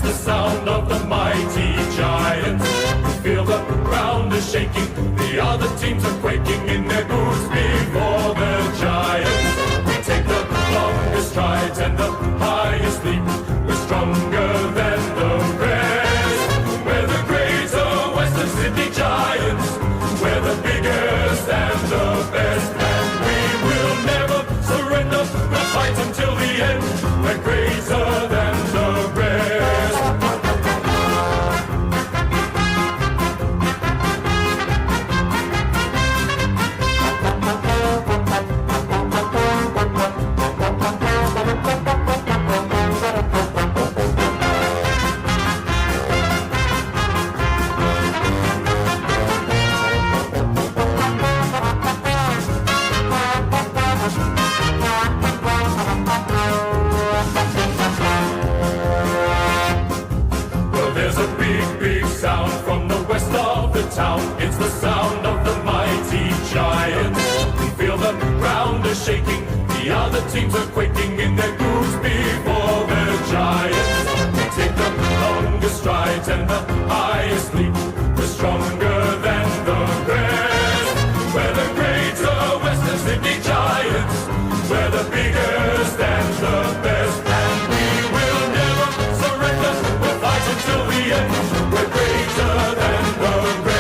the sound of the mighty giants. Feel the ground is shaking, the other teams are quaking in their boots before the giants. We take the longest strides and the highest leap. We're stronger than the rest. We're the greater Western Sydney Giants. We're the biggest and the best, and we will never surrender. We'll fight until the end. We're greater than the rest. It's the sound of the mighty giants. We feel the ground is shaking, the other teams are quaking in their boots before the giants. We take the longest strides and the highest leap. We're stronger than the rest. We're the greater Western Sydney Giants. We're the biggest and the best, and we will never surrender. We'll fight until the end. We're greater than the rest.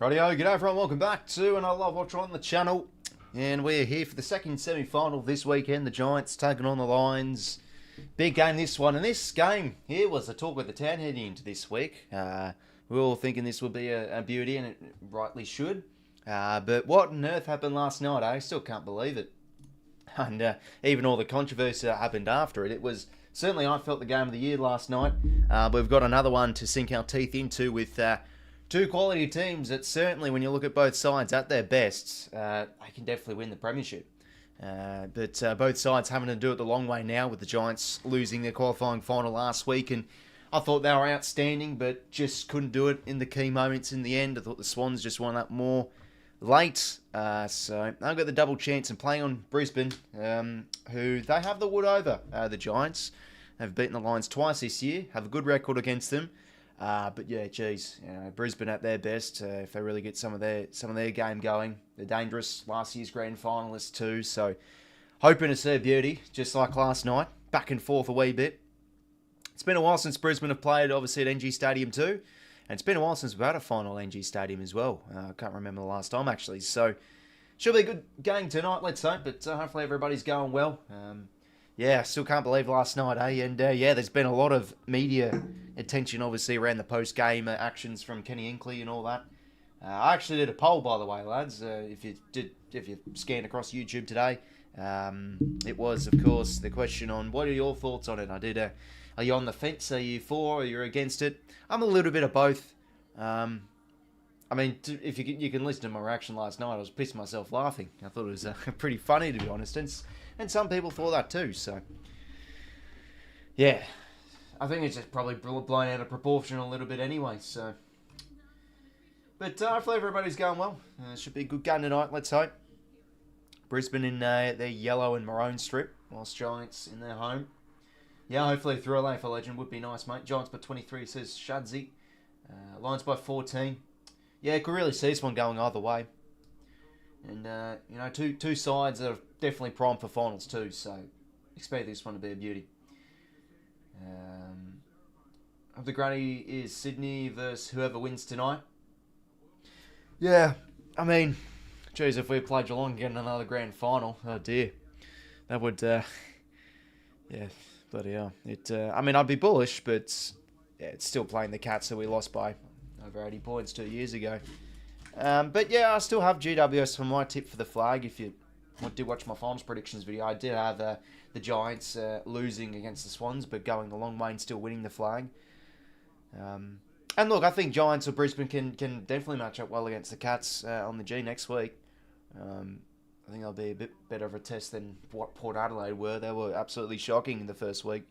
Rightio, g'day everyone, welcome back to another Love Watch on the channel. And we're here for the second semi-final of this weekend. The Giants taking on the Lions. Big game, this one. And this game here was the talk of the town heading into this week. We were all thinking this would be a beauty, and it rightly should. But what on earth happened last night, I still can't believe it. And even all the controversy that happened after it. It was, certainly I felt, the game of the year last night. But we've got another one to sink our teeth into with two quality teams that certainly, when you look at both sides at their best, they can definitely win the premiership. But both sides having to do it the long way now, with the Giants losing their qualifying final last week. And I thought they were outstanding, but just couldn't do it in the key moments in the end. I thought the Swans just won up more late. So they've got the double chance and playing on Brisbane, who they have the wood over, the Giants. They've beaten the Lions twice this year, have a good record against them. But yeah, geez, Brisbane at their best. If they really get some of their game going, they're dangerous. Last year's grand finalists too, so hoping to see a beauty, just like last night. Back and forth a wee bit. It's been a while since Brisbane have played, obviously, at NG Stadium too, and it's been a while since we've had a final at NG Stadium as well. I can't remember the last time actually. So should be a good game tonight, let's hope. But hopefully everybody's going well. Yeah, I still can't believe last night, eh? And yeah, there's been a lot of media attention, obviously, around the post-game actions from 𝐓𝐡𝐞 𝐎𝐥𝐝 and all that. I actually did a poll, by the way, lads. If you scanned across YouTube today, it was, of course, the question on what are your thoughts on it. I did are you on the fence? Are you for? Are you against it? I'm a little bit of both. I mean, if you can listen to my reaction last night, I was pissing myself laughing. I thought it was pretty funny, to be honest. And some people thought that too, so yeah, I think it's just probably blown out of proportion a little bit anyway, so. But hopefully everybody's going well. Should be a good game tonight, let's hope. Brisbane in their yellow and maroon strip, whilst Giants in their home. Yeah, hopefully through a AFL legend would be nice, mate. Giants by 23, says 𝐓𝐡𝐞 𝐎𝐥𝐝. Lions by 14. Yeah, could really see this one going either way. And, two sides that are definitely primed for finals too, so expect this one to be a beauty. Of the granny is Sydney versus whoever wins tonight. Yeah, I mean, geez, if we play Geelong and get another grand final, oh dear. That would, yeah, bloody hell. I mean, I'd be bullish, but yeah, it's still playing the Cats that we lost by over 80 points 2 years ago. But yeah, I still have GWS for my tip for the flag. If you did watch my finals predictions video, I did have the Giants losing against the Swans, but going the long way and still winning the flag. And look, I think Giants or Brisbane can definitely match up well against the Cats on the G next week. I think they'll be a bit better of a test than what Port Adelaide were. They were absolutely shocking in the first week.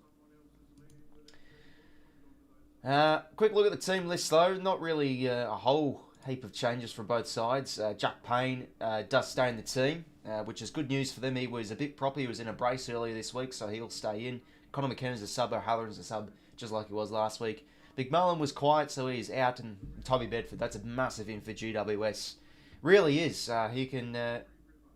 Quick look at the team list though. Not really a whole heap of changes from both sides. Jack Payne does stay in the team, which is good news for them. He was a bit proper. He was in a brace earlier this week, so he'll stay in. Connor McKenna's a sub, O'Halloran's a sub, just like he was last week. McMullen was quiet, so he's out, and Tommy Bedford, that's a massive in for GWS. Really is. He can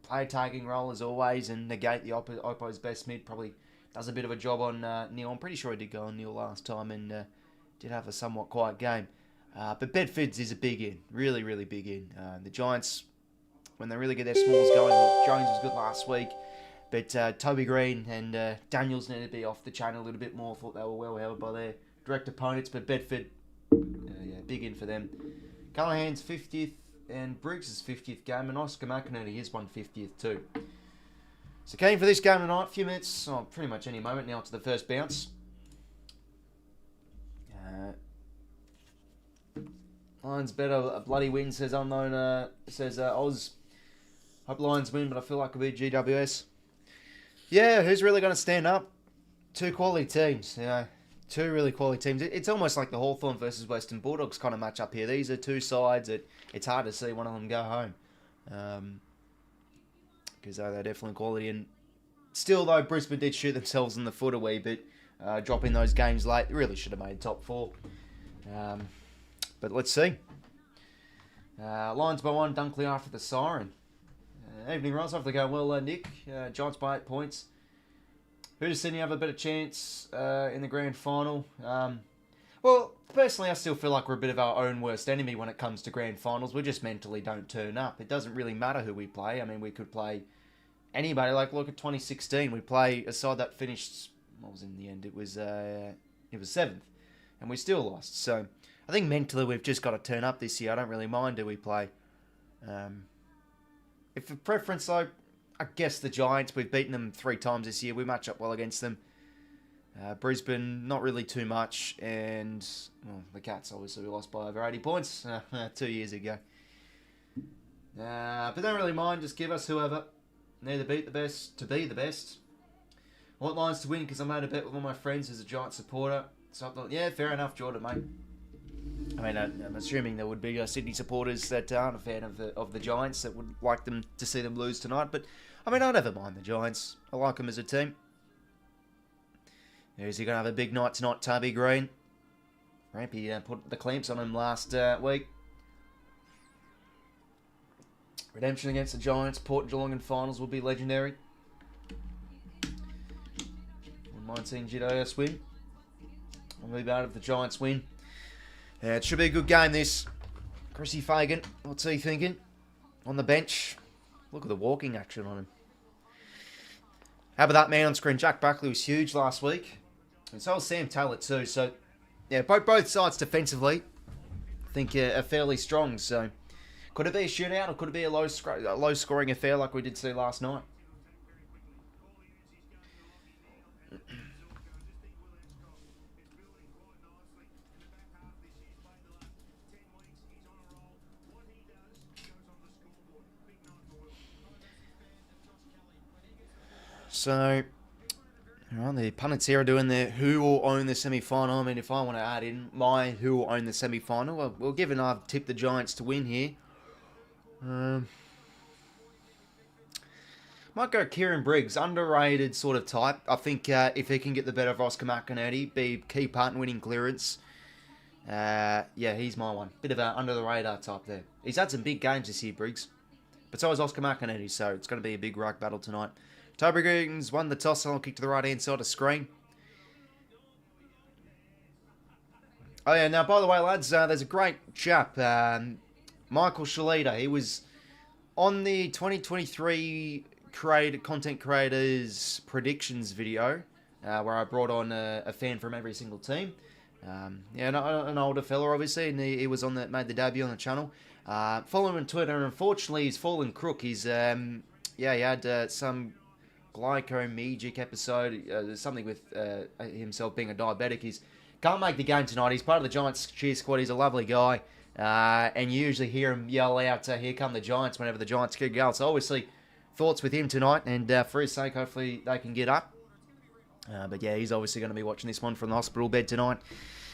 play a tagging role as always and negate the Oppo's best mid. Probably does a bit of a job on Neil. I'm pretty sure he did go on Neil last time and did have a somewhat quiet game. But Bedford's is a big in. Really, really big in. The Giants, when they really get their smalls going, Jones was good last week. But Toby Green and Daniels need to be off the chain a little bit more. Thought they were well held by their direct opponents. But Bedford, yeah, big in for them. Callaghan's 50th and Briggs' 50th game. And 𝐼𝐶𝐞 𝐎𝐥𝐝, his 150th too. So keen for this game tonight. A few minutes, pretty much any moment now to the first bounce. Lions better, a bloody win, says unknown, says Oz. Hope Lions win, but I feel like it'll be GWS. Yeah, who's really going to stand up? Two quality teams, two really quality teams. It's almost like the Hawthorn versus Western Bulldogs kind of match up here. These are two sides that it's hard to see one of them go home. Because they're definitely quality. And still, though, Brisbane did shoot themselves in the foot a wee bit. Dropping those games late. They really should have made top four. But let's see. Lions by 1, Dunkley after the siren. Evening, Ross. Hopefully going well, Nick. Giants by 8 points. Who does Sydney have a better chance in the grand final? Well, personally, I still feel like we're a bit of our own worst enemy when it comes to grand finals. We just mentally don't turn up. It doesn't really matter who we play. I mean, we could play anybody. Like, look at 2016. We play a side that finished what was in the end? It was 7th, and we still lost. So I think mentally we've just got to turn up this year. I don't really mind who we play. If a preference, though, I guess the Giants. We've beaten them 3 times this year. We match up well against them. Brisbane, not really too much. And well, the Cats, obviously, we lost by over 80 points 2 years ago. But don't really mind. Just give us whoever. Need to beat the best to be the best. I want Lions to win because I made a bet with one of my friends who's a Giant supporter. So I thought, yeah, fair enough, Jordan, mate. I mean, I'm assuming there would be Sydney supporters that aren't a fan of the Giants that would like them to see them lose tonight. But, I mean, I never mind the Giants. I like them as a team. Is he going to have a big night tonight, Tubby Green? Rampy put the clamps on him last week. Redemption against the Giants. Port Geelong in finals will be legendary. Wouldn't mind seeing GWS win. I'll be bad if the Giants win. Yeah, it should be a good game, this. 𝐓𝐴 𝐴𝐵, what's he thinking? On the bench. Look at the walking action on him. How about that man on screen? Jack Buckley was huge last week. And so was Sam Taylor too. So, yeah, both sides defensively, I think are fairly strong. So, could it be a shootout or could it be a low-scoring affair like we did see last night? So, the pundits here are doing their who will own the semi-final. I mean, if I want to add in my who will own the semi-final, well, we'll give I've tipped the Giants to win here. Might go Kieran Briggs, underrated sort of type. I think if he can get the better of 𝐓𝐴 𝐼𝐵, be key part in winning clearance. Yeah, he's my one. Bit of an under-the-radar type there. He's had some big games this year, Briggs. But so has 𝐓𝐴 𝐼𝐵, so it's going to be a big ruck battle tonight. Toby Greens won the toss, I'll kick to the right-hand side of screen. Oh yeah, now by the way, lads, there's a great chap, Michael Shalita. He was on the 2023 content creators predictions video, where I brought on a fan from every single team. Yeah, an older fella, obviously, and he was on that, made the debut on the channel. Follow him on Twitter, and unfortunately, he's fallen crook. He's yeah, he had some glycomigic episode, something with himself being a diabetic. He's can't make the game tonight. He's part of the Giants cheer squad. He's a lovely guy, and you usually hear him yell out, "Here come the Giants!" whenever the Giants kick a goal. So obviously, thoughts with him tonight, and for his sake, hopefully they can get up. But yeah, he's obviously going to be watching this one from the hospital bed tonight.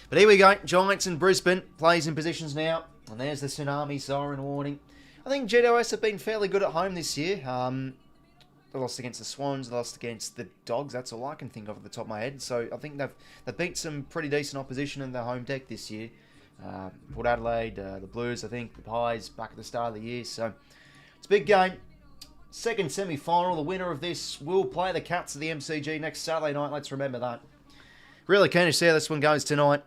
But here we go. Giants and Brisbane plays in positions now, and there's the tsunami siren warning. I think GWS have been fairly good at home this year. They lost against the Swans, they lost against the Dogs. That's all I can think of at the top of my head. So I think they've beat some pretty decent opposition in their home deck this year. Port Adelaide, the Blues, I think, the Pies back at the start of the year. So it's a big game. Second semi-final. The winner of this will play the Cats at the MCG next Saturday night. Let's remember that. Really keen to see how this one goes tonight.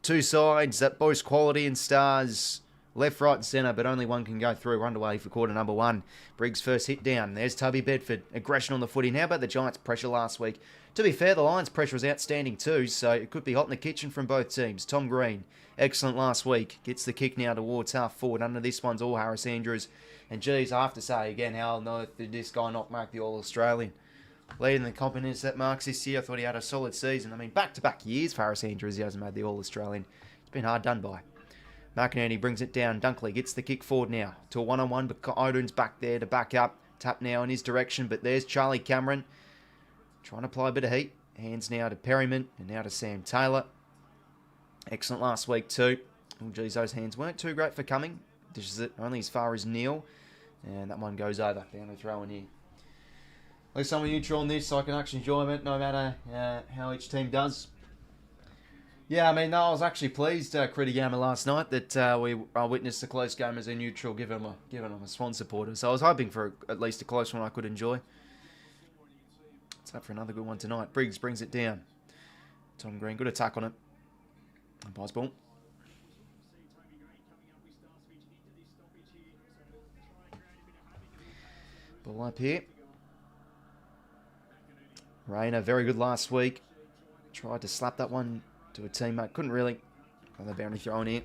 Two sides that boast quality and stars. Left, right and centre, but only one can go through. We're underway for quarter number 1. Briggs first hit down. There's Tubby Bedford. Aggression on the footy. How about the Giants' pressure last week? To be fair, the Lions' pressure was outstanding too, so it could be hot in the kitchen from both teams. Tom Green, excellent last week. Gets the kick now towards half forward. Under this one's all Harris Andrews. And geez, I have to say again, how on earth did this guy not make the All-Australian? Leading the competence that marks this year. I thought he had a solid season. I mean, back-to-back years for Harris Andrews, he hasn't made the All-Australian. It's been hard done by. McInerney brings it down. Dunkley gets the kick forward now to a one-on-one, but Odin's back there to back up. Tap now in his direction, but there's Charlie Cameron trying to apply a bit of heat. Hands now to Perryman and now to Sam Taylor. Excellent last week too. Oh geez, those hands weren't too great for coming. Dishes it only as far as Neil, and that one goes over. The only throw in here. At least I'm neutral on this, so I can actually enjoy it no matter how each team does. Yeah, I mean, no, I was actually pleased, 𝐓𝐴 𝐼𝐵 last night, that we witnessed a close game as a neutral, given I'm a Swan supporter. So I was hoping for at least a close one I could enjoy. It's up for another good one tonight. Briggs brings it down. Tom Green, good attack on it. Umpire's ball. Ball up here. Rayner, very good last week. Tried to slap that one to a teammate. Couldn't really. Another boundary throw in here.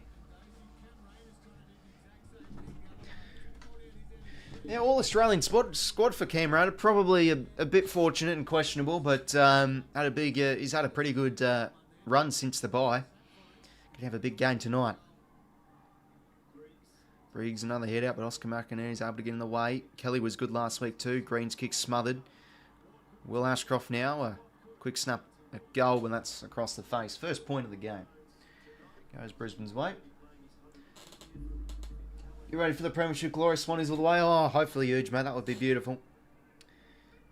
Yeah, all-Australian squad for Cam Rayner. Probably a bit fortunate and questionable, but he's had a pretty good run since the bye. Could have a big game tonight. Briggs, another head out, but 𝐓𝐴 𝐞𝐿 is able to get in the way. Kelly was good last week too. Green's kick smothered. Will Ashcroft now. A quick snap, a goal, and that's across the face. First point of the game. Goes Brisbane's way. You ready for the Premiership glory? Swannies all the way. Oh, hopefully huge, mate. That would be beautiful.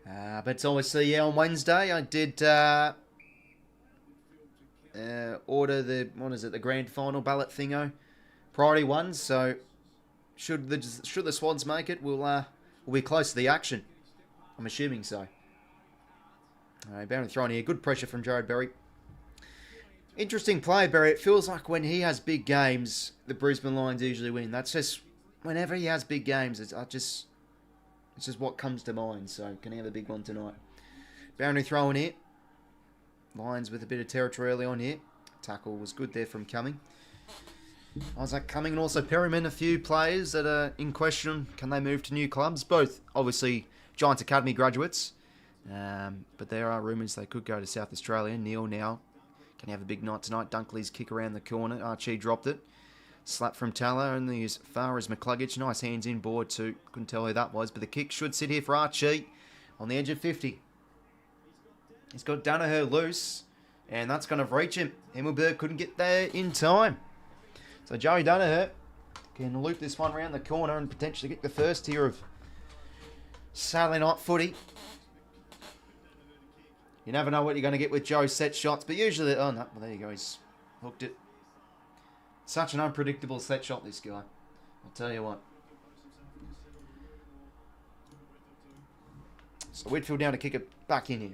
But it's obviously, yeah, on Wednesday I did order the grand final ballot thingo. Priority ones, so should the Swans make it, we'll be close to the action. I'm assuming so. Bound to throw in here. Good pressure from Jared Berry. Interesting play, Berry. It feels like when he has big games, the Brisbane Lions usually win. That's just whenever he has big games. It's just what comes to mind. So can he have a big one tonight? Boundary throw in here. Lions with a bit of territory early on here. Tackle was good there from Cumming. Isaac Cumming and also Perryman, a few players that are in question. Can they move to new clubs? Both, obviously, Giants Academy graduates. But there are rumours they could go to South Australia. Neil now. Can he have a big night tonight? Dunkley's kick around the corner. Archie dropped it. Slap from Talla, only as far as 𝐸𝐶𝐿𝐼. Nice hands in board too. Couldn't tell who that was. But the kick should sit here for Archie on the edge of 50. He's got Danaher loose. And that's going to reach him. 𝐓𝐴𝐿𝐼 couldn't get there in time. So Joey Danaher can loop this one around the corner and potentially get the first here of Saturday night footy. You never know what you're going to get with Joe's set shots, but usually... Oh, no. Well, there you go. He's hooked it. Such an unpredictable set shot, this guy. I'll tell you what. So Whitfield down to kick it back in here.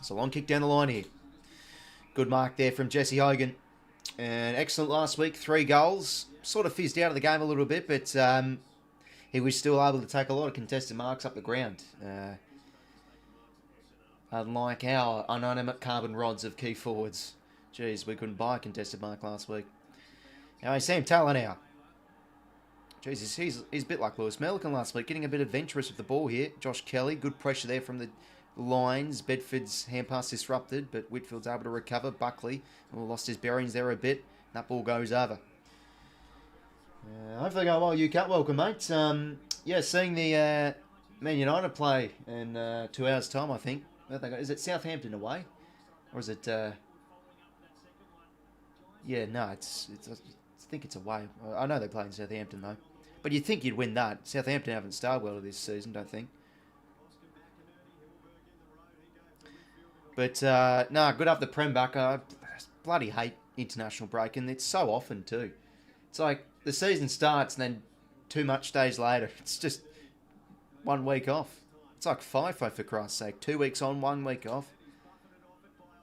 So long kick down the line here. Good mark there from Jessie Hogan. And excellent last week, 3 goals. Sort of fizzed out of the game a little bit, but he was still able to take a lot of contested marks up the ground. Unlike our unanimate carbon rods of key forwards. Jeez, we couldn't buy a contested mark last week. Now, Sam Talla now. Jesus, he's a bit like Lewis Melican last week, getting a bit adventurous with the ball here. Josh Kelly, good pressure there from the lines. Bedford's hand pass disrupted, but Whitfield's able to recover. Buckley lost his bearings there a bit. That ball goes over. Hopefully go well, 𝐓𝐿𝐼. Welcome, mate. Yeah, seeing the Man United play in 2 hours' time, I think. Is it Southampton away? Or is it... Yeah, no, I think it's away. I know they play in Southampton, though. But you'd think you'd win that. Southampton haven't started well this season, don't think. But, no, good up the Prem back. I bloody hate international break, and it's so often, too. It's like the season starts, and then 2 match days later, it's just 1 week off. It's like FIFO, for Christ's sake. 2 weeks on, 1 week off.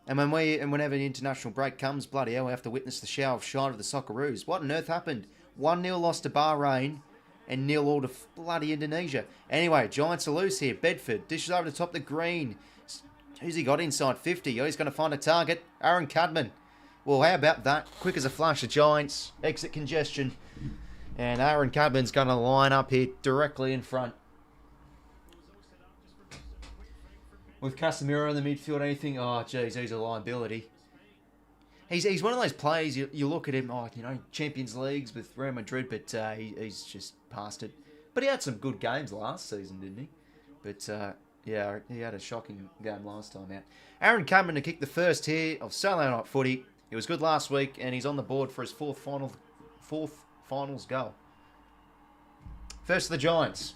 And whenever the international break comes, bloody hell, we have to witness the shower of shine of the Socceroos. What on earth happened? 1-0 loss to Bahrain, and 0-0 to bloody Indonesia. Anyway, Giants are loose here. Bedford dishes over the top the green. Who's he got inside 50? Oh, he's going to find a target. Aaron Cadman. Well, how about that? Quick as a flash, the Giants. Exit congestion. And Aaron Cadman's going to line up here directly in front. With Casemiro in the midfield, anything? Oh, geez, he's a liability. He's one of those players, you look at him, oh, you know, Champions Leagues with Real Madrid, but he's just past it. But he had some good games last season, didn't he? But, yeah, he had a shocking game last time out. Aaron Cadman to kick the first here of Saturday night footy. He was good last week, and he's on the board for his fourth finals goal. First of the Giants.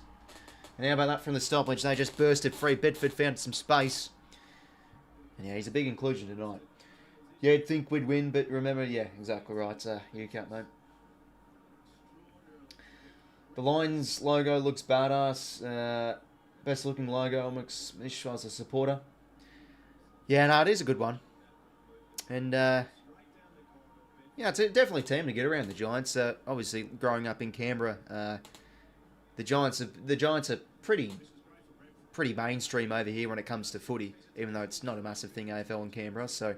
And how about that from the stoppage? They just bursted free. Bedford found some space. And yeah, he's a big inclusion tonight. Yeah, you'd think we'd win, but remember, yeah, exactly right. 𝐓𝐿𝐼, mate. The Lions logo looks badass. Best looking logo. I'm 𝐼𝐿𝐼 as a supporter. Yeah, no, it is a good one. And Yeah, it's definitely a team to get around, the Giants. Obviously, growing up in Canberra, the Giants are pretty mainstream over here when it comes to footy, even though it's not a massive thing, AFL in Canberra. So,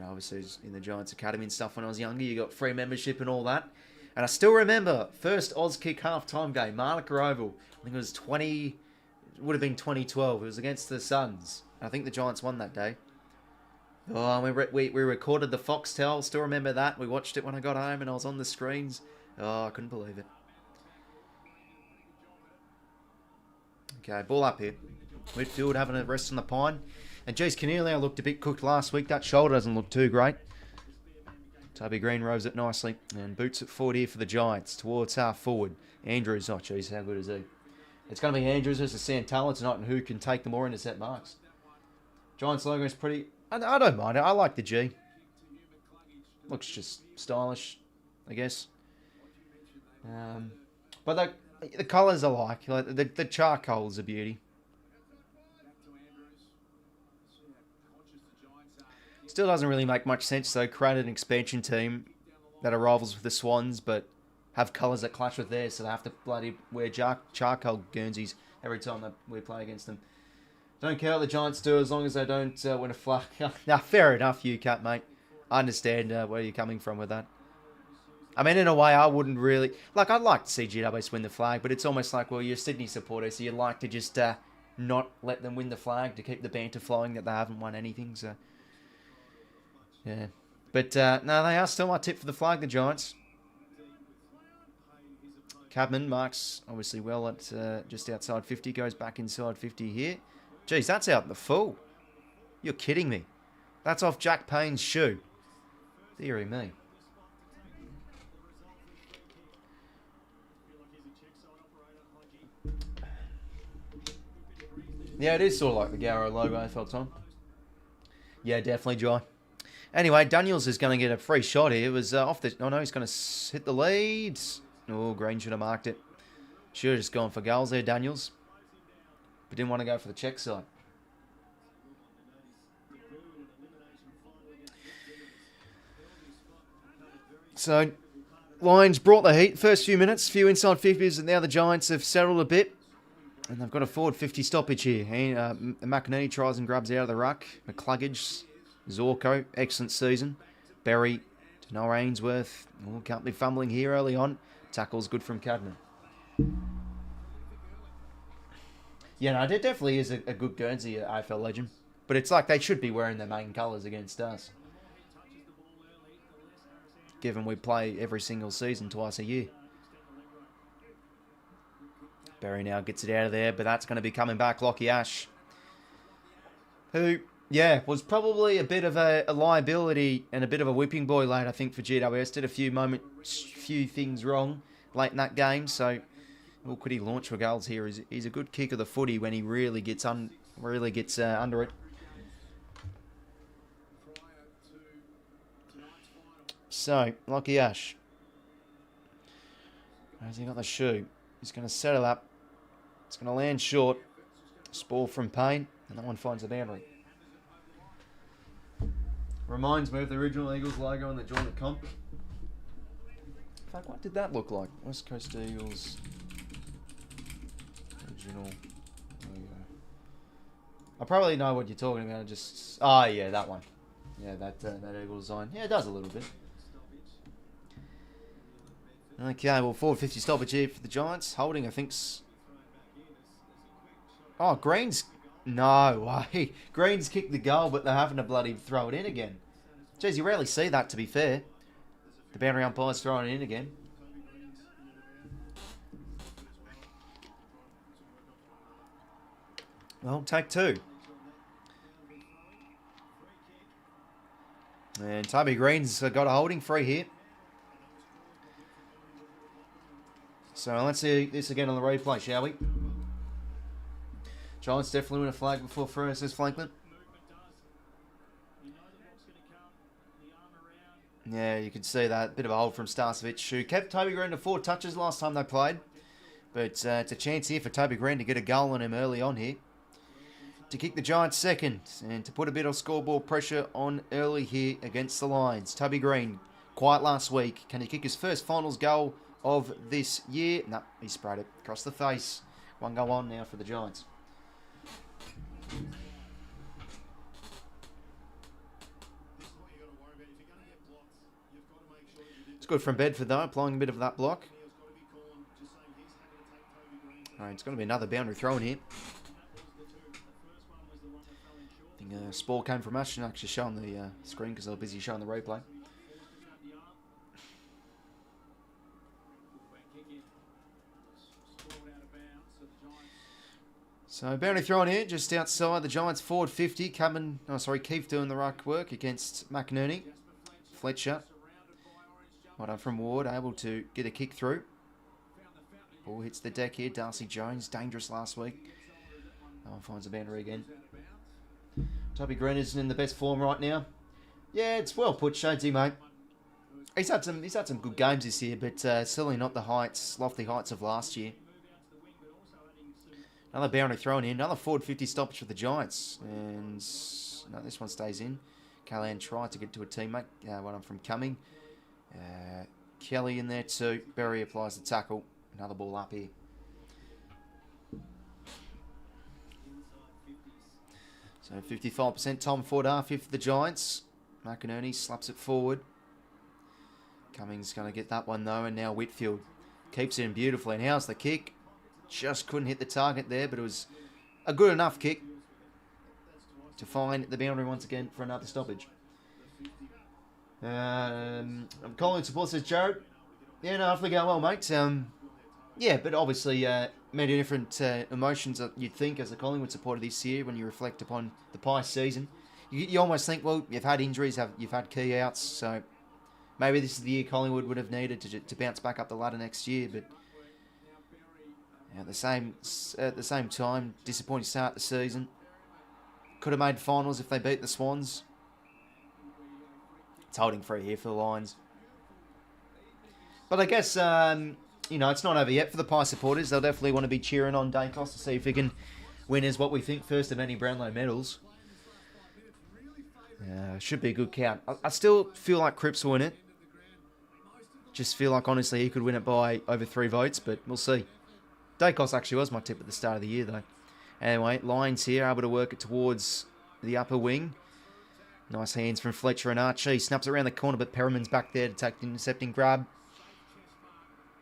obviously in the Giants Academy and stuff when I was younger, you got free membership and all that. And I still remember first 𝐓𝐡𝐞 half-time game, Manuka Oval. I think it was it would have been 2012. It was against the Suns. I think the Giants won that day. Oh, we recorded the Foxtel. Still remember that. We watched it when I got home and I was on the screens. Oh, I couldn't believe it. Okay, ball up here. Whitfield having a rest on the pine. And 𝐓𝐡𝐞 𝐎𝐥𝐝 looked a bit cooked last week. That shoulder doesn't look too great. Toby Green rows it nicely. And boots it forward here for the Giants. Towards half forward. Andrews. Oh, jeez, how good is he? It's going to be Andrews versus Santala tonight, and who can take the more intercept marks. Giants logo is pretty... I don't mind it. I like the G. Looks just stylish, I guess. But the colours I like the charcoal's a beauty. Still doesn't really make much sense though. Create an expansion team that are rivals with the Swans, but have colours that clash with theirs, so they have to bloody wear charcoal Guernseys every time that we play against them. Don't care what the Giants do as long as they don't win a flag. Now, fair enough, 𝐓𝐶, mate. I understand where you're coming from with that. I mean, in a way, I wouldn't really... I'd like to see GWS win the flag, but it's almost like, well, you're a Sydney supporter, so you'd like to just not let them win the flag to keep the banter flowing that they haven't won anything, so... Yeah. But, no, they are still my tip for the flag, the Giants. Cabman marks, obviously, well at just outside 50. Goes back inside 50 here. Geez, that's out in the full. You're kidding me. That's off Jack Payne's shoe. Deary me. Yeah, it is sort of like the Garrow logo, AFL time. Yeah, definitely, Jai. Anyway, Daniels is going to get a free shot here. It was off the... Oh, no, he's going to hit the lead. Oh, Green should have marked it. Should have just gone for goals there, Daniels. But didn't want to go for the check side. So, Lions brought the heat. First few minutes, few inside 50s, and now the Giants have settled a bit. And they've got a forward 50 stoppage here. McInerney tries and grabs out of the ruck. 𝐓𝐿𝐴𝐺𝐻, 𝐸𝐴𝐿𝐼, excellent season. Berry to Noah Ainsworth. Oh, can't be fumbling here early on. Tackle's good from Cadman. Yeah, no, it definitely is a good Guernsey AFL legend. But it's like they should be wearing their main colours against us. Given we play every single season twice a year. Berry now gets it out of there, but that's going to be coming back 𝐷𝐿𝐼 Ash. Who, yeah, was probably a bit of a liability and a bit of a whipping boy late, I think, for GWS. Did a few things wrong late in that game, so... Well, could he launch for goals here? He's a good kick of the footy when he really gets under it. So, 𝐷𝐿𝐼 Ash. Has he got the shoe? He's going to settle up. It's going to land short. Spore from Payne, and that one finds the boundary. Reminds me of the original Eagles logo in the joint comp. In fact, what did that look like? West Coast Eagles... I probably know what you're talking about. Oh yeah, that one. Yeah, that eagle design. Yeah, it does a little bit. Okay, well, 450 stoppage here for the Giants. Holding, I think's... Oh, Green's... No way. Green's kicked the goal, but they're having to bloody throw it in again. Jeez, you rarely see that, to be fair. The boundary umpire's throwing it in again. Well, take two. And Toby Green's got a holding free here. So let's see this again on the replay, shall we? Giants definitely win a flag before Freo, says Flankman. Yeah, you can see that. Bit of a hold from 𝐸𝐴𝐵, who kept Toby Green to 4 touches last time they played. But it's a chance here for Toby Green to get a goal on him early on here. to kick the Giants second and to put a bit of scoreboard pressure on early here against the Lions. Tubby Green, quiet last week. Can he kick his first finals goal of this year? No, he sprayed it across the face. One goal on now for the Giants. It's good from Bedford though, applying a bit of that block. Alright, it's going to be another boundary throw in here. I think Spore came from us, and actually showing the screen because they were busy showing the replay. So boundary throw in here, just outside the Giants forward 50. 𝐓𝐡𝐞 doing the ruck work against McInerney. Fletcher. Well done from Ward, able to get a kick through. Ball hits the deck here. Darcy Jones, dangerous last week. No one finds a boundary again. Tubby Green isn't in the best form right now. Yeah, it's well put, Shadesy, mate. He's had some good games this year, but certainly not the lofty heights of last year. Another boundary thrown in. Another forward 50 stoppage for the Giants. And no, this one stays in. Callahan tried to get to a teammate. One from Cumming. Kelly in there too. Berry applies the tackle. Another ball up here. So 55% time forward half here for the Giants. McInerney slaps it forward. Cummings going to get that one though, and now Whitfield keeps it in beautifully. And how's the kick? Just couldn't hit the target there, but it was a good enough kick to find the boundary once again for another stoppage. I'm calling support, says Jared. Yeah, no, hopefully going well, mate. Yeah, but obviously many different emotions that you'd think as a Collingwood supporter this year when you reflect upon the past season. You almost think, well, you've had injuries, you've had key outs, so maybe this is the year Collingwood would have needed to bounce back up the ladder next year. But at the same time, disappointing start the season. Could have made finals if they beat the Swans. It's holding free here for the Lions. But I guess, it's not over yet for the Pie supporters. They'll definitely want to be cheering on Dacos to see if he can win as what we think first of any Brownlow medals. Should be a good count. I still feel like Cripps will win it. Just feel like, honestly, he could win it by over 3 votes, but we'll see. Dacos actually was my tip at the start of the year, though. Anyway, Lions here, able to work it towards the upper wing. Nice hands from Fletcher and 𝐼𝐻𝐿. Snaps around the corner, but Perriman's back there to take the intercepting grab.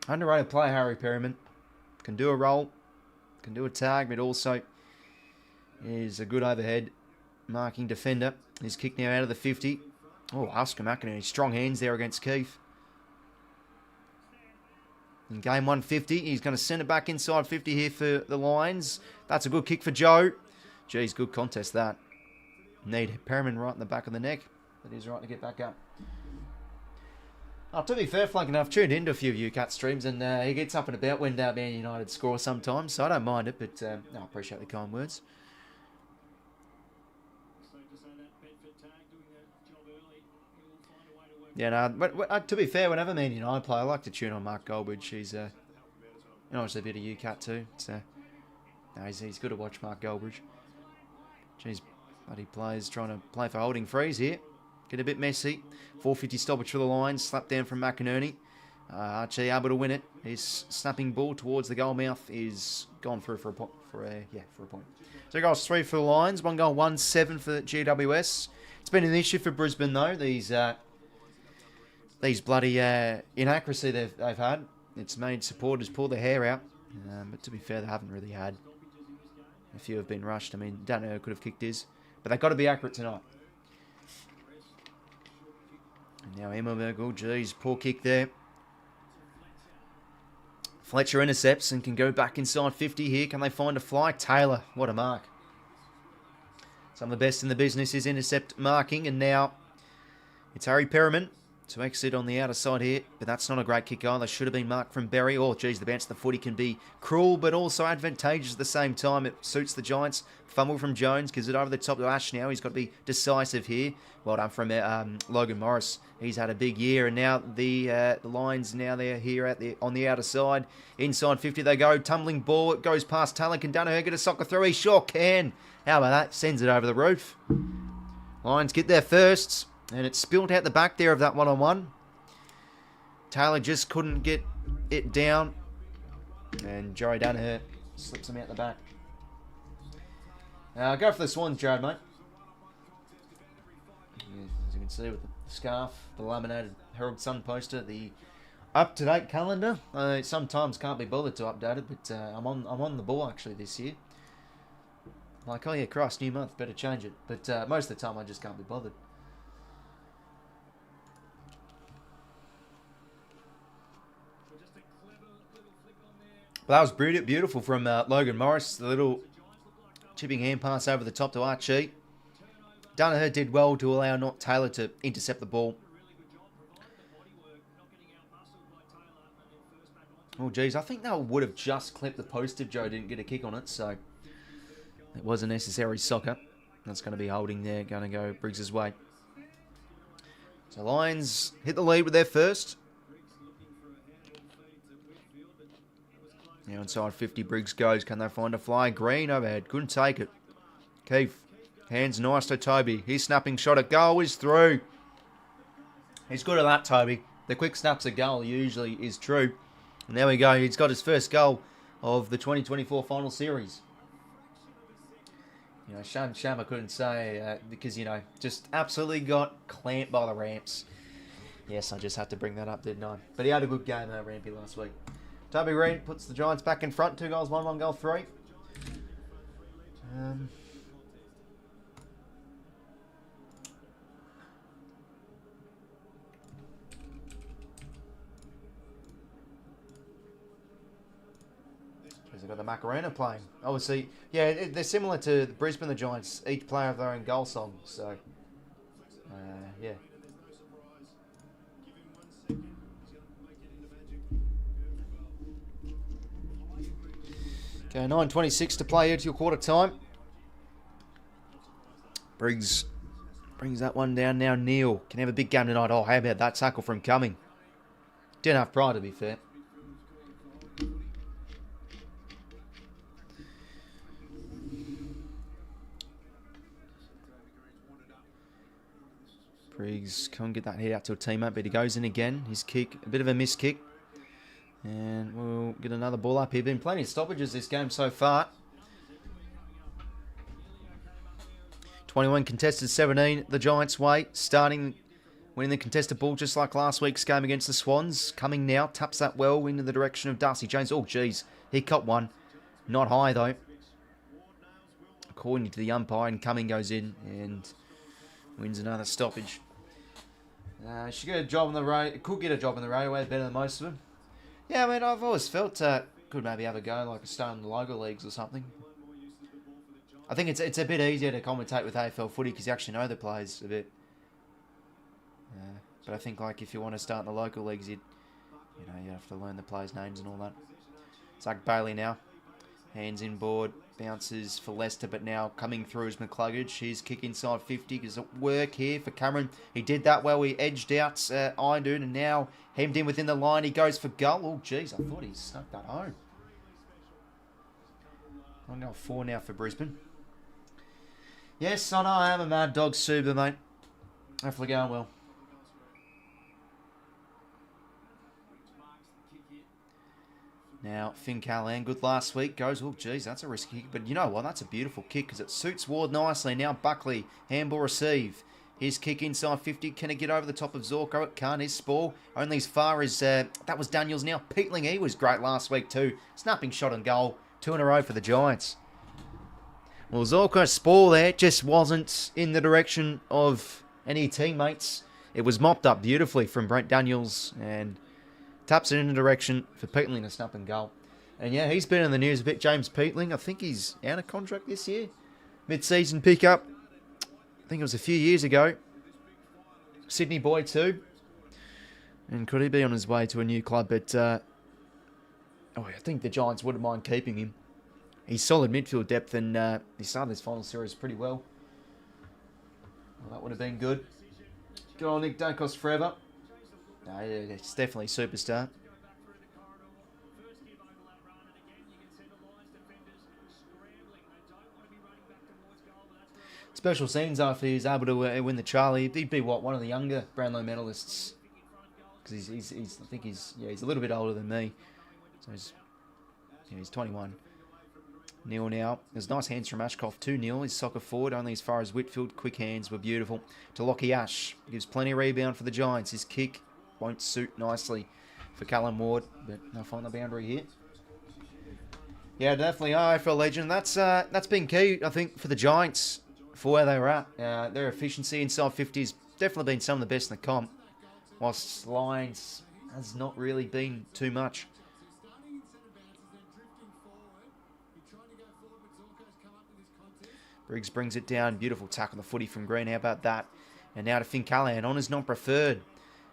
Underrated player, Harry Perriman. Can do a roll, can do a tag, but also is a good overhead marking defender. His kick now out of the 50. Oh, 𝐓𝐡𝐞 𝐎𝐥𝐝. Strong hands there against Keith. In game 150, he's going to send it back inside 50 here for the Lions. That's a good kick for Joe. Geez, good contest that. Need Perriman right in the back of the neck, but he's right to get back up. To be fair, Flunk, I've tuned into a few 𝐓𝐿𝐴 streams, and he gets up and about when Man United score sometimes, so I don't mind it, but I appreciate the kind words. Yeah, no, but to be fair, whenever Man United play, I like to tune on Mark Goldbridge. He's, obviously a bit of 𝐓𝐿𝐴 too. So, he's good to watch, Mark Goldbridge. Jeez, bloody players trying to play for holding freeze here. Get a bit messy. 450 stoppage for the Lions. Slap down from McInerney. 𝐼𝐻𝐿 able to win it. His snapping ball towards the goal mouth is gone through for a point. For a point. 2 goals, 3 for the Lions. 1 goal, 1-7 for GWS. It's been an issue for Brisbane though. These bloody inaccuracy they've had. It's made supporters pull their hair out. But to be fair, they haven't really had. A few have been rushed. I mean, don't know who could have kicked his. But they've got to be accurate tonight. And now Emmerberg, geez, poor kick there. Fletcher intercepts and can go back inside 50 here. Can they find a fly? Taylor, what a mark. Some of the best in the business is intercept marking. And now it's Harry Perriman. to exit on the outer side here, but that's not a great kick either. Should have been marked from Berry. Oh, geez, the bounce of the footy can be cruel, but also advantageous at the same time. It suits the Giants. Fumble from Jones, gives it over the top to Ash now. He's got to be decisive here. Well done from Logan Morris. He's had a big year, and now the Lions, now they're here on the outer side. Inside 50 they go. Tumbling ball. It goes past Taylor. Can Danaher get a soccer through? He sure can. How about that? Sends it over the roof. Lions get there first. And it's spilled out the back there of that one-on-one. Taylor just couldn't get it down. And Joey Danaher slips him out the back. Go for the Swans, Jared, mate. Yeah, as you can see with the scarf, the laminated Herald-Sun poster, the up-to-date calendar. Sometimes can't be bothered to update it, but I'm on the ball actually this year. Like, oh yeah, Christ, new month, better change it. But most of the time I just can't be bothered. Well, that was beautiful from Logan Morris. The little chipping hand pass over the top to 𝐼𝐴. Danaher did well to allow not Taylor to intercept the ball. Oh, geez. I think that would have just clipped the post if Joe didn't get a kick on it. So it was a necessary soccer. That's going to be holding there. Going to go Briggs' way. So Lions hit the lead with their first. Now inside 50, Briggs goes. Can they find a fly? Green overhead. Couldn't take it. Keith. Hands nice to Toby. His snapping shot at goal is through. He's good at that, Toby. The quick snaps at goal usually is true. And there we go. He's got his first goal of the 2024 final series. You know, Shama couldn't say because, you know, just absolutely got clamped by the Ramps. Yes, I just had to bring that up, didn't I? But he had a good game, Rampy, last week. Toby Reid puts the Giants back in front. 2 goals, 1 goal, 3. They've got the Macarena playing. Obviously, yeah, they're similar to Brisbane, the Giants. Each player have their own goal song. So, yeah. Okay, 9:26 to play here to your quarter time. Briggs brings that one down now. Neil can have a big game tonight. Oh, how about that tackle from Cumming? Didn't have pride, to be fair. Briggs can't get that hit out to a teammate, but he goes in again. His kick, a bit of a missed kick. And we'll get another ball up here. Been plenty of stoppages this game so far. 21 contested, 17 the Giants' way. Starting winning the contested ball just like last week's game against the Swans. Coming now, taps that well into the direction of Darcy Jones. Oh, geez. He caught one. Not high, though. According to the umpire, and Cumming goes in and wins another stoppage. Should get a job on the road. Could get a job on the railway, better than most of them. Yeah, I mean, I've always felt could maybe have a go, like a start in the local leagues or something. I think it's a bit easier to commentate with AFL footy because you actually know the players a bit. But I think like if you want to start in the local leagues, you have to learn the players' names and all that. Zach Bailey now, hands inboard, bounces for Leicester, but now coming through is McCluggage. His kick inside 50. Does it work here for Cameron? He did that well. He edged out Irondoon and now hemmed in within the line. He goes for goal. Oh, geez, I thought he snuck that home. 1 goal 4 now for Brisbane. Yes, I know I am a mad dog super, mate. Hopefully going well. Now, Finn Callahan, good last week, goes, oh, geez, that's a risky kick. But you know what? That's a beautiful kick because it suits Ward nicely. Now, Buckley, handball receive. His kick inside 50. Can it get over the top of Zorko? It can't. His Spall. Only as far as, that was Daniels now. Peatling, he was great last week too. Snapping shot and goal. 2 in a row for the Giants. Well, Zorko's Spall there just wasn't in the direction of any teammates. It was mopped up beautifully from Brent Daniels and taps it in the direction for Peatling to snap and goal. And yeah, he's been in the news a bit. James Peatling, I think he's out of contract this year. Mid-season pickup. I think it was a few years ago. Sydney boy too. And could he be on his way to a new club? But I think the Giants wouldn't mind keeping him. He's solid midfield depth, and he started this final series pretty well. That would have been good. Good on Nick, don't cost forever. No, it's definitely a superstar. Special scenes after he was able to win the Charlie. He'd be what, one of the younger Brownlow medalists, because I think he's a little bit older than me, so he's 21. 0 now. There's nice hands from Ashcroft, 2-0. His soccer forward, only as far as Whitfield. Quick hands were beautiful. To Lockie Ash. Gives plenty of rebound for the Giants. His kick won't suit nicely for Callum Ward, but they'll find the boundary here. Yeah, definitely AFL legend. That's been key, I think, for the Giants for where they were at. Their efficiency inside 50 has definitely been some of the best in the comp, whilst Lions has not really been too much. Briggs brings it down. Beautiful tackle on the footy from Green. How about that? And now to Finn Callahan. On is not preferred.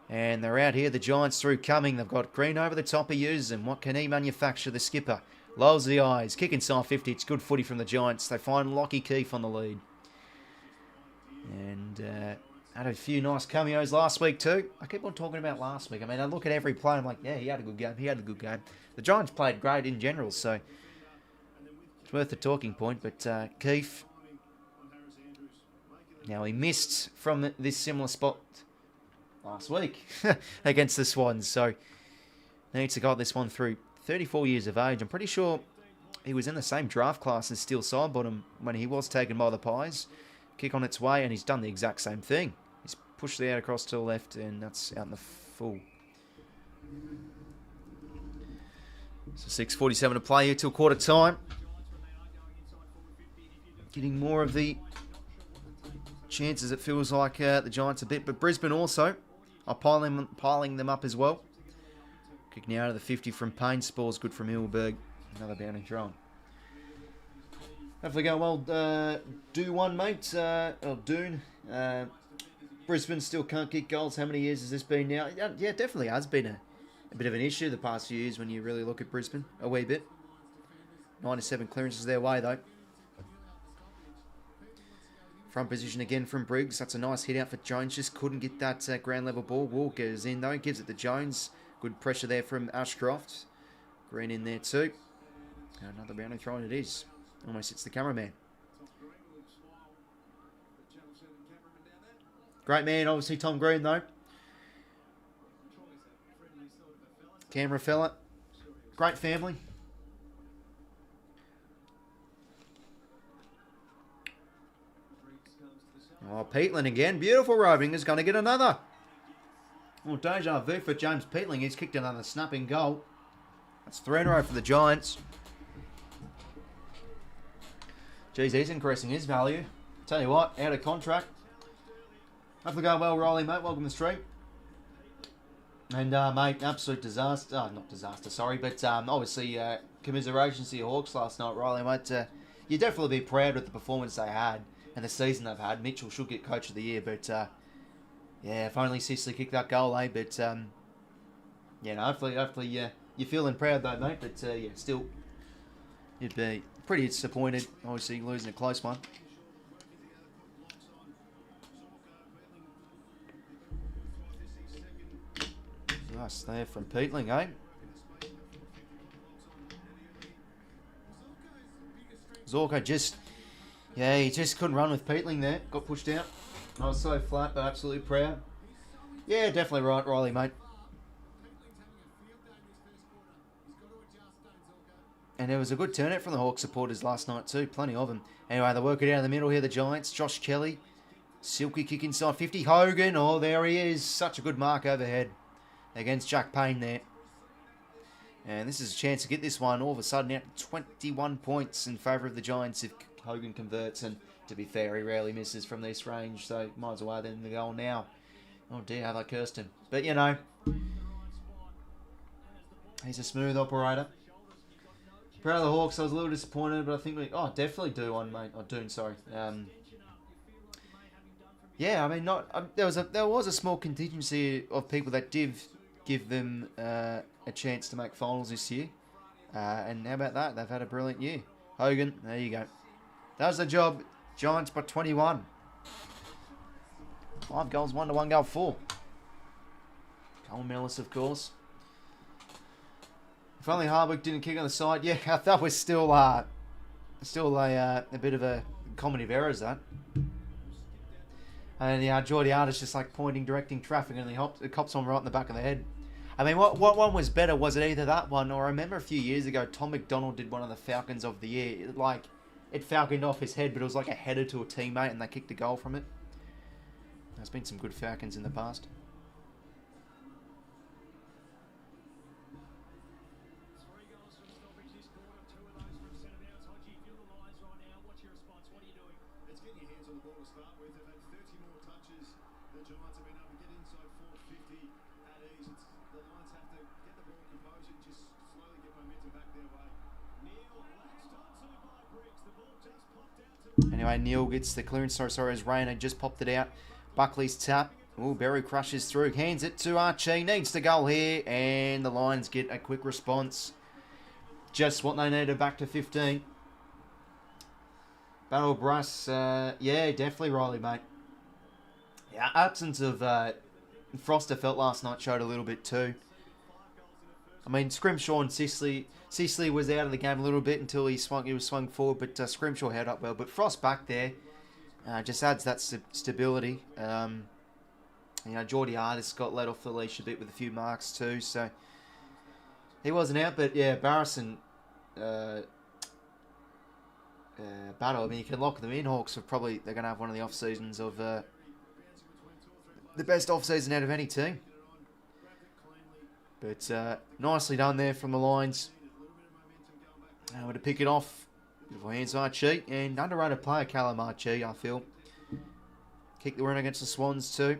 And they're out here. The Giants through coming. They've got Green over the top. He uses them. What can he manufacture? The skipper lowers the eyes. Kick inside 50. It's good footy from the Giants. They find 𝐓𝐶𝐞 on the lead. And had a few nice cameos last week too. I keep on talking about last week. I mean, I look at every play. I'm like, yeah, he had a good game. He had a good game. The Giants played great in general. So it's worth a talking point. But Keefe... Now, he missed from this similar spot last week against the Swans, so needs to got this one through. 34 years of age. I'm pretty sure he was in the same draft class as Steele Sidebottom when he was taken by the Pies. Kick on its way, and he's done the exact same thing. He's pushed the out across to the left, and that's out in the full. So 6:47 to play here till quarter time. Getting more of the chances, it feels like the Giants a bit, but Brisbane also are piling them up as well. Kick now to the 50 from Payne. Spall's good from 𝐼𝐴. Another bounding throw. Hopefully going well. Do one, mate. Or Doon. Brisbane still can't kick goals. How many years has this been now? Yeah, definitely has been a bit of an issue the past few years when you really look at Brisbane a wee bit. 97 clearances their way though. Front position again from Briggs. That's a nice hit out for Jones. Just couldn't get that ground level ball. Walker's in though. Gives it to Jones. Good pressure there from Ashcroft. Green in there too. Another boundary throw and it is. Almost hits the cameraman. Great man, obviously Tom Green though. Camera fella. Great family. Oh, Peatland again. Beautiful roving. Is going to get another. Well, deja vu for James Peatling. He's kicked another snapping goal. That's 3 in a row for the Giants. Geez, he's increasing his value. Tell you what, out of contract. Hopefully going well, Riley, mate. Welcome to the stream. And, mate, absolute disaster. Oh, not disaster, sorry. But, obviously, commiserations to your Hawks last night, Riley, mate. You'd definitely be proud with the performance they had and the season they've had. Mitchell should get Coach of the Year, but, yeah, if only 𝐵𝐶𝐶 kicked that goal, eh? But, yeah, no, hopefully you're feeling proud, though, mate. But, yeah, still, you'd be pretty disappointed, obviously, losing a close one. Nice there from Peatling, eh? 𝐓𝐡𝐞 just... Yeah, he just couldn't run with Peatling there. Got pushed out. I was so flat, but absolutely proud. Yeah, definitely right, Riley, mate. And there was a good turnout from the Hawks supporters last night too. Plenty of them. Anyway, they work it out in the middle here, the Giants. Josh Kelly. Silky kick inside 50. Hogan. Oh, there he is. Such a good mark overhead against Jack Payne there. And this is a chance to get this one all of a sudden out to 21 points in favour of the Giants if Hogan converts. And to be fair, he rarely misses from this range, so might as well add in the goal now. Oh dear, how they cursed him. But you know, he's a smooth operator. Proud of the Hawks. I was a little disappointed, but I think we... Oh, definitely do one, mate. Oh, Doon, sorry. Yeah, I mean, not... there was a small contingency of people that give them a chance to make finals this year. And how about that? They've had a brilliant year. Hogan, there you go. Does the job. Giants by 21. 5 goals, 1 to 1 goal 4. Cole Millis, of course. If only Hardwick didn't kick on the side. Yeah, that was still a bit of a comedy of errors, that. And 𝐓𝐴𝐿 𝐴𝐷𝐪 just like pointing, directing traffic, and it cops on right in the back of the head. I mean, what one was better? Was it either that one, or I remember a few years ago, Tom McDonald did one of the Falcons of the year. It falconed off his head, but it was like a header to a teammate, and they kicked a goal from it. There's been some good Falcons in the past. Anyway, Neil gets the clearance. Sorry, as Rain had just popped it out. Buckley's tap. Oh, Berry crushes through. Hands it to Archie. Needs the goal here. And the Lions get a quick response. Just what they needed, back to 15. Battle Brass. Yeah, definitely Riley, mate. Yeah, absence of Foster felt last night showed a little bit too. I mean, Scrimshaw and Sicily was out of the game a little bit until he was swung forward, but Scrimshaw held up well. But Frost back there just adds that stability. Geordie Artis got let off the leash a bit with a few marks too, so he wasn't out. But yeah, Barris and Battle. I mean, you can lock them in. Hawks they're going to have one of the off seasons of the best off season out of any team. But nicely done there from the Lions. To pick it off. Beautiful hands 𝐼𝐴𝐿 and underrated player 𝐬𝐿𝐴 𝐼𝐿𝐴, I feel. Kicked the win against the Swans too.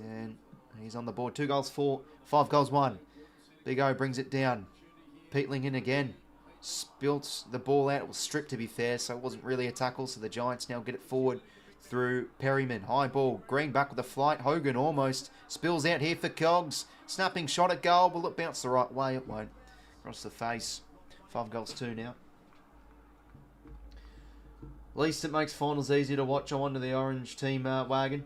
And he's on the board. 2 goals 4, 5 goals 1. Big O brings it down. Peatling in again. Spilt the ball out. It was stripped, to be fair, so it wasn't really a tackle. So the Giants now get it forward through Perryman. High ball. Green back with a flight. Hogan almost spills out here for Cogs. Snapping shot at goal. Will it bounce the right way? It won't. Across the face. 5 goals 2 now. At least it makes finals easier to watch. I wonder the orange team wagon.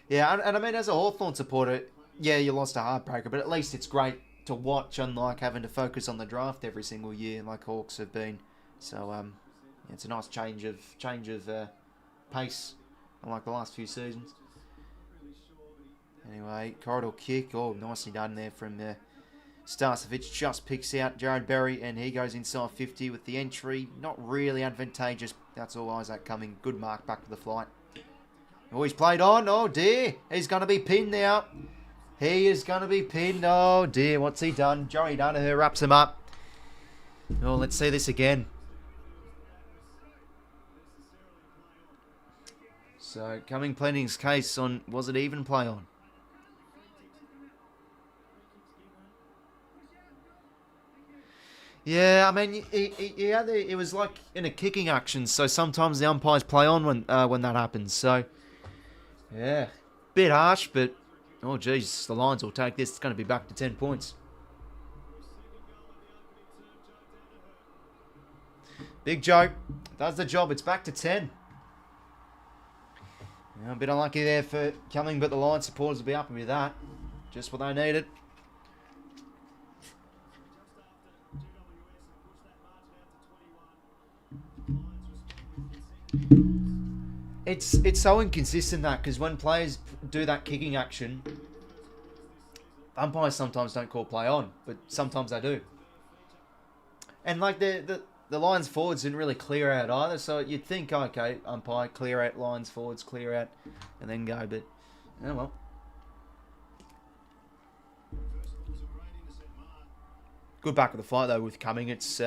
Yeah, and I mean, as a Hawthorn supporter, yeah, you lost a heartbreaker, but at least it's great to watch, unlike having to focus on the draft every single year like Hawks have been. So, yeah, it's a nice change of pace, unlike the last few seasons. Anyway, corridor kick. Oh, nicely done there from 𝐼𝐴𝐿. Just picks out Jared Berry, and he goes inside 50 with the entry. Not really advantageous. That's all Isaac coming. Good mark back to the flight. Oh, he's played on. Oh, dear. He's going to be pinned now. He is going to be pinned. Oh, dear. What's he done? Joey Danaher wraps him up. Oh, let's see this again. So, coming Plenning's case on, was it even play on? Yeah, I mean, it was like in a kicking action, so sometimes the umpires play on when that happens. So, yeah, bit harsh, but oh geez, the Lions will take this. It's going to be back to 10 points. Big Joe does the job. It's back to 10. A bit unlucky there for Cumming, but the Lions supporters will be happy with that. Just what they needed. It's so inconsistent, that, because when players do that kicking action, umpires sometimes don't call play on, but sometimes they do. And like the Lions forwards didn't really clear out either, so you'd think, okay, umpire, clear out, Lions forwards, clear out, and then go, but oh well. Good back of the fight though with Cumming. It's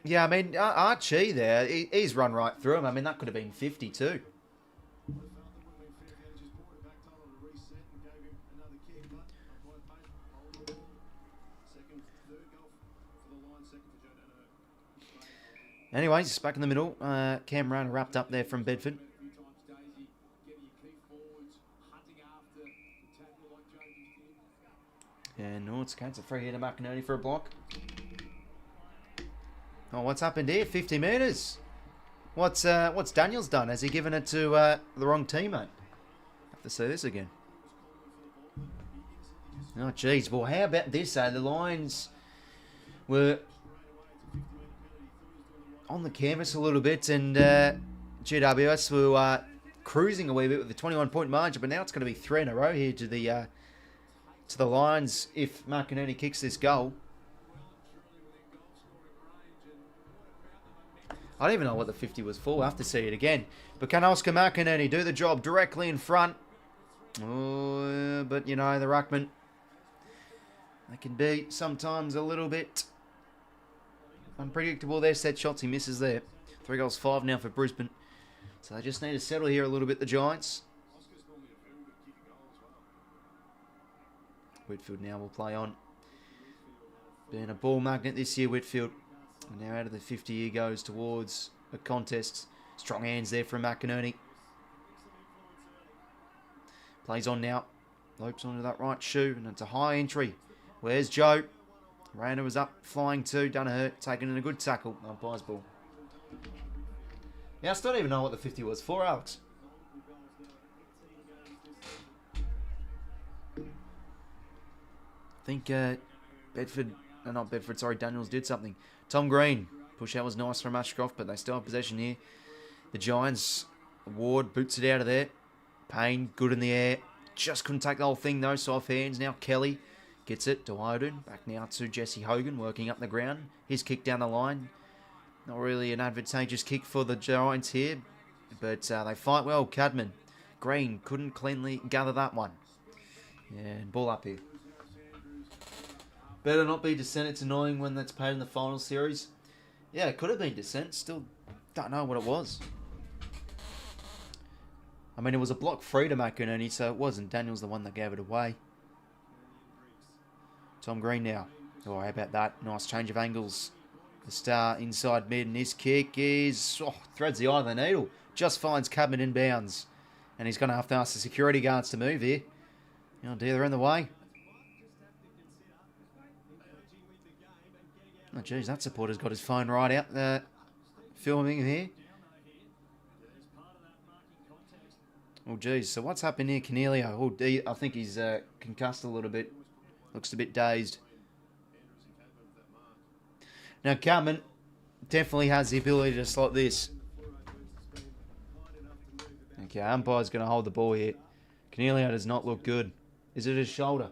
yeah, I mean, 𝐼𝐴𝐿 there, he's run right through him. I mean, that could have been 50 too. Anyways, back in the middle. Cam Ryan wrapped up there from Bedford. And no, it's a free hit to McInerney for a block. Oh, what's happened here? 50 metres. What's Daniels done? Has he given it to the wrong teammate? Have to see this again. Oh, jeez. Well, how about this? The Lions were on the canvas a little bit, and GWS were cruising a wee bit with a 21-point margin, but now it's going to be 3 in a row here to the Lions if McInerney kicks this goal. I don't even know what the 50 was for. We'll have to see it again. But can Oscar McInerney do the job directly in front? Oh, but, you know, the ruckman, they can be sometimes a little bit unpredictable. Their set shots, he misses there. 3 goals, 5 now for Brisbane. So they just need to settle here a little bit, the Giants. Whitfield now will play on. Being a ball magnet this year, Whitfield. And now out of the 50, he goes towards a contest. Strong hands there from McInerney. Plays on now. Lopes onto that right shoe, and it's a high entry. Where's Joe? Rayner was up, flying too. Danaher taking in a good tackle. Umpire's ball. Yeah, I still don't even know what the 50 was for, Alex. I think Daniels did something. Tom Green. Push out was nice from Ashcroft, but they still have possession here. The Giants. Ward boots it out of there. Payne, good in the air. Just couldn't take the whole thing, though. Soft hands. Now Kelly gets it to 𝐼𝐗𝐤. Back now to 𝗕esse Hogan, working up the ground. His kick down the line. Not really an advantageous kick for the Giants here, but they fight well. Cadman. Green couldn't cleanly gather that one. Yeah, and ball up here. Better not be Descent. It's annoying when that's paid in the final series. Yeah, it could have been Descent. Still don't know what it was. I mean, it was a block free to McInerney, so it wasn't Daniels the one that gave it away. Tom Green now. Oh, how about that? Nice change of angles. The star inside mid, and his kick is... Oh, threads the eye of the needle. Just finds Cadman in bounds. And he's going to have to ask the security guards to move here. Oh dear, they're in the way. Oh, geez, that supporter's got his phone right out there, filming here. Oh, geez, so what's happened here, 𝐤𝐿𝐬? Oh, I think he's concussed a little bit. Looks a bit dazed. Now, Cadman definitely has the ability to slot this. Okay, umpire's going to hold the ball here. 𝐤𝐿𝐬 does not look good. Is it his shoulder?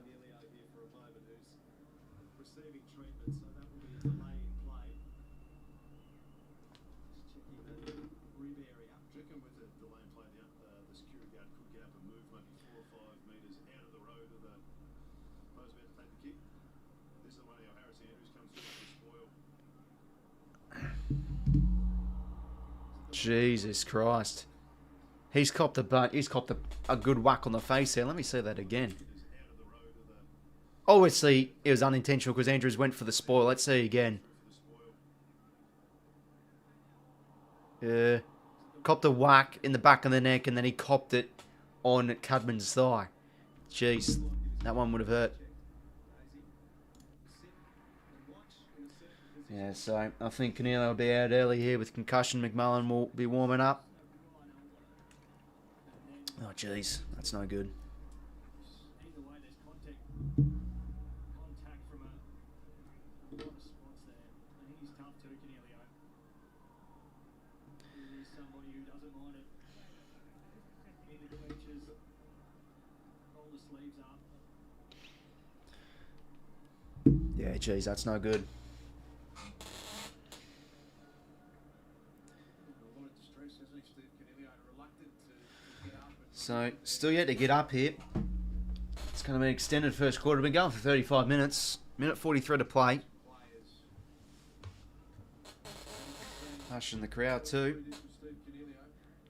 Jesus Christ. He's copped a butt. He's copped a good whack on the face there. Let me see that again. Obviously, it was unintentional because Andrews went for the spoil. Let's see again. Copped a whack in the back of the neck, and then he copped it on Cadman's thigh. Jeez, that one would have hurt. Yeah, so I think 𝐤𝐿𝐬 will be out early here with concussion. McMullen will be warming up. Oh, jeez, that's no good. Yeah, jeez, that's no good. So, still yet to get up here. It's going to be an extended first quarter. We've been going for 35 minutes. Minute 43 to play. Hush in the crowd too.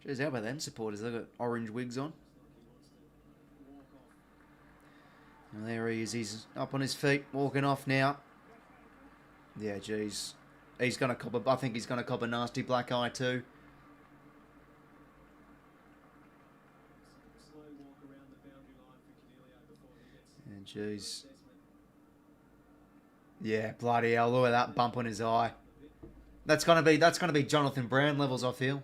Jeez, how about them supporters? They've got orange wigs on. And there he is. He's up on his feet, walking off now. Yeah, jeez. He's going to cop a... I think he's going to cop a nasty black eye too. And jeez. Yeah, bloody hell! Look at that bump on his eye. That's gonna be Jonathan Brown levels, I feel.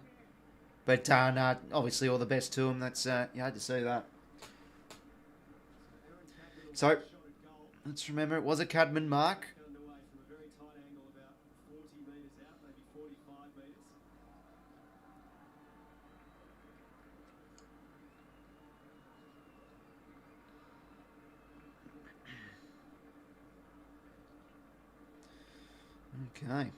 But no, obviously all the best to him. That's you had to see that. So let's remember it was a Cadman mark. Okay.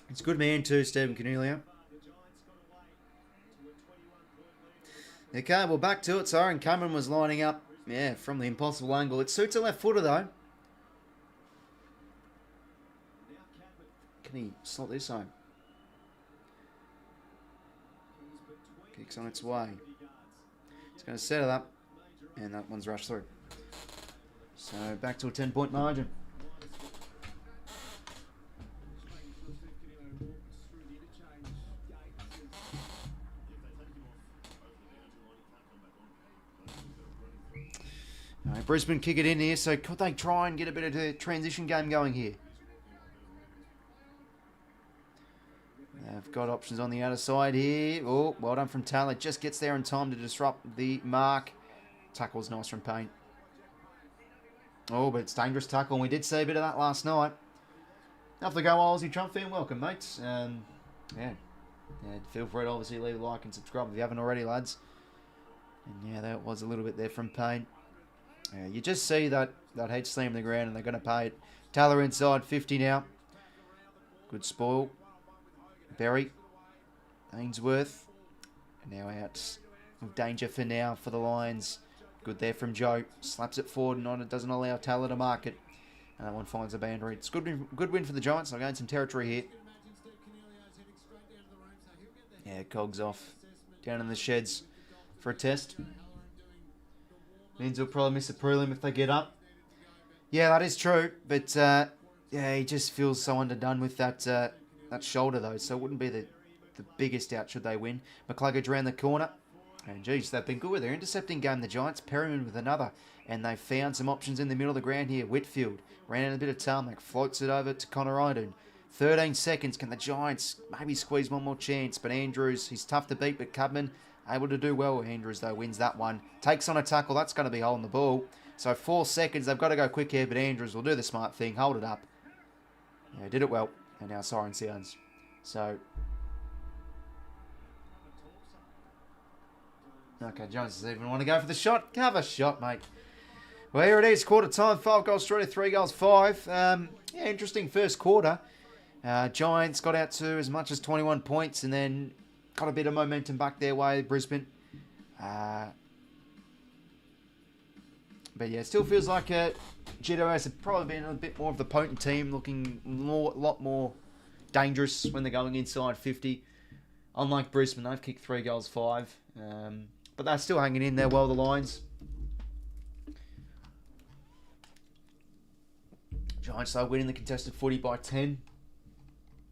It's a good man too, 𝐓𝐶𝐞 𝐎𝐥𝐝. Okay, well back to it. Sorry, and Cameron was lining up, yeah, from the impossible angle. It suits a left footer though. Can he slot this home? Kicks on its way. It's going to set it up, and that one's rushed through. So back to a 10-point margin. All right, Brisbane kick it in here, so could they try and get a bit of a transition game going here? They've got options on the outer side here. Oh, well done from Taylor. Just gets there in time to disrupt the mark. Tackle's nice from Payne. Oh, but it's dangerous tackle, and we did see a bit of that last night. Off the go, Aussie Trump fan. Welcome, mates. Yeah, feel free to obviously leave a like and subscribe if you haven't already, lads. And yeah, that was a little bit there from Payne. You just see that head slam the ground, and they're going to pay it. Taylor inside, 50 now. Good spoil. Berry. Ainsworth. And now out of danger for now for the Lions. Good there from Joe. Slaps it forward and on. It doesn't allow Taylor to mark it. And that one finds a boundary. It's good win for the Giants. They'll gain some territory here. Yeah, Cogs off. Down in the sheds for a test. Means he'll probably miss a prelim if they get up. Yeah, that is true. But, yeah, he just feels so underdone with that shoulder, though. So it wouldn't be the biggest out should they win. McCluggage around the corner. And, geez, they've been good with their intercepting game, the Giants. Perryman with another. And they found some options in the middle of the ground here. Whitfield ran in a bit of tarmac. Floats it over to 𝐼𝐴. 13 seconds. Can the Giants maybe squeeze one more chance? But Andrews, he's tough to beat. But Cadman able to do well. Andrews, though, wins that one. Takes on a tackle. That's going to be holding the ball. So 4 seconds. They've got to go quick here. But Andrews will do the smart thing. Hold it up. Yeah, did it well. And now siren sounds. So... okay, Jones doesn't even want to go for the shot. Have a shot, mate. Well, here it is. Quarter time. 5 goals straight to 3 goals 5. Yeah, interesting first quarter. Giants got out to as much as 21 points and then got a bit of momentum back their way, Brisbane. But yeah, it still feels like GWS have probably been a bit more of the potent team, looking a lot more dangerous when they're going inside 50. Unlike Brisbane, they've kicked 3 goals 5. But they're still hanging in there well, the Lions. Giants are winning the contested footy by 10.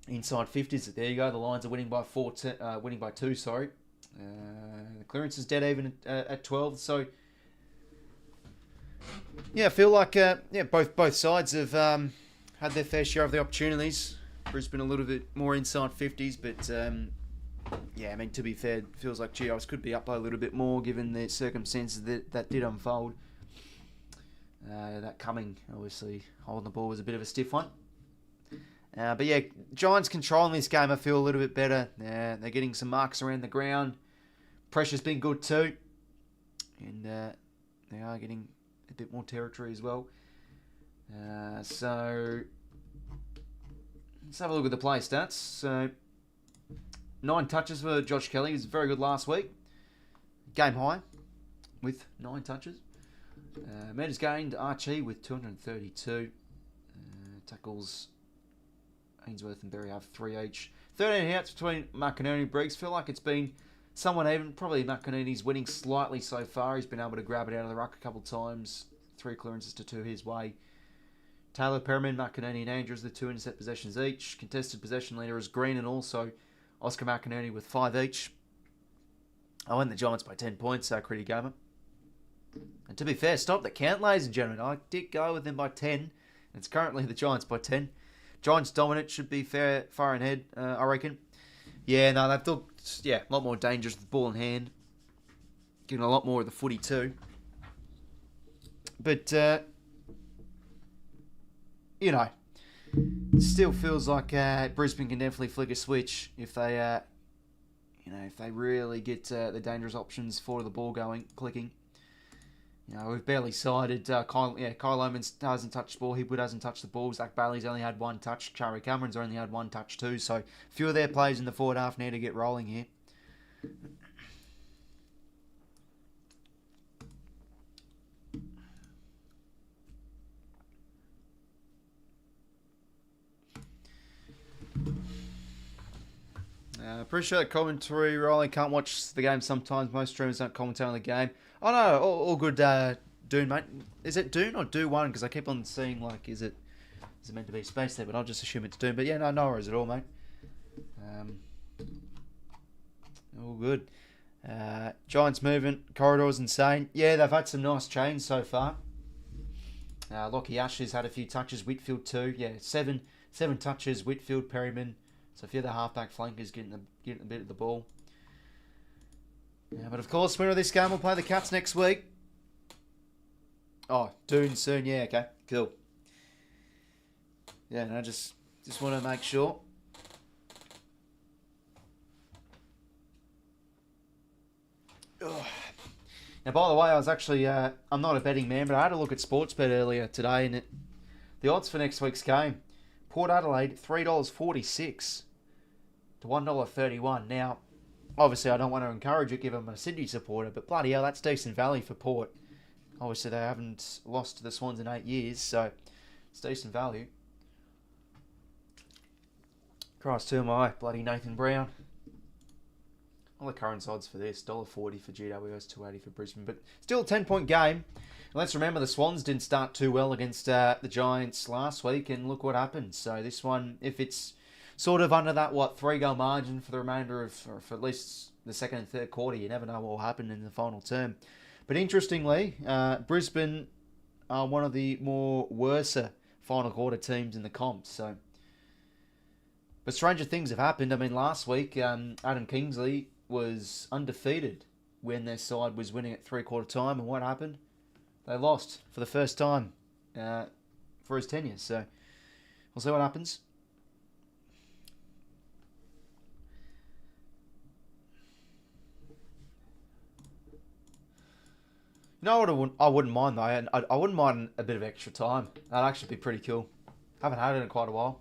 Inside 50s. There you go. The Lions are winning by 2. Sorry. The clearance is dead even at 12. So yeah, I feel like both sides have had their fair share of the opportunities. Brisbane a little bit more inside 50s, but yeah, I mean, to be fair, it feels like GWS could be up by a little bit more given the circumstances that did unfold. That coming, obviously, holding the ball was a bit of a stiff one. But yeah, Giants controlling this game, I feel a little bit better. They're getting some marks around the ground. Pressure's been good too. And they are getting a bit more territory as well. So, let's have a look at the play stats. So, 9 touches for Josh Kelly. He was very good last week. Game high with 9 touches. Metres gained, 𝐼𝐴 with 232. Tackles, Ainsworth and Berry have 3 each. 13 outs between McInerney and Briggs. Feel like it's been somewhat even. Probably McInerney's winning slightly so far. He's been able to grab it out of the ruck a couple of times. 3 clearances to 2 his way. Taylor, Perriman, McInerney and Andrews with 2 intercept possessions each. Contested possession leader is Green and also Oscar McInerney with 5 each. I went the Giants by 10 points, 𝐸𝐴 𝐴𝐵. And to be fair, stop the count, ladies and gentlemen. I did go with them by 10. And it's currently the Giants by 10. Giants dominant, should be far ahead, I reckon. Yeah, no, they've looked, a lot more dangerous with the ball in hand. Getting a lot more of the footy too. But, it still feels like Brisbane can definitely flick a switch if they, if they really get the dangerous options for the ball clicking. We've barely sided. Kyle Lohmann hasn't touched the ball. 𝐓𝐴 hasn't touched the ball. Zach Bailey's only had one touch. Charlie Cameron's only had one touch too. So a few of their players in the forward half need to get rolling here. Appreciate the commentary, Riley. Can't watch the game sometimes. Most streamers don't commentate on the game. Oh no, all good, Dune, mate. Is it Dune or Do One? Because I keep on seeing, like, is it meant to be space there? But I'll just assume it's Dune. But yeah, no worries at all, mate. All good. Giants movement, corridors insane. Yeah, they've had some nice change so far. Lockie Asher's had a few touches. Whitfield too. Yeah, seven touches. Whitfield, Perryman. So a few of the halfback flankers getting a bit of the ball. Yeah, but of course, winner of this game will play the Cats next week. Oh, Dune soon. Yeah, okay, cool. Yeah, no, just want to make sure. Ugh. Now, by the way, I was actually, I'm not a betting man, but I had a look at Sportsbet earlier today, and the odds for next week's game. Port Adelaide, $3.46 to $1.31. Now, obviously, I don't want to encourage it, given I'm a Sydney supporter, but bloody hell, that's decent value for Port. Obviously, they haven't lost to the Swans in 8 years, so it's decent value. Christ, who am I? Bloody Nathan Brown. All the current odds for this, $1.40 for GWS, $2.80 for Brisbane, but still a 10-point game. And let's remember the Swans didn't start too well against the Giants last week, and look what happened. So this one, if it's sort of under that, 3-goal margin for the remainder of, or for at least the second and third quarter, you never know what will happen in the final term. But interestingly, Brisbane are one of the more worser final quarter teams in the comp. So, but stranger things have happened. I mean, last week, Adam Kingsley was undefeated when their side was winning at three-quarter time, and what happened? They lost for the first time for his tenure. So we'll see what happens. You know what I wouldn't mind, though? I wouldn't mind a bit of extra time. That'd actually be pretty cool. Haven't had it in quite a while.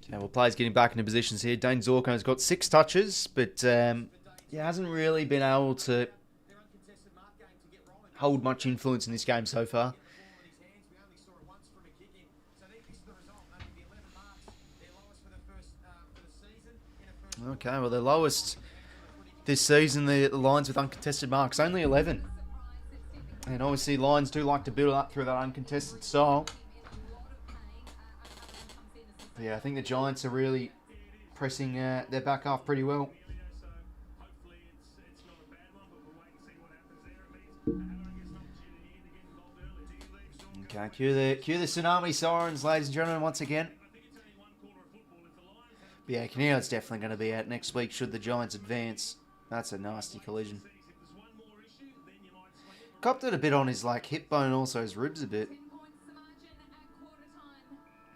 Okay, well, players getting back into positions here. Dane Zorko has got 6 touches, but hasn't really been able to hold much influence in this game so far. Okay, well, the lowest this season, the Lions with uncontested marks, only 11. And obviously, Lions do like to build up through that uncontested style. But yeah, I think the Giants are really pressing their back half pretty well. Okay, cue the tsunami sirens, ladies and gentlemen, once again. But yeah, 𝐤𝐴's definitely going to be out next week should the Giants advance. That's a nasty collision. Copped it a bit on his hip bone, also his ribs a bit.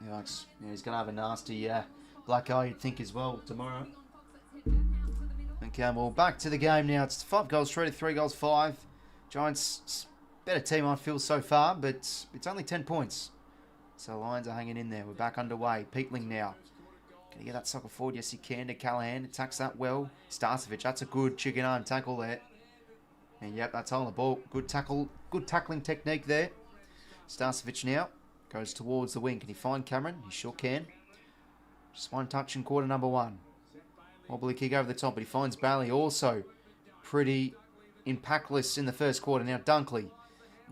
Yikes. Yeah, he's going to have a nasty black eye, you'd think, as well tomorrow. Okay, well, back to the game now. It's 5 goals, 3 goals, 5. Giants, better team I feel so far, but it's only 10 points. So Lions are hanging in there. We're back underway. Peatling now. Can you get that sucker forward? Yes, he can. To Callahan. Attacks that well. 𝐼𝐴 that's a good chicken arm tackle there. And yep, that's on the ball. Good tackle. Good tackling technique there. 𝐼𝐴 now. Goes towards the wing. Can he find Cameron? He sure can. Just one touch in quarter number 1. Wobbly kick over the top, but he finds Bailey. Also pretty impactless in the first quarter. Now Dunkley.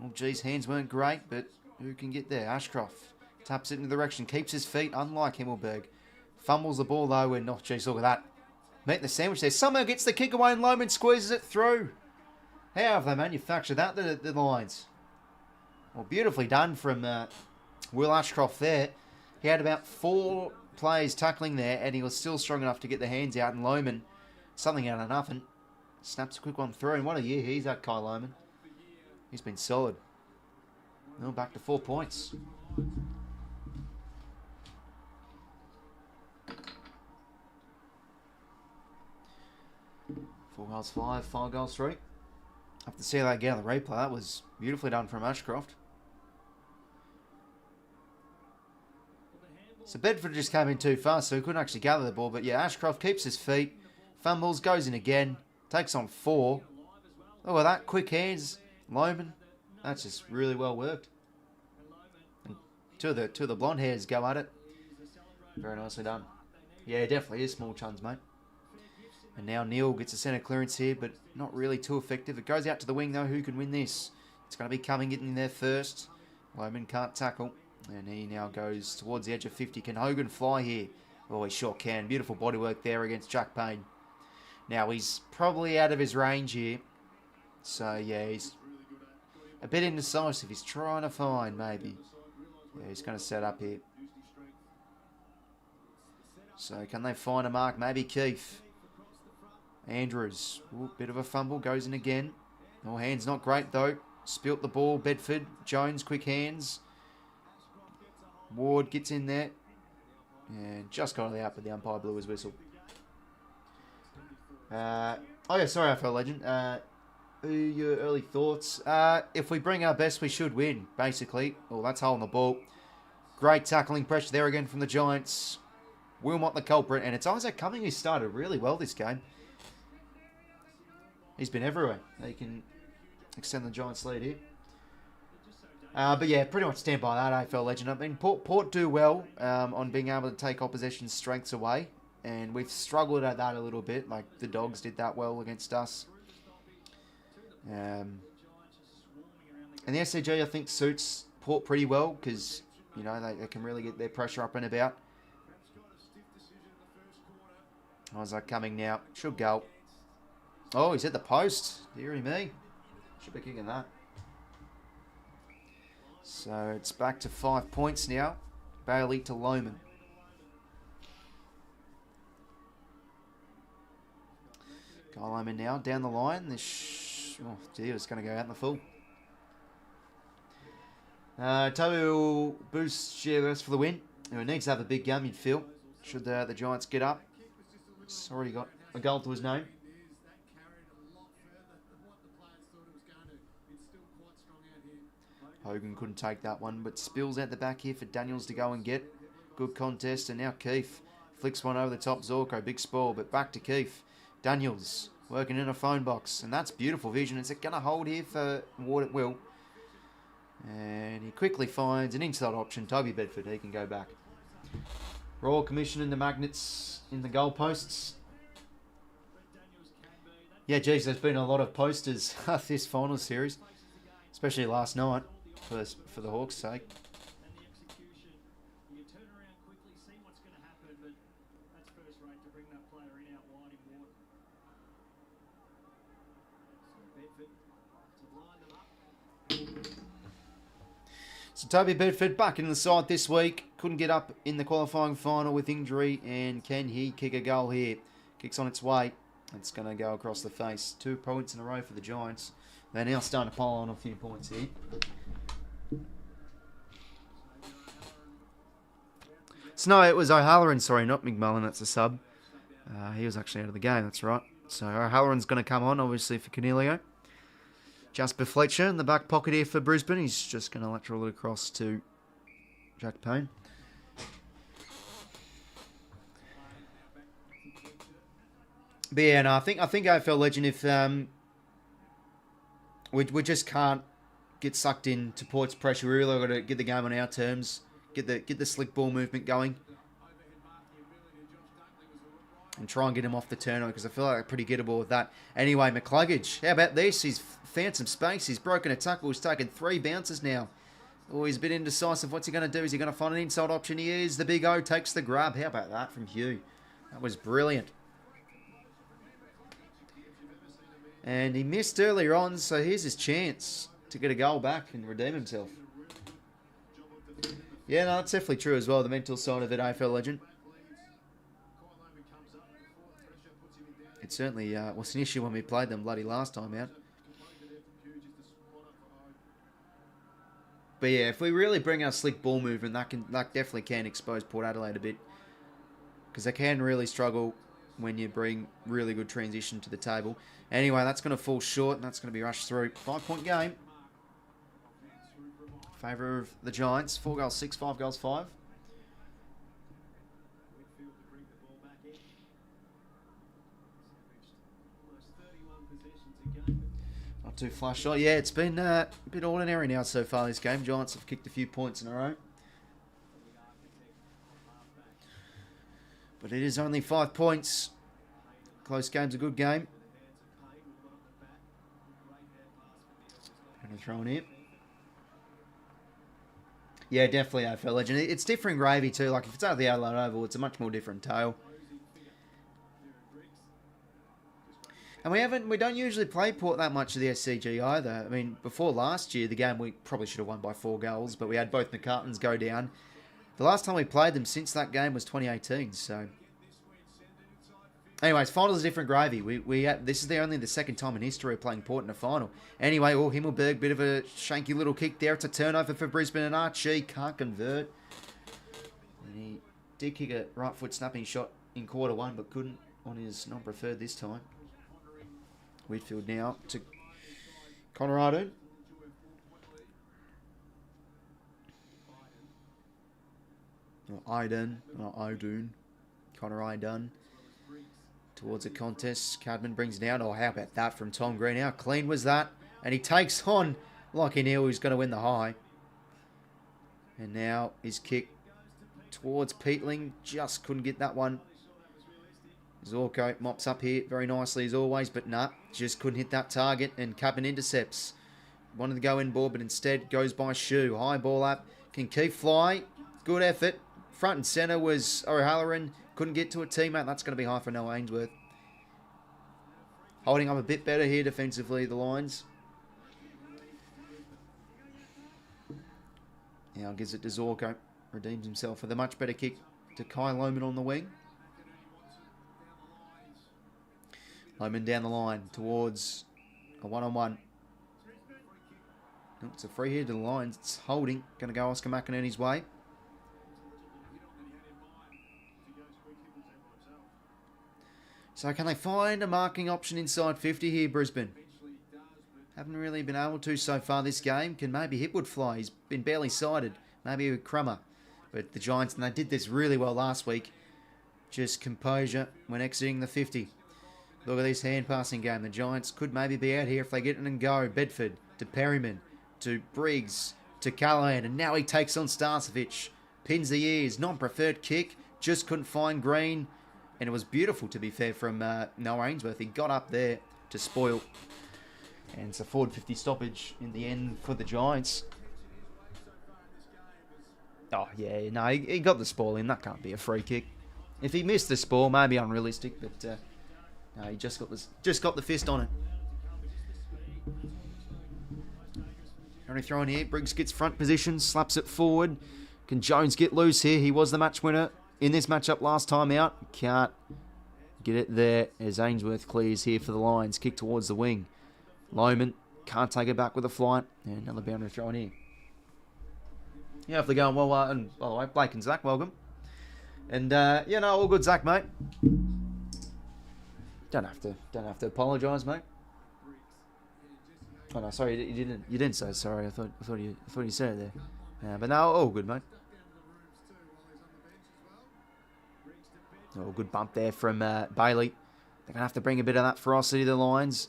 Oh, geez, hands weren't great, but who can get there? Ashcroft taps it in the direction, keeps his feet, unlike 𝐓𝐴𝐿𝐴𝐵. Fumbles the ball, though, and, oh, geez, look at that. Making the sandwich there. Somehow gets the kick away, and 𝐼𝐵 squeezes it through. How have they manufactured that, the Lions? Well, beautifully done from Will Ashcroft there. He had about 4 players tackling there, and he was still strong enough to get the hands out, and 𝐼𝐵, something out of nothing, snaps a quick one through, and what a year he's had, 𝐼𝐵. He's been solid. Well, back to 4 points. Four goals 5 goals 3. Have to see that again on the replay. That was beautifully done from Ashcroft. So Bedford just came in too fast, so he couldn't actually gather the ball. But yeah, Ashcroft keeps his feet, fumbles, goes in again, takes on 4. Look at that, quick hands, 𝐼𝐵. That's just really well worked. And two of the blonde hairs go at it. Very nicely done. Yeah, definitely is small chuns, mate. And now Neil gets a centre clearance here, but not really too effective. It goes out to the wing, though. Who can win this? It's going to be Cumming getting in there first. 𝐼𝐵 can't tackle. And he now goes towards the edge of 50. Can Hogan fly here? Oh, he sure can. Beautiful bodywork there against Jack Payne. Now, he's probably out of his range here. So, yeah, he's a bit indecisive. He's trying to find, maybe. Yeah, he's going to set up here. So, can they find a mark? Maybe Keith. Andrews. Ooh, bit of a fumble. Goes in again. Oh, hands not great, though. Spilt the ball. Bedford. Jones, quick hands. Ward gets in there. And just got it out, but the umpire blew his whistle. Oh, yeah, sorry, AFL legend. Your early thoughts? If we bring our best, we should win, basically. Oh, that's holding the ball. Great tackling pressure there again from the Giants. 𝐓𝐴𝐿𝐴 the culprit, and it's Isaac Cumming who started really well this game. He's been everywhere. They can extend the Giants' lead here. But yeah, pretty much stand by that AFL legend. I mean, Port do well on being able to take opposition's strengths away, and we've struggled at that a little bit. Like the Dogs did that well against us. And the SCG, I think, suits Port pretty well because, you know, they can really get their pressure up and about. How's that coming now? Should go. Oh, he's at the post. Deary me. Should be kicking that. So it's back to 5 points now. Bailey to 𝐼𝐵. 𝐼𝐵 now down the line. Oh, dear, it's going to go out in the full. Toby will boost GWS for the win. He needs to have a big game, you'd feel. Should the Giants get up. He's already got a goal to his name. Hogan couldn't take that one, but spills out the back here for Daniels to go and get. Good contest, and now Keith flicks one over the top. 𝐓𝐴𝐿𝐴, big spoil, but back to Keith. Daniels working in a phone box, and that's beautiful vision. Is it going to hold here for Ward? It will. And he quickly finds an inside option. Toby Bedford, he can go back. Royal Commission and the magnets in the goalposts. Yeah, geez, there's been a lot of posters this final series, especially last night for the Hawks' sake. So Toby Bedford back in the side this week. Couldn't get up in the qualifying final with injury. And can he kick a goal here? Kicks on its way. It's going to go across the face. 2 points in a row for the Giants. They're now starting to pile on a few points here. So no, it was 𝐼𝐿𝐴𝐿𝐴RN, sorry, not McMullen. That's a sub. He was actually out of the game, that's right. So 𝐼𝐿𝐴RN's going to come on, obviously, for 𝐴𝐤𝐿𝐴. Jasper Fletcher in the back pocket here for Brisbane. He's just going to lateral it across to Jack Payne. But yeah, no, I think AFL legend, if we just can't get sucked into Port's pressure. We really got to get the game on our terms, get the slick ball movement going. and try and get him off the turnover because I feel like they're pretty gettable with that. Anyway, 𝐓𝐿𝐴𝐥𝐝, how about this? He's found some space. He's broken a tackle. He's taken 3 bounces now. Oh, he's a bit indecisive. What's he going to do? Is he going to find an inside option? He is. The big O takes the grab. How about that from 𝐓𝐿𝐴? That was brilliant. And he missed earlier on, so here's his chance to get a goal back and redeem himself. Yeah, no, that's definitely true as well. The mental side of it, AFL legend. It certainly was an issue when we played them bloody last time out. But yeah, if we really bring our slick ball movement, that definitely can expose Port Adelaide a bit. Because they can really struggle when you bring really good transition to the table. Anyway, that's going to fall short, and that's going to be rushed through. 5-point game. Favour of the Giants. 4 goals 6, 5 goals 5. Not too flush shot. Yeah, it's been a bit ordinary now so far this game. Giants have kicked a few points in a row. But it is only 5 points. Close game's a good game. Going to throw in here. Yeah, definitely AFL legend. It's different gravy too. Like if it's out of the Adelaide Oval, it's a much more different tale. And we don't usually play Port that much of the SCG either. I mean, before last year, the game we probably should have won by 4 goals, but we had both McCartans go down. The last time we played them since that game was 2018. So, anyways, finals is different gravy. This is only the second time in history of playing Port in a final. Anyway, 𝐴FL, bit of a shanky little kick there. It's a turnover for Brisbane, and 𝐼𝐴 can't convert. And he did kick a right foot snapping shot in quarter 1, but couldn't on his non-preferred this time. Whitfield now to 𝐼𝐿𝐴. 𝐼𝐿𝐴. Towards the contest. Cadman brings it down. Oh, how about that from Tom Green? How clean was that? And he takes on 𝐿𝐴𝐿𝐴, who's going to win the high. And now his kick towards 𝐵𝐵𝐿𝐴𝐿. Just couldn't get that one. 𝐸𝐿𝐴𝐿 mops up here very nicely as always, but nah, just couldn't hit that target, and Cadman intercepts. Wanted to go in ball, but instead goes by 𝐶𝐶. High ball up, can keep fly. Good effort. Front and centre was O'Halloran. Couldn't get to a teammate. That's going to be high for Noah Ainsworth. Holding up a bit better here defensively, the Lions. Now gives it to 𝐸𝐿𝐴𝐿. Redeems himself with a much better kick to Kai Lohmann on the wing. Lohmann down the line towards a one-on-one. Oh, it's a free hit to the Lions. It's holding. Going to go Oscar McInerney's way. So can they find a marking option inside 50 here, Brisbane? Haven't really been able to so far this game. Can maybe Hipwood fly? He's been barely sighted. Maybe with Crummer. But the Giants, and they did this really well last week. Just composure when exiting the 50. Look at this hand passing game. The Giants could maybe be out here if they get in and go. Bedford to Perryman to Briggs to Callaghan. And now he takes on 𝘖𝐶𝐿𝐴𝐴. Pins the ears. Non-preferred kick. Just couldn't find Green. And it was beautiful, to be fair, from Noah Ainsworth. He got up there to spoil. And it's a forward 50 stoppage in the end for the Giants. Oh, yeah. No, he got the spoil in. That can't be a free kick. If he missed the spoil, maybe unrealistic. But no, he just got the fist on it. Only throw in here. Briggs gets front position. Slaps it forward. Can Jones get loose here? He was the match winner in this matchup last time out. Can't get it there as Ainsworth clears here for the Lions. Kick towards the wing. Lohmann can't take it back with a flight. And another boundary throw in here. Yeah, if they're going well, and by the way, Blake and Zach, welcome. And yeah, no, all good, Zach, mate. Don't have to apologise, mate. Oh no, sorry, you didn't say sorry. I thought you said it there. But no, all good, mate. Oh, good bump there from Bailey. They're gonna have to bring a bit of that ferocity to the Lions.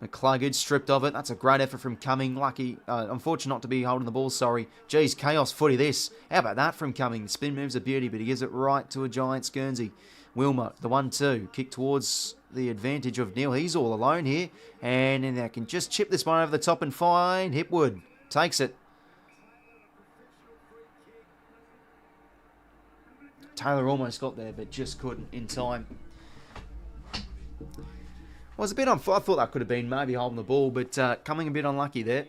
McCluggage stripped of it. That's a great effort from Cumming. Lucky, unfortunate not to be holding the ball, sorry. Geez, chaos footy this. How about that from Cumming? Spin move's a beauty, but he gives it right to a Giants Guernsey. 𝐓𝐡𝐞, the 1-2. Kick towards the advantage of Neil. He's all alone here. And then they can just chip this one over the top and find 𝐓𝐡𝐻𝐿. Takes it. Taylor almost got there, but just couldn't in time. Was a bit I thought that could have been maybe holding the ball, but coming a bit unlucky there.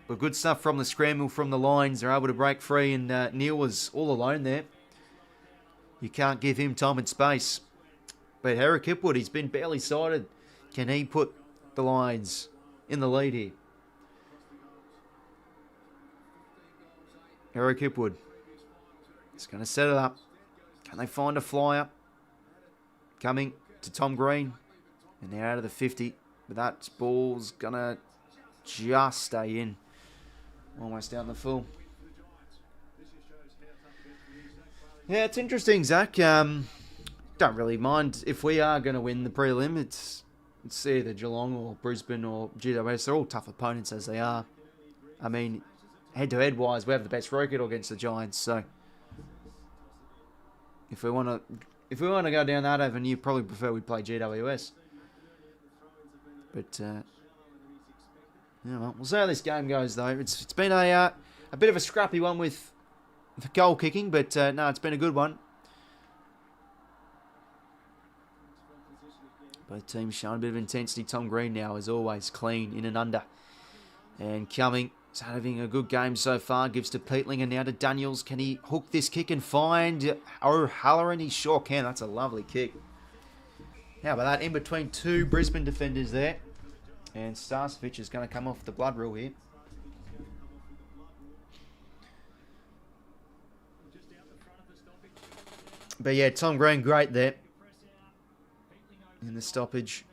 But good stuff from the scramble from the lines. They're able to break free, and Neil was all alone there. You can't give him time and space. But 𝐓𝐡𝐞, he's been barely sighted. Can he put the Lions in the lead here? 𝐓𝐶𝐞. It's going to set it up. Can they find a flyer? Coming to Tom Green. And they're out of the 50. But that ball's going to just stay in. Almost down the full. Yeah, it's interesting, Zach. Don't really mind if we are going to win the prelim. It's either Geelong or Brisbane or GWS. They're all tough opponents as they are. I mean, head-to-head wise, we have the best record against the Giants. So if we want to go down that avenue, probably prefer we play GWS. But yeah, well, we'll see how this game goes, though. It's been a bit of a scrappy one with the goal kicking, but no, it's been a good one. Both teams showing a bit of intensity. Tom Green now, as always, clean in and under. And Cumming is having a good game so far. Gives to 𝐓𝐡𝐿 and now to Daniels. Can he hook this kick and find 𝐼𝐗𝐿𝐴? He sure can. That's a lovely kick. How about that? In between two Brisbane defenders there. And 𝐼𝐶 is going to come off the blood rule here. But yeah, Tom Green, great there. In the stoppage.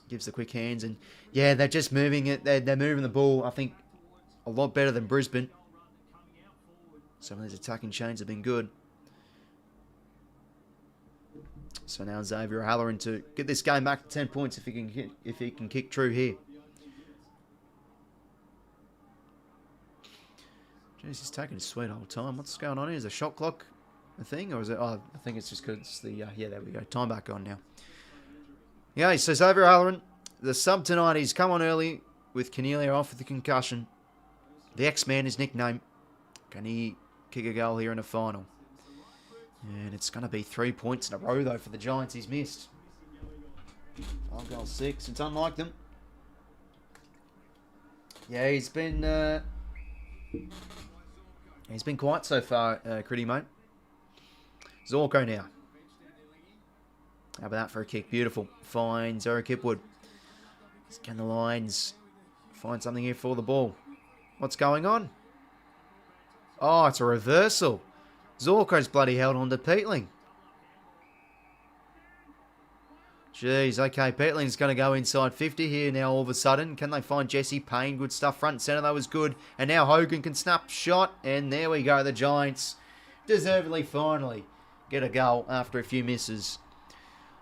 Gives the quick hands. And yeah, they're just moving it. They're moving the ball, I think, a lot better than Brisbane. Some of these attacking chains have been good. So now 𝐓𝐴 to get this game back to 10 points if he can kick true here. Jeez, he's taking his sweet old time. What's going on here? Is a shot clock a thing? Or is it... Oh, I think it's just because the... yeah, there we go. Time back on now. Yeah, so 𝐓𝐴, the sub tonight, he's come on early with 𝐚𝐬 off with the concussion. The X-Man, his nickname. Can he kick a goal here in a final? And it's going to be 3 points in a row, though, for the Giants. He's missed. 5 goals, 6. It's unlike them. Yeah, he's been quiet so far, Critty, mate. 𝐓𝐶𝐞 now. How about that for a kick? Beautiful. Finds 𝐓𝐶𝐞. Can the Lions find something here for the ball? What's going on? Oh, it's a reversal. 𝐓𝐶𝐞's bloody held on to 𝐓𝐡𝐿. Jeez, okay, 𝐓𝐡𝐿's going to go inside 50 here now all of a sudden. Can they find Jesse Payne? Good stuff. Front and centre, that was good. And now Hogan can snap shot. And there we go. The Giants deservedly finally get a goal after a few misses.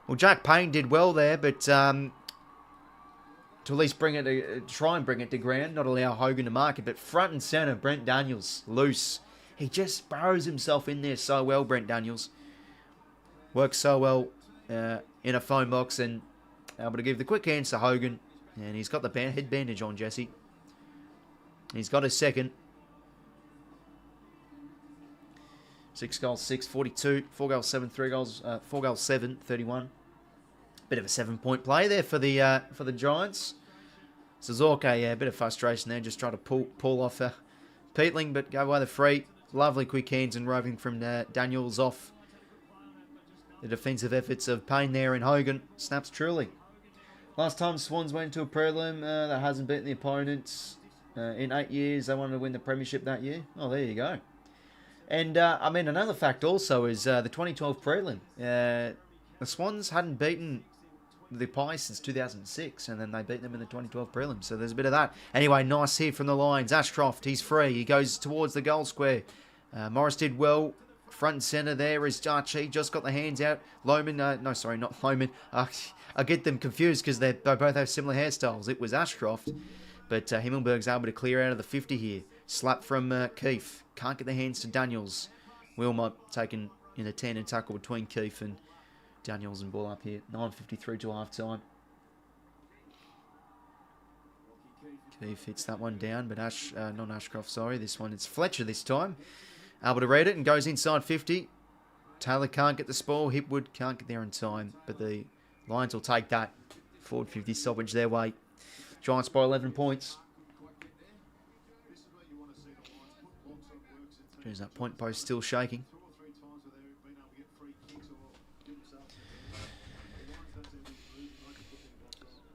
Well, Jack Payne did well there, but to at least try and bring it to ground, not allow Hogan to mark it. But front and centre, Brent Daniels, loose. He just burrows himself in there so well, Brent Daniels. Works so well in a phone box and able to give the quick hands to Hogan. And he's got the head bandage on, Jesse. He's got his second. 6 goals, 6, 42. 4 goals, 7, 3 goals, 4 goals, 7, 31. Bit of a 7-point play there for the Giants. So 𝐓𝐶𝐞, yeah, a bit of frustration there. Just trying to pull off 𝐓𝐡𝐿, but go by the free. Lovely quick hands and roving from Daniels off the defensive efforts of Payne there and Hogan. Snaps truly. Last time Swans went to a prelim, that hasn't beaten the opponents in 8 years. They wanted to win the premiership that year. Oh, there you go. And, I mean, another fact also is the 2012 prelim. The Swans hadn't beaten the Pies since 2006, and then they beat them in the 2012 prelim. So there's a bit of that. Anyway, nice here from the Lions. Ashcroft, he's free. He goes towards the goal square. Morris did well. Front and centre there is 𝐼𝐗𝐿𝐴. Just got the hands out. Lohman, no, sorry, not Lohman. I get them confused because they both have similar hairstyles. It was Ashcroft. But Himmelberg's able to clear out of the 50 here. Slap from 𝐸efe. Can't get the hands to Daniels. 𝐸𝐿 taking in a tandem tackle between Keith and Daniels and ball up here. 9:53 to half time. Keith hits that one down, but not Ashcroft, sorry. This one, it's Fletcher this time. Able to read it and goes inside 50. Taylor can't get the spoil. Hipwood can't get there in time, but the Lions will take that. Forward 50 stoppage their way. Giants by 11 points. There's that point post still shaking.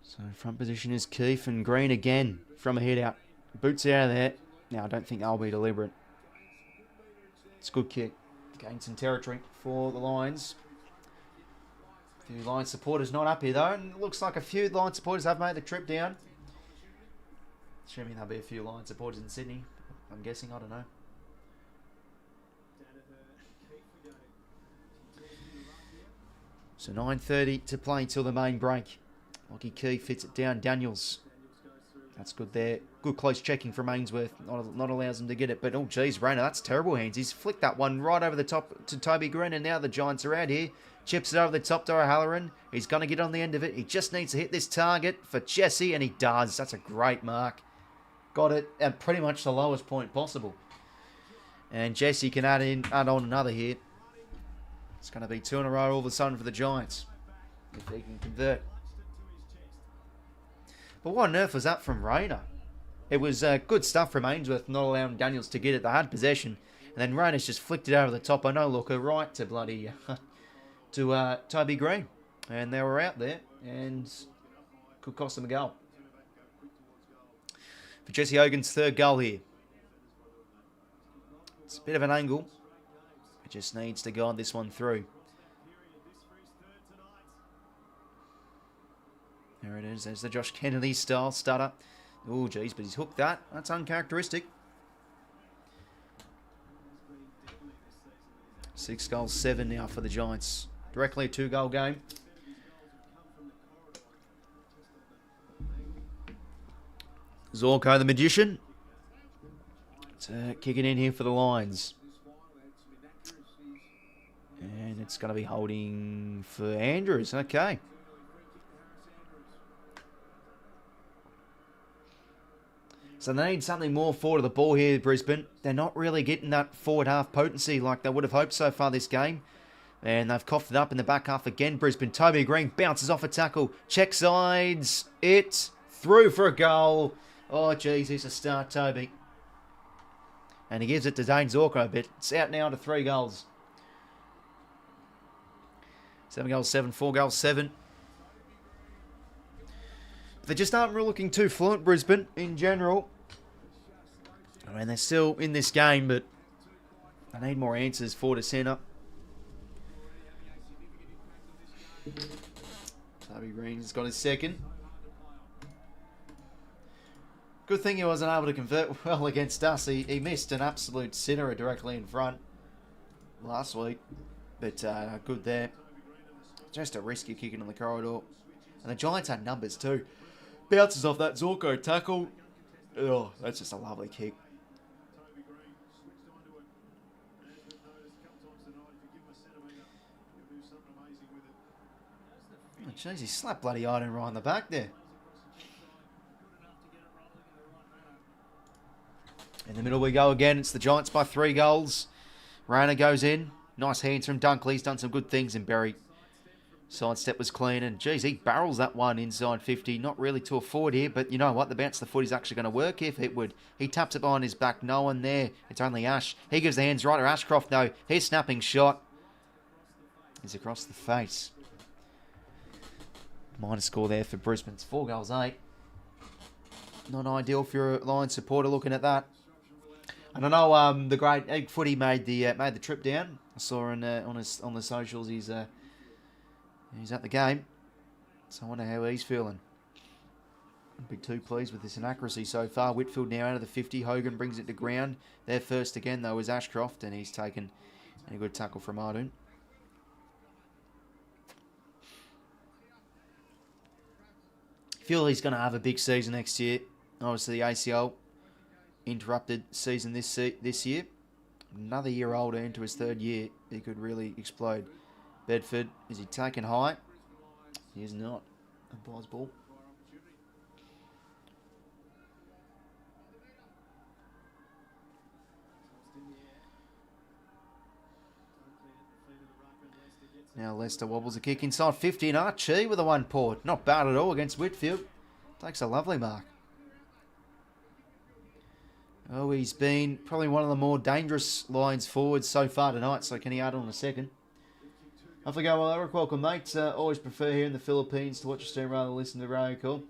So front position is Keith and Green again from a head out. Boots out of there. Now I don't think they'll be deliberate. It's a good kick. Gain some territory for the Lions. A few Lions supporters not up here though, and it looks like a few Lions supporters have made the trip down. Assuming there'll be a few Lions supporters in Sydney. I'm guessing, I don't know. So 9:30 to play until the main break. 𝐓𝐴𝐞𝐬 fits it down. Daniels. That's good there. Good close checking from Ainsworth. Not allows him to get it. But, oh, geez, Rayner, that's terrible hands. He's flicked that one right over the top to Toby Green. And now the Giants are out here. Chips it over the top to O'Halloran. He's going to get on the end of it. He just needs to hit this target for Jesse. And he does. That's a great mark. Got it at pretty much the lowest point possible. And Jesse can add on another here. It's going to be 2 in a row all of a sudden for the Giants. If they can convert. But what on earth was that from Rayner? It was good stuff from Ainsworth, not allowing Daniels to get it. They had possession. And then Rayner's just flicked it over the top. I know, looker, right to bloody... to Toby Green. And they were out there. And could cost them a goal. For Jesse Hogan's third goal here. It's a bit of an angle. It just needs to guide this one through. There it is. There's the Josh Kennedy style stutter. Oh, geez, but he's hooked that. That's uncharacteristic. 6 goals, 7 now for the Giants. Directly a 2-goal game. 𝐓𝐴𝐞𝐬 the Magician. Kicking in here for the Lions. And it's going to be holding for Andrews. Okay. So they need something more forward of the ball here, Brisbane. They're not really getting that forward half potency like they would have hoped so far this game. And they've coughed it up in the back half again, Brisbane. Toby Green bounces off a tackle. Check sides. It through for a goal. Oh, geez, here's a start, Toby. And he gives it to Dane 𝐓𝐴𝐞𝐬 a bit. It's out now to 3 goals. 7 goals, 7. 4 goals, 7. They just aren't really looking too fluent, Brisbane, in general. I mean, they're still in this game, but I need more answers forward to centre. Toby Green's got his second. Good thing he wasn't able to convert well against us. He missed an absolute sinner directly in front last week. But good there. Just a risky kick in the corridor. And the Giants had numbers too. Bounces off that 𝐓𝐴𝐞𝐬 tackle. Oh, that's just a lovely kick. Oh, jeez, he slapped bloody Iden right in the back there. In the middle we go again. It's the Giants by 3 goals. Rayner goes in. Nice hands from Dunkley. He's done some good things in Berry. Side step was clean, and geez, he barrels that one inside 50. Not really to a forward here, but you know what? The bounce of the foot is actually going to work if it would. He taps it behind his back. No one there. It's only Ash. He gives the hands right to Ashcroft, though. His snapping shot is across the face. Minor score there for Brisbane. It's 4 goals, 8. Not ideal if you're a Lions supporter looking at that. And I know the great 𝐓𝐴𝐞𝐬 made the trip down. I saw on the socials he's at the game, so I wonder how he's feeling. I'd be too pleased with this inaccuracy so far. Whitfield now out of the 50. Hogan brings it to ground. Their first again, though, is Ashcroft, and he's taken a good tackle from 𝐼𝐗𝐻𝐿𝐷. Feel he's going to have a big season next year. Obviously, the ACL interrupted season this year. another year older into his third year, he could really explode. Bedford, is he taken high? He is not. Umpire's ball. Now Leicester wobbles a kick inside 50 and 𝐼𝐗𝐿𝐴 with a 1 port. Not bad at all against Whitfield. Takes a lovely mark. Oh, he's been probably one of the more dangerous lines forward so far tonight, so can he add on a second? Off we go, well, Eric, welcome, mate. Always prefer here in the Philippines to watch a stream rather than listen to the radio call.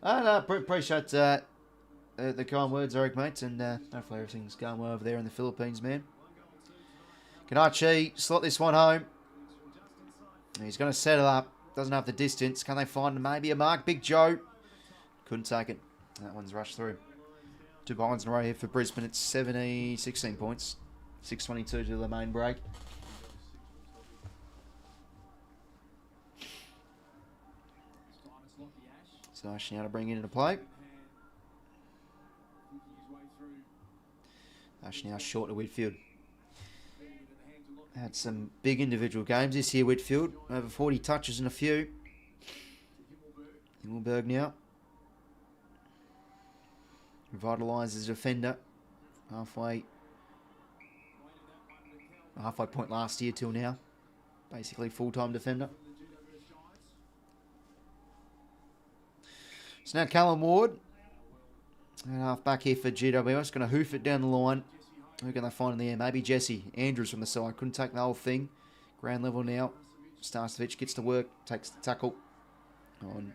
Appreciate the kind words, Eric, mate, and hopefully everything's going well over there in the Philippines, man. Can 𝐼𝐗𝐿𝐴 slot this one home? He's going to set it up. Doesn't have the distance. Can they find maybe a mark? Big Joe. Couldn't take it. That one's rushed through. 2 behinds in a row here for Brisbane. It's 16 points. 6:22 to the main break. So 𝐼𝐗𝐿𝐴 now to bring it into play. 𝐼𝐗𝐿𝐴 now short to Whitfield. Had some big individual games this year, Whitfield. Over 40 touches in a few. 𝐓𝐴𝐿𝐴 now. Revitalises the defender. Halfway point last year till now. Basically full-time defender. So now Callum Ward. And half back here for GWS. Going to hoof it down the line. Who can they find in the air? Maybe 𝐵𝐵𝐵. Andrews from the side. Couldn't take the whole thing. Ground level now. 𝐼𝐶𝐼𝐴𝐵 gets to work. Takes the tackle on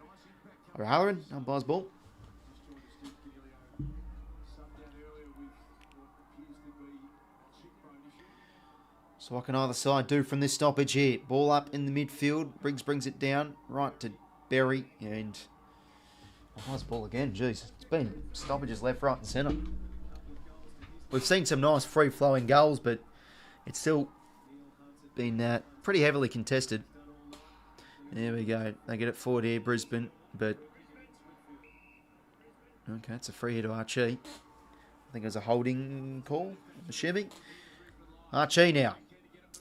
O'Halloran. Umpire's ball. So what can either side do from this stoppage here? Ball up in the midfield. Briggs it down. Right to Berry. And nice ball again. Jeez. It's been stoppages left, right and centre. We've seen some nice free-flowing goals, but it's still been pretty heavily contested. There we go. They get it forward here, Brisbane. But, okay, it's a free here to 𝐼𝐗𝐿𝐴. I think it was a holding call. 𝐵𝐵𝐵𝗶. 𝐼𝐗𝐿𝐴 now.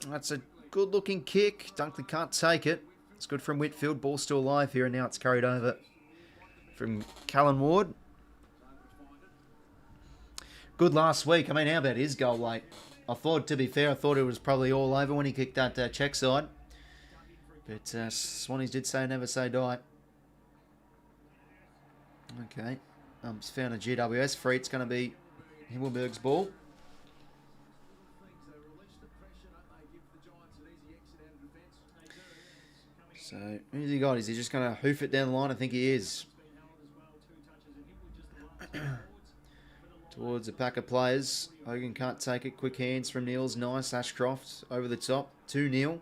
That's a good-looking kick. Dunkley can't take it. It's good from Whitfield. Ball still alive here, and now it's carried over from Callum Ward. Good last week. I mean, how about his goal late? I thought, to be fair, it was probably all over when he kicked that check side. But Swannies did say never say die. Okay. Just found a GWS free. It's going to be Himmelberg's ball. So, who's he got? Is he just going to hoof it down the line? I think he is. Towards a pack of players. Hogan can't take it. Quick hands from Niels. Nice. Ashcroft over the top. 2-0.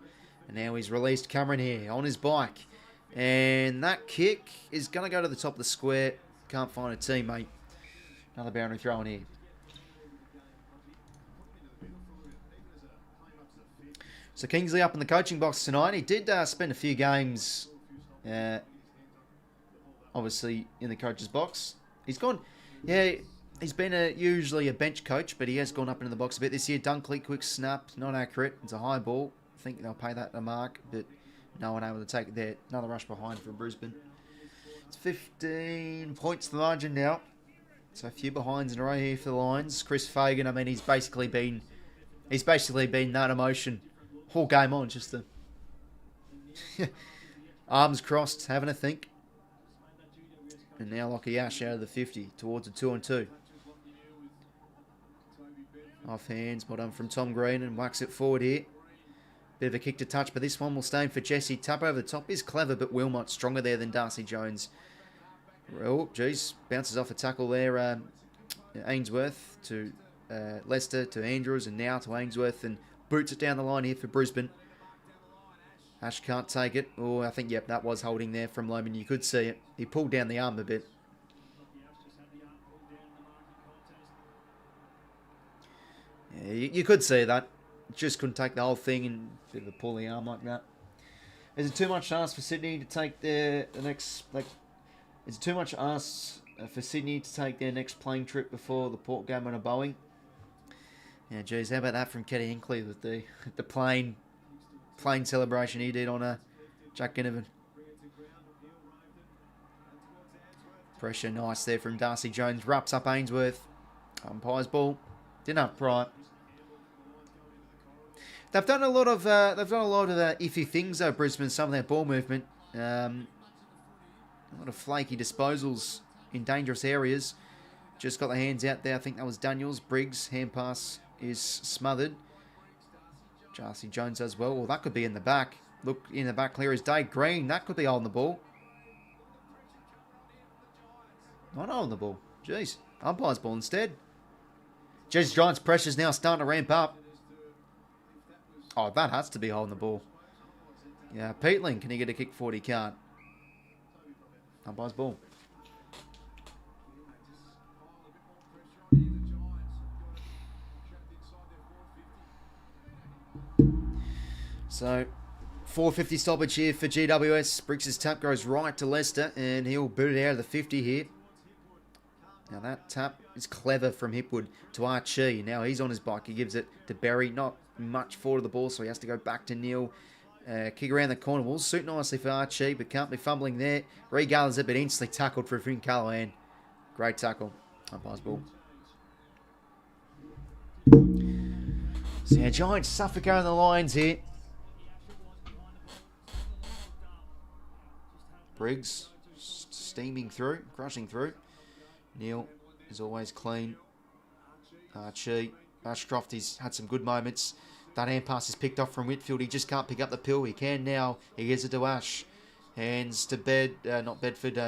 And now he's released Cameron here on his bike. And that kick is going to go to the top of the square. Can't find a teammate. Another boundary throw in here. So Kingsley up in the coaching box tonight. He did spend a few games, obviously, in the coach's box. He's gone, yeah, he's been usually a bench coach, but he has gone up into the box a bit this year. Dunkley, quick snap, not accurate. It's a high ball. I think they'll pay that a mark, but no one able to take it there. Another rush behind for Brisbane. It's 15 points the margin now. So a few behinds in a row here for the Lions. Chris Fagan, I mean, he's basically been that emotion whole game on, just the arms crossed, having a think. And now 𝐼𝐴𝐵𝐵 out of the 50 towards a 2-on-2. Off hands, well done from Tom Green, and whacks it forward here. Bit of a kick to touch, but this one will stay in for Jessie. Tap over the top is clever, but Wilmot stronger there than Darcy Jones. Oh, geez, bounces off a tackle there. Ainsworth to Leicester to Andrews, and now to Ainsworth, and boots it down the line here for Brisbane. Ash can't take it. Oh, I think, yep, that was holding there from Loman. You could see it. He pulled down the arm a bit. Yeah, you could see that. Just couldn't take the whole thing and bit of a pull the arm like that. Is it too much to ask for Sydney to take the next... is it too much to ask for Sydney to take their next playing trip before the Port game on a Boeing? Yeah, geez, how about that from 𝐼𝐞 𝐎𝐥𝐝 with the plain celebration he did on Jack Ginnivan. Pressure nice there from Darcy Jones. Wraps up Ainsworth. Umpire's ball. Didn't upright. They've done a lot of iffy things though, Brisbane. Some of their ball movement, a lot of flaky disposals in dangerous areas. Just got the hands out there. I think that was Daniels. Briggs hand pass is smothered. Darcy Jones as well. Well, that could be in the back. Look in the back. Clear as day. Green. That could be holding the ball. Not holding the ball. Jeez. Umpire's ball instead. Jeez, Giants' pressure's now starting to ramp up. Oh, that has to be holding the ball. Yeah, Peatling, can he get a kick forward? He can't. Umpire's ball. So, 4:50 stoppage here for GWS. Briggs' tap goes right to Lester, and he'll boot it out of the 50 here. Now that tap is clever from Hipwood to 𝐼𝐴. Now he's on his bike. He gives it to Berry. Not much forward of the ball, so he has to go back to Neil. Kick around the corner. Will suit nicely for 𝐼𝐴, but can't be fumbling there. Regathers it, but instantly tackled for 𝐓𝐶 𝐞𝐿. Great tackle. Umpire's ball. So yeah, Giants suffocating the Lions here. Briggs steaming through, crushing through. Neil is always clean. 𝐼𝐴. Ashcroft, he's had some good moments. That hand pass is picked off from Whitfield. He just can't pick up the pill. He can now. He gives it to Ash. Hands to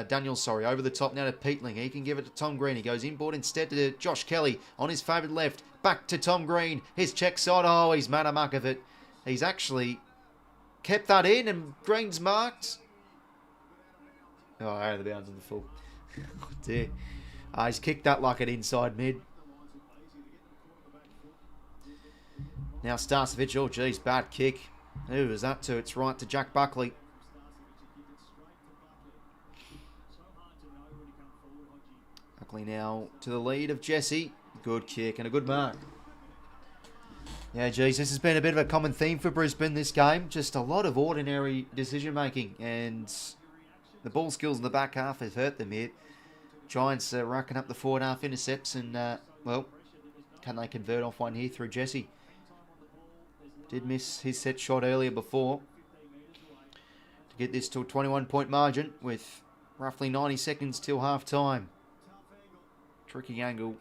Daniels, sorry. Over the top now to Peatling. He can give it to Tom Green. He goes inboard instead to Josh Kelly on his favoured left. Back to Tom Green. His check side. Oh, he's made a muck of it. He's actually kept that in, and Green's marked. Oh, out of the bounds of the full. Oh, dear. He's kicked that like an inside mid. Now Starcevich. Oh, geez, bad kick. Who was that to? It's right to Jack Buckley. Buckley now to the lead of Jesse. Good kick and a good mark. Yeah, geez, this has been a bit of a common theme for Brisbane this game. Just a lot of ordinary decision making, and the ball skills in the back half have hurt them here. Giants racking up the 4.5 intercepts, and well, can they convert off one here through Jesse? Did miss his set shot earlier before to get this to a 21-point margin with roughly 90 seconds till half time. Tricky angle.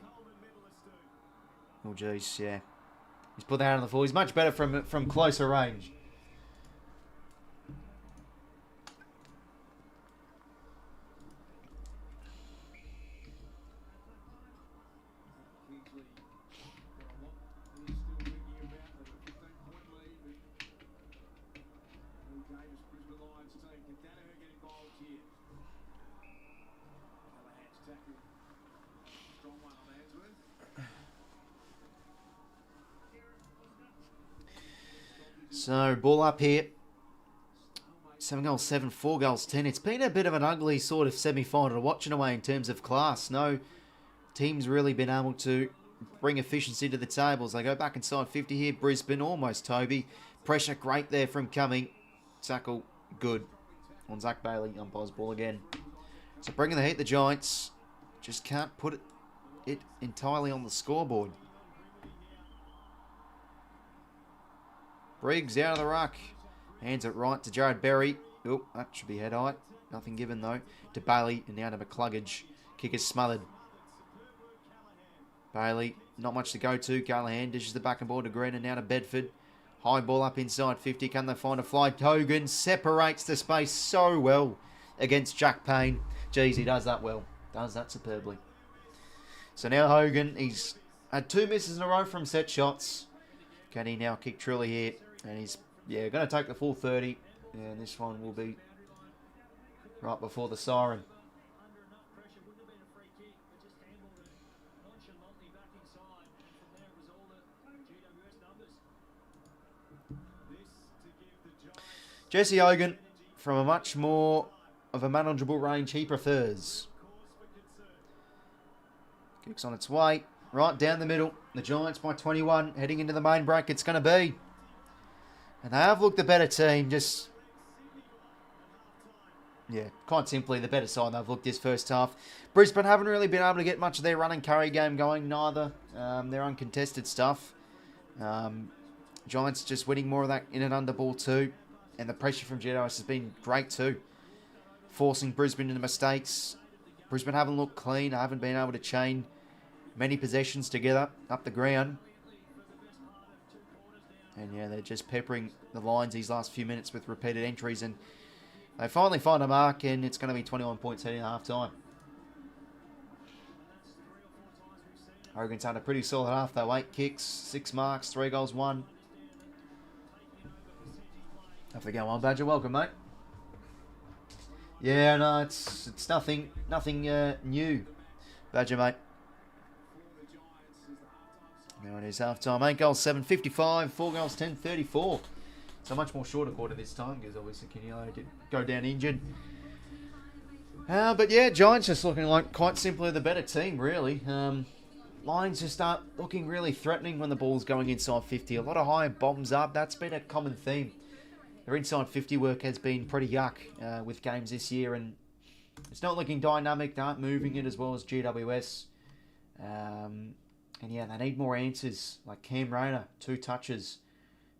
Oh, geez, yeah. He's put that out on the floor. He's much better from closer range. So, ball up here. 7 goals 7, 4 goals 10. It's been a bit of an ugly sort of semi-final to watch in a way in terms of class. No team's really been able to bring efficiency to the tables. They go back inside 50 here. Brisbane, almost Toby. Pressure great there from Cumming. Tackle good on Zach Bailey. Umpire's ball again. So bringing the heat, the Giants just can't put it entirely on the scoreboard. Briggs out of the ruck. Hands it right to Jared Berry. Oh, that should be head height. Nothing given though. To Bailey and now to McCluggage. Kick is smothered. Bailey, not much to go to. Callahan dishes the back and ball to Green and now to Bedford. High ball up inside 50. Can they find a fly? Hogan separates the space so well against Jack Payne. Geez, he does that well. Does that superbly. So now Hogan, he's had 2 misses in a row from set shots. Can he now kick truly here? And he's, yeah, going to take the full 30. And this one will be right before the siren. Jesse Hogan, from a much more of a manageable range he prefers. Kicks on its way. right down the middle. The Giants by 21, heading into the main break. It's going to be. And they have looked the better team, just... Yeah, quite simply, the better side they've looked this first half. Brisbane haven't really been able to get much of their run and carry game going, neither. Their uncontested stuff. Giants just winning more of that in and under ball too. And the pressure from GWS has been great too. Forcing Brisbane into mistakes. Brisbane haven't looked clean. Haven't been able to chain many possessions together up the ground. And yeah, they're just peppering the Lions these last few minutes with repeated entries. And they finally find a mark, and it's going to be 21 points heading at half time. Oregon's had a pretty solid half though. 8 kicks, 6 marks, 3 goals, 1. Have to go on, Badger. Welcome, mate. Yeah, no, it's nothing new, Badger, mate. Now it is half time. 8 goals, 7, 55. 4 goals, 10, 34. So much more shorter quarter this time because obviously 𝐴𝐞 did go down injured. But yeah, Giants just looking like quite simply the better team, really. Lions just start looking really threatening when the ball's going inside 50. A lot of high bombs up. That's been a common theme. Their inside 50 work has been pretty yuck with games this year, and it's not looking dynamic. They aren't moving it as well as GWS. And yeah, they need more answers. Like Cam Rayner, 2 touches.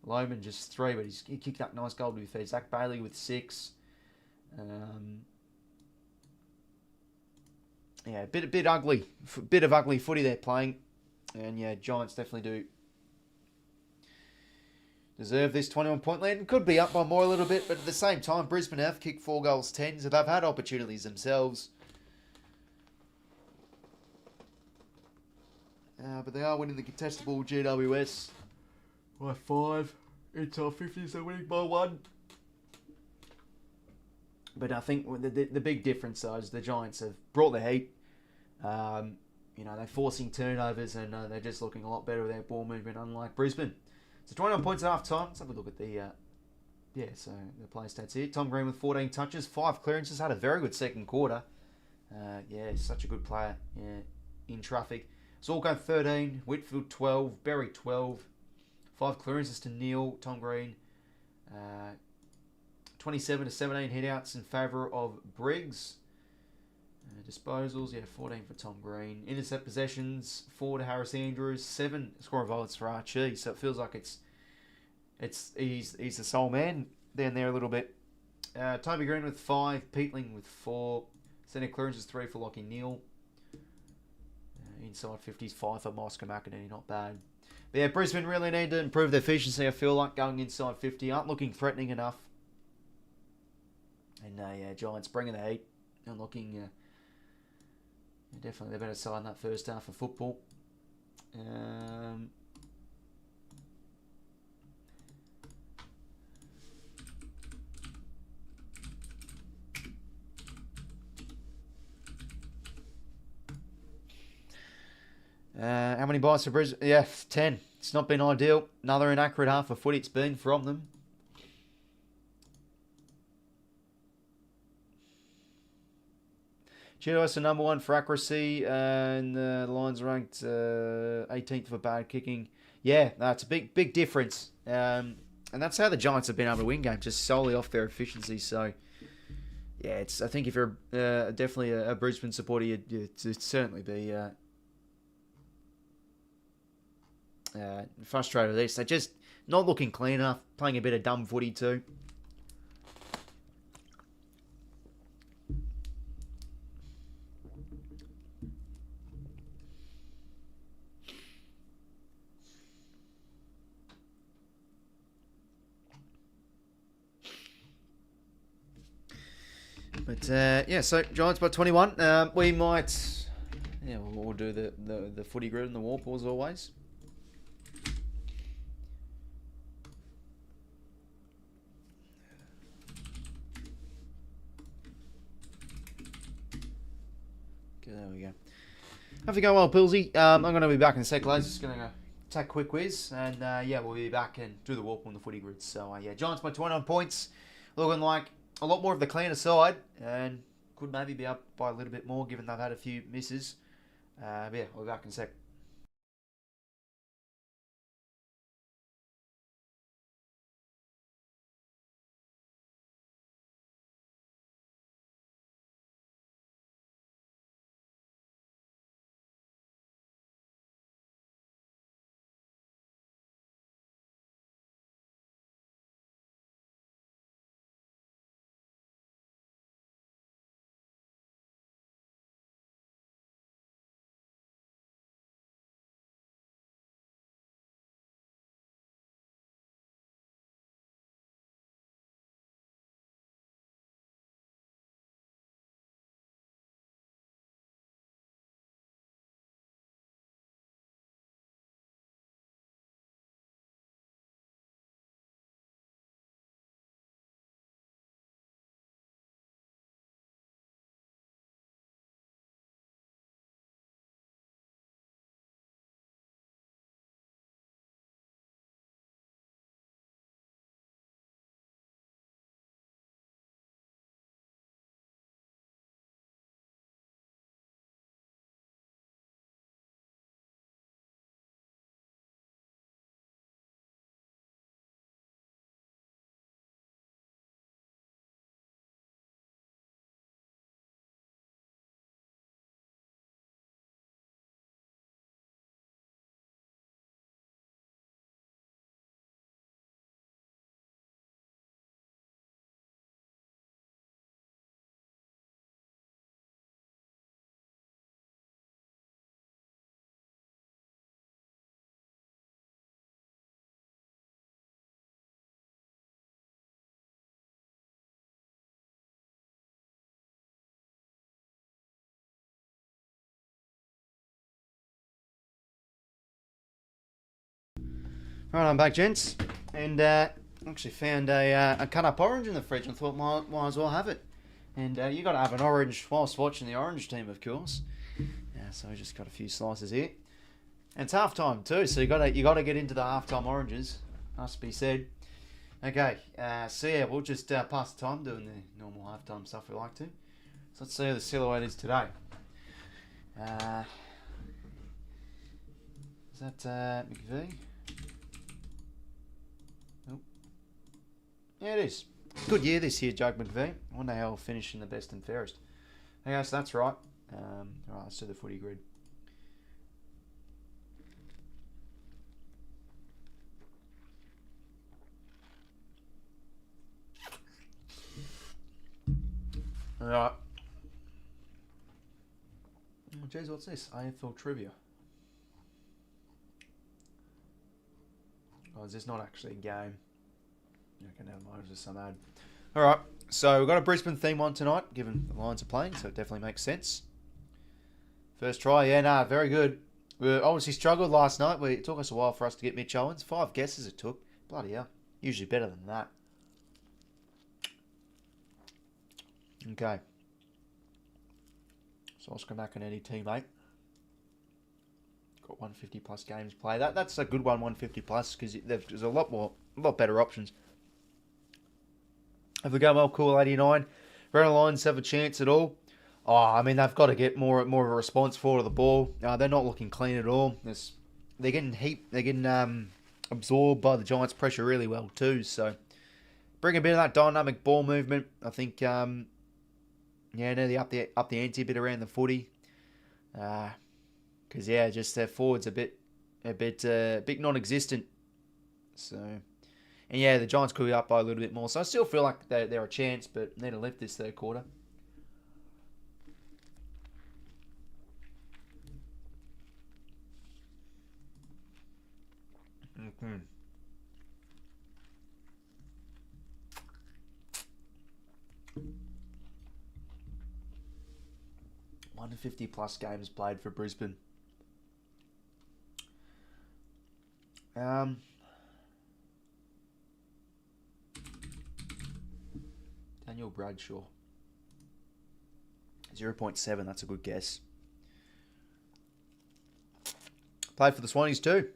Lohman just 3, but he kicked that nice goal to be fair. Zach Bailey with 6. Yeah, a bit ugly. Bit of ugly footy they're playing. And yeah, Giants definitely do deserve this 21-point lead. And could be up by more a little bit, but at the same time, Brisbane have kicked 4 goals, 10, so they've had opportunities themselves. But they are winning the contestable GWS by 5. Inside 50s, they're winning by 1. But I think the big difference, though, is the Giants have brought the heat. You know, they're forcing turnovers, and they're just looking a lot better with their ball movement, unlike Brisbane. So 21 points at half time. Let's have a look at the so the play stats here. Tom Green with 14 touches, 5 clearances, had a very good second quarter. Yeah, such a good player in traffic. Zorko 13, Whitfield 12, Berry 12, 5 clearances to Neil, Tom Green. 27 to 17 hitouts in favour of Briggs. Disposals, 14 for Tom Green. Intercept possessions, 4 to Harris Andrews, 7 scoring votes for 𝐼𝐴. So it feels like he's the sole man down there a little bit. Toby Green with 5, Peatling with 4, centre clearances 3 for Lockie Neal. Inside 50s 5 for 𝐓𝐴, not bad. But yeah, Brisbane really need to improve their efficiency. I feel like going inside 50 aren't looking threatening enough. And yeah, Giants bringing the heat and looking definitely the better side in that first half of football. How many buys for Brisbane? Yeah, 10. It's not been ideal. Another inaccurate half of footy it's been from them. GWS are number 1 for accuracy, and the Lions ranked 18th for bad kicking. Yeah, that's a big difference. And that's how the Giants have been able to win games, just solely off their efficiency. So, yeah, I think if you're definitely a Brisbane supporter, you'd certainly be frustrated with this. They're just not looking clean enough, playing a bit of dumb footy too. But yeah, so Giants by 21. We might, we'll do the footy grid and the warp as always. Okay, there we go. Have to go well, Pilsy. I'm going to be back in a sec, lads. Just going to take a quick whiz, and yeah, we'll be back and do the warp on the footy grid. So yeah, Giants by 21 points, looking like a lot more of the cleaner side, and could maybe be up by a little bit more given they've had a few misses. But yeah, we'll be back in a sec. Right, I'm back, gents, and actually found a cut-up orange in the fridge and thought might as well have it. And you got to have an orange whilst watching the Orange team, of course. So we just got a few slices here, and it's half time too, so you got to get into the half-time oranges. Must be said. Okay, so yeah, we'll just pass the time doing the normal half-time stuff we like to. So let's see how the silhouette is today. Is that 𝐓𝐴? Nope. Yeah, it is. Good year this year, 𝐓𝐴. I wonder how he'll finish in the best and fairest. Okay, so that's right. Alright, let's do the footy grid. Alright. Oh, jeez, what's this? AFL trivia. Oh, is this not actually a game? Okay, never mind, it's just some ad. Alright, so we've got a Brisbane theme on tonight, given the Lions are playing, so it definitely makes sense. First try, yeah, nah, very good. We obviously struggled last night. It took us a while for us to get Mitch Owens. 5 guesses it took. Bloody hell. Usually better than that. Okay. So 𝐓𝐡𝐞 𝐎𝐥𝐝 teammate. Got 150 plus games played. That's a good one, 150 plus, because there's a lot better options. If we go well, cool 89. Renner Lions have a chance at all. Oh, I mean, they've got to get more of a response forward of the ball. They're not looking clean at all. They're getting absorbed by the Giants' pressure really well too. So bring a bit of that dynamic ball movement. I think, yeah, nearly up the ante a bit around the footy. Because yeah, just their forwards a bit non-existent. So, and yeah, the Giants could be up by a little bit more. So I still feel like they're a chance, but need to lift this third quarter. Mm-hmm. +150 games played for Brisbane. Daniel Bradshaw. 0.7, that's a good guess. Played for the Swannies too.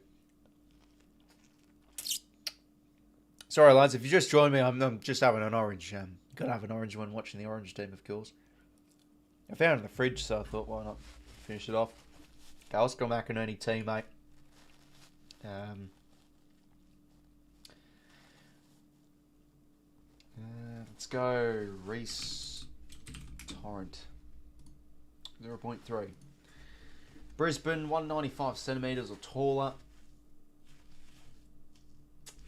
Sorry, lads, if you just joined me, I'm just having an orange. Got to have an orange when watching the Orange team, of course. I found it in the fridge, so I thought, why not finish it off. Okay, 𝐓𝐡𝐞 𝐎𝐥𝐝 teammate. Let's go Reece Torrent. 0.3. Brisbane, 195 centimetres or taller.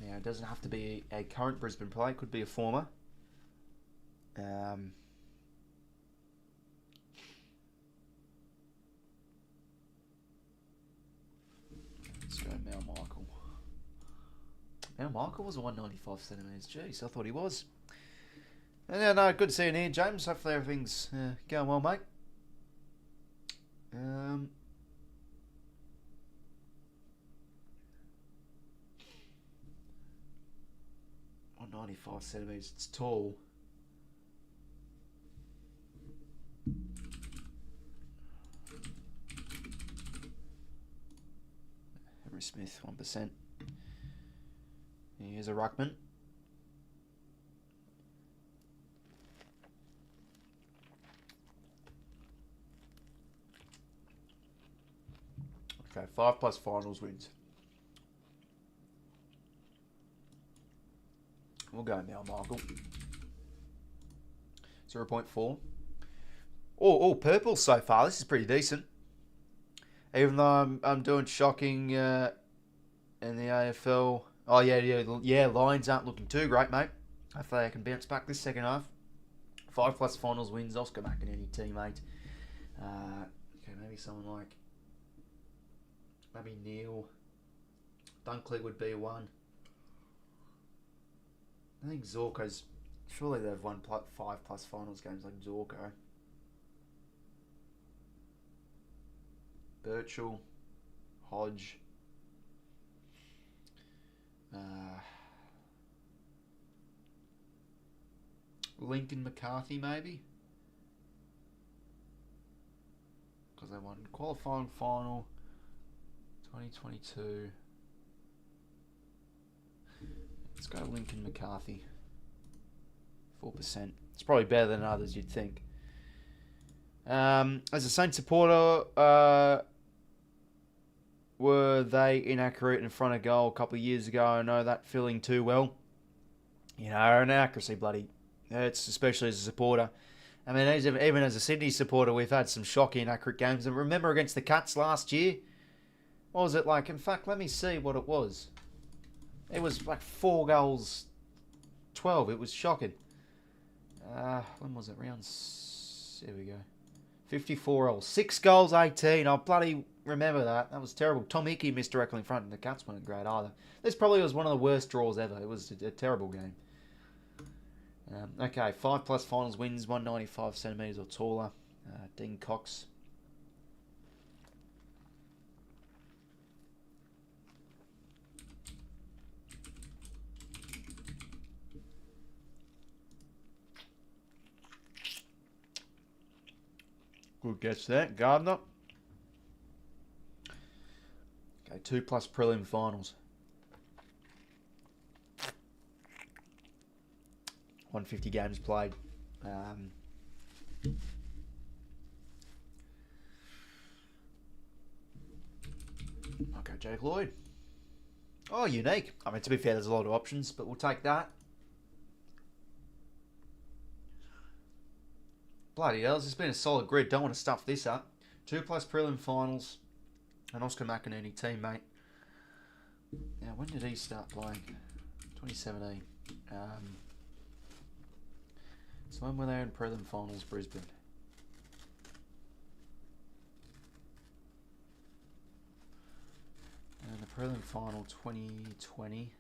Now, it doesn't have to be a current Brisbane player. It could be a former. Let's go 𝐼𝐻𝐼𝐻. 𝐼𝐻𝐼𝐻 was a 195 centimetres. Jeez, I thought he was. And yeah, no, good seeing you here, James. Hopefully everything's going well, mate. 195 centimetres. It's tall. Henry Smith, 1%. Here's a ruckman. Okay, 5+ finals wins. We'll go now, Michael. 0.4. All purple so far. This is pretty decent. Even though I'm doing shocking in the AFL. Oh yeah. Lions aren't looking too great, mate. Hopefully they can bounce back this second half. 5+ finals wins. 𝐓𝐡𝐞 𝐎𝐥𝐝 teammate. Okay, maybe someone like. Maybe Neil. Dunkley would be one. I think 𝐓𝐴's. Surely they've won 5+ finals games like 𝐓𝐴. Birchall. Hodge. Lincoln McCarthy, maybe? Because they won qualifying final 2022. Let's go Lincoln McCarthy. 4%. It's probably better than others, you'd think. As a Saints supporter, were they inaccurate in front of goal a couple of years ago? I know that feeling too well. You know, inaccuracy bloody hurts, especially as a supporter. I mean, even as a Sydney supporter, we've had some shocking inaccurate games. And remember against the Cats last year? What was it like? In fact, let me see what it was. It was like 4 goals, 12. It was shocking. When was it? Here we go. 54 all. 6 goals, 18. I bloody remember that. That was terrible. 𝐓𝐴𝐞𝐿 missed directly in front, and the Cats weren't great either. This probably was one of the worst draws ever. It was a terrible game. Okay, 5+ finals wins, 195 centimetres or taller. Dean Cox. Good guess there, Gardner. Okay, 2+ prelim finals. 150 games played. Okay, Jake Lloyd. Oh, unique. I mean, to be fair, there's a lot of options, but we'll take that. Bloody hell, it's been a solid grid. Don't want to stuff this up. 2+ prelim finals. An Oscar McInerney teammate. Now, when did he start playing? 2017. So when were they in prelim finals, Brisbane? And the prelim final 2020.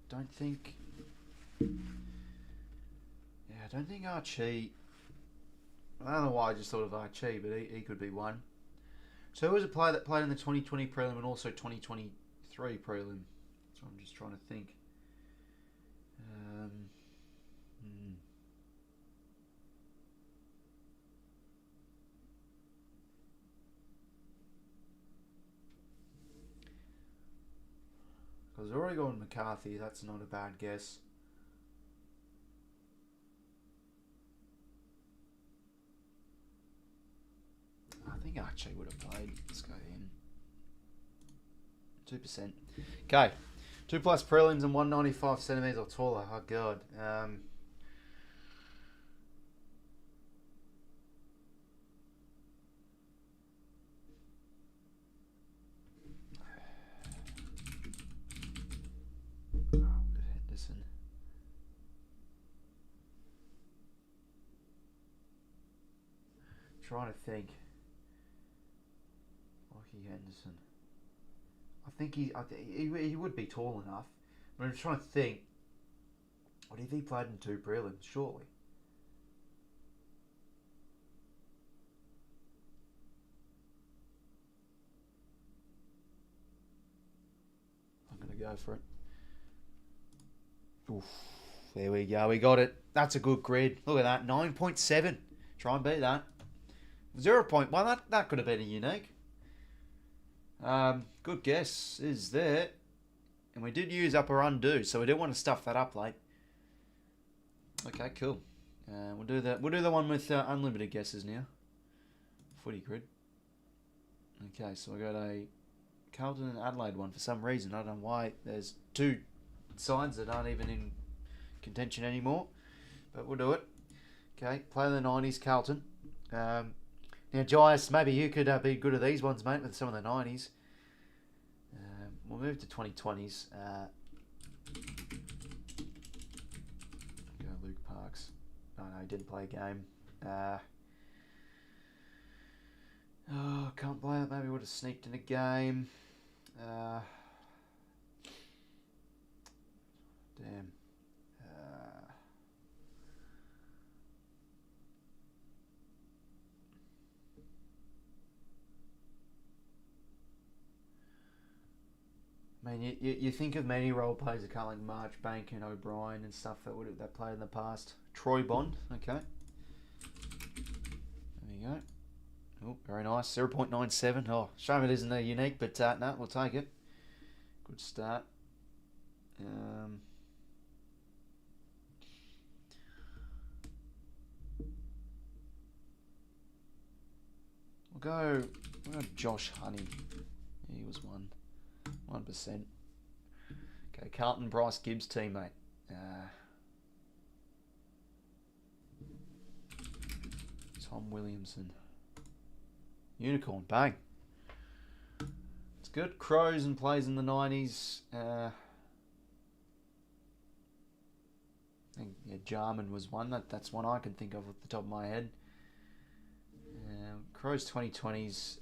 Don't think 𝐼𝐗𝐿𝐴. I don't know why I just thought of 𝐼𝐗𝐿, but he could be one. So who was a player that played in the 2020 prelim and also 2023 prelim? So I'm just trying to think. Because I've already gone McCarthy, that's not a bad guess. I think 𝐼𝐗𝐿 would have played. Let's go in. 2%. Okay. 2+ prelims and 195 centimetres or taller. Oh, God. Henderson. Trying to think. 𝐿𝐴𝐿𝐴 Henderson. I think he would be tall enough. But I'm trying to think. What if he played in 2 prelims? Surely. I'm going to go for it. Oof. There we go. We got it. That's a good grid. Look at that. 9.7. Try and beat that. 0.1. That could have been a unique. Good guess is there. And we did use up or undo, so we didn't want to stuff that up late. Okay, cool. We'll do the one with unlimited guesses now. Footy grid. Okay, so we got a Carlton and Adelaide one for some reason. I don't know why. There's 2 sides that aren't even in contention anymore, but we'll do it. Okay, play the 90s, Carlton. Now, GWS, maybe you could be good at these ones, mate, with some of the 90s. We'll move to 2020s. Go Luke Parks. Oh, no, he didn't play a game. Can't play it. Maybe would have sneaked in a game. Damn. I mean, you think of many role players that come like Marchbank and O'Brien and stuff that played in the past. Troy Bond, okay. There you go. Oh, very nice. 0.97. Oh, shame it isn't unique, but no, we'll take it. Good start. We'll go Josh Honey. He was 1%. Okay, Carlton Bryce Gibbs teammate. Tom Williamson. Unicorn, bang. It's good. Crows and plays in the 90s. I think Jarman was one. That's one I can think of off the top of my head. Crows 2020s.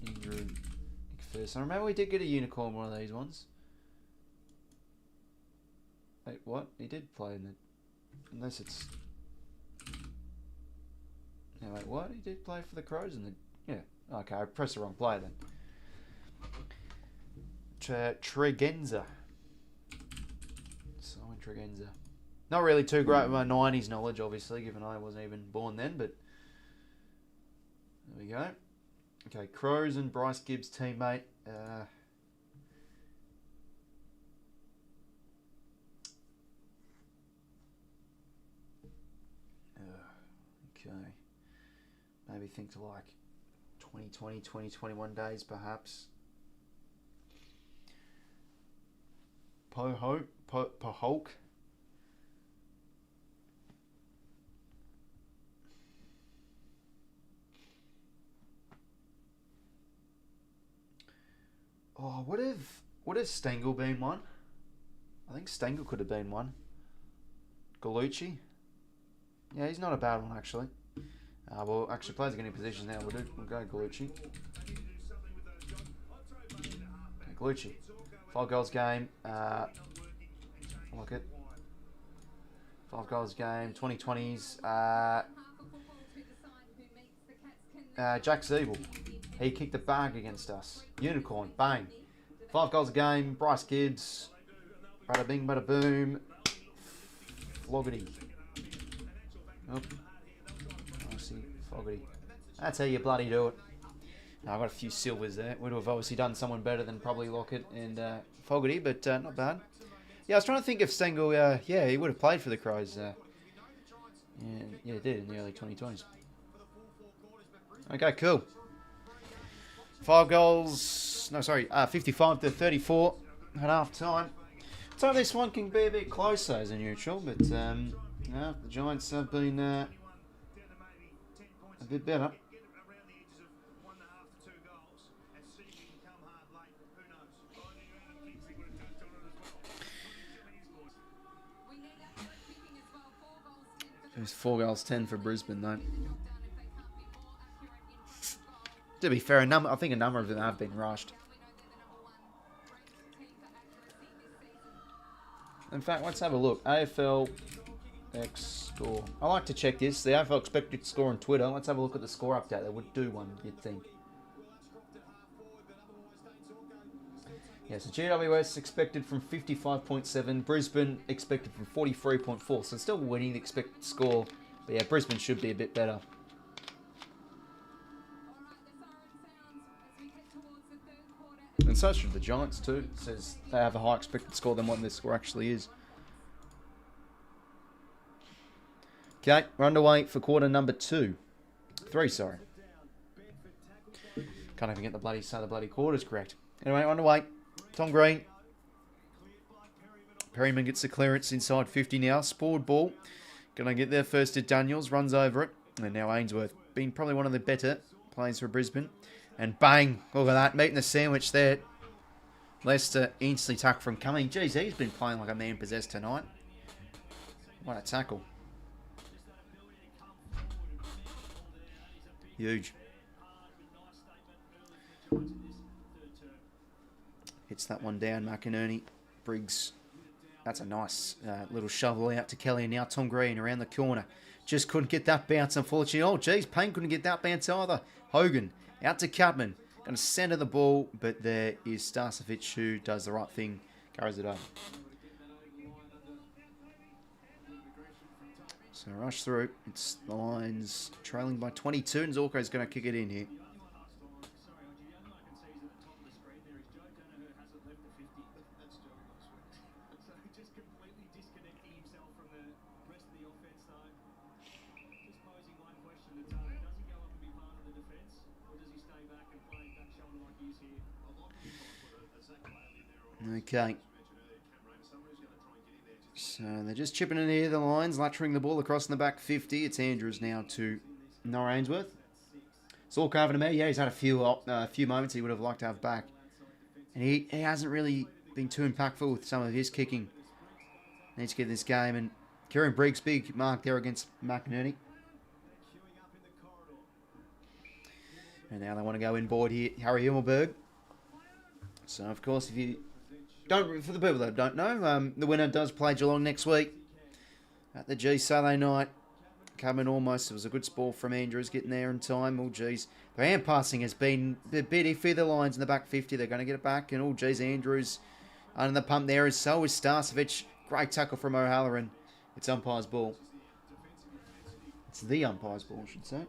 Andrew McPherson. I remember we did get a unicorn one of these ones. Wait, what? He did play in the... Unless it's... Yeah, wait, what? He did play for the Crows in the... Yeah, okay, I pressed the wrong player then. Tregenza. Simon Tregenza. Not really too great with my 90s knowledge, obviously, given I wasn't even born then, but... There we go. Okay, Crows and Bryce Gibbs teammate. Okay. Maybe think to like 2020, 2021 days, perhaps. Pohulk. Oh, would have Stengel been one? I think Stengel could have been one. 𝐓𝐡𝐞. Yeah, he's not a bad one actually. Well, actually, players are getting positions now. We'll go 𝐓𝐡𝐞. Okay, 𝐓𝐡𝐞. 5 goals game. I like it. 5 goals game. 2020s. Jack Zeeble. He kicked the bag against us. Unicorn, bang. 5 goals a game. Bryce Gibbs. Bada bing, bada boom. Floggity. Oh. Fogarty. That's how you bloody do it. I've got a few silvers there. Would have obviously done someone better than probably Lockett and Fogarty, but not bad. Yeah, I was trying to think if Stengel, yeah, he would have played for the Crows. Yeah, he did in the early 2020s. Okay, cool. 5 goals. No, sorry, 55 to 34 at half time. So this one can be a bit closer as a neutral, but the Giants have been a bit better. It was 4 goals 10 for Brisbane though. To be fair, I think a number of them have been rushed. In fact, let's have a look. AFL X score. I like to check this. The AFL expected score on Twitter. Let's have a look at the score update. They would do one, you'd think. Yeah, so GWS expected from 55.7. Brisbane expected from 43.4. So still winning the expected score. But yeah, Brisbane should be a bit better. And so should the Giants too. It says they have a high expected score than what their score actually is. Okay, we're underway for quarter number 3, sorry. Can't even get the bloody quarters correct. Anyway, we're underway. Tom Green. Perryman gets the clearance inside 50 now. Spored ball. Gonna get there first to Daniels. Runs over it. And now Ainsworth. Been probably one of the better players for Brisbane. And bang, look at that, meeting the sandwich there. Leicester instantly tuck from Cumming. Geez, he's been playing like a man possessed tonight. What a tackle. Huge. Hits that one down, McInerney. Briggs. That's a nice little shovel out to Kelly. And now Tom Green around the corner. Just couldn't get that bounce, unfortunately. Oh, geez, Payne couldn't get that bounce either. Hogan. Out to Cutman. Going to centre the ball, but there is 𝐼𝐶 who does the right thing, carries it over. So rush through. It's the Lions trailing by 22, and 𝐓𝐴𝐶 going to kick it in here. Okay. So they're just chipping in here, the Lions, lattering the ball across in the back 50. It's Andrews now to Noah Ainsworth. Saul Carver, yeah, he's had a few moments he would have liked to have back. And he hasn't really been too impactful with some of his kicking. Needs to get this game. And Kieran Briggs, big mark there against McInerney. And now they want to go inboard here, 𝐼𝐴𝐿𝐴. So, of course, if you don't, for the people that don't know, the winner does play Geelong next week at the G Saturday night. Coming almost, it was a good sport from Andrews getting there in time. Oh, geez. The hand passing has been a bit iffy. The Lions in the back 50, they're going to get it back. And, oh, geez, Andrews under the pump there. So is 𝐼𝐶. Great tackle from O'Halloran. It's umpire's ball. It's the umpire's ball, I should say.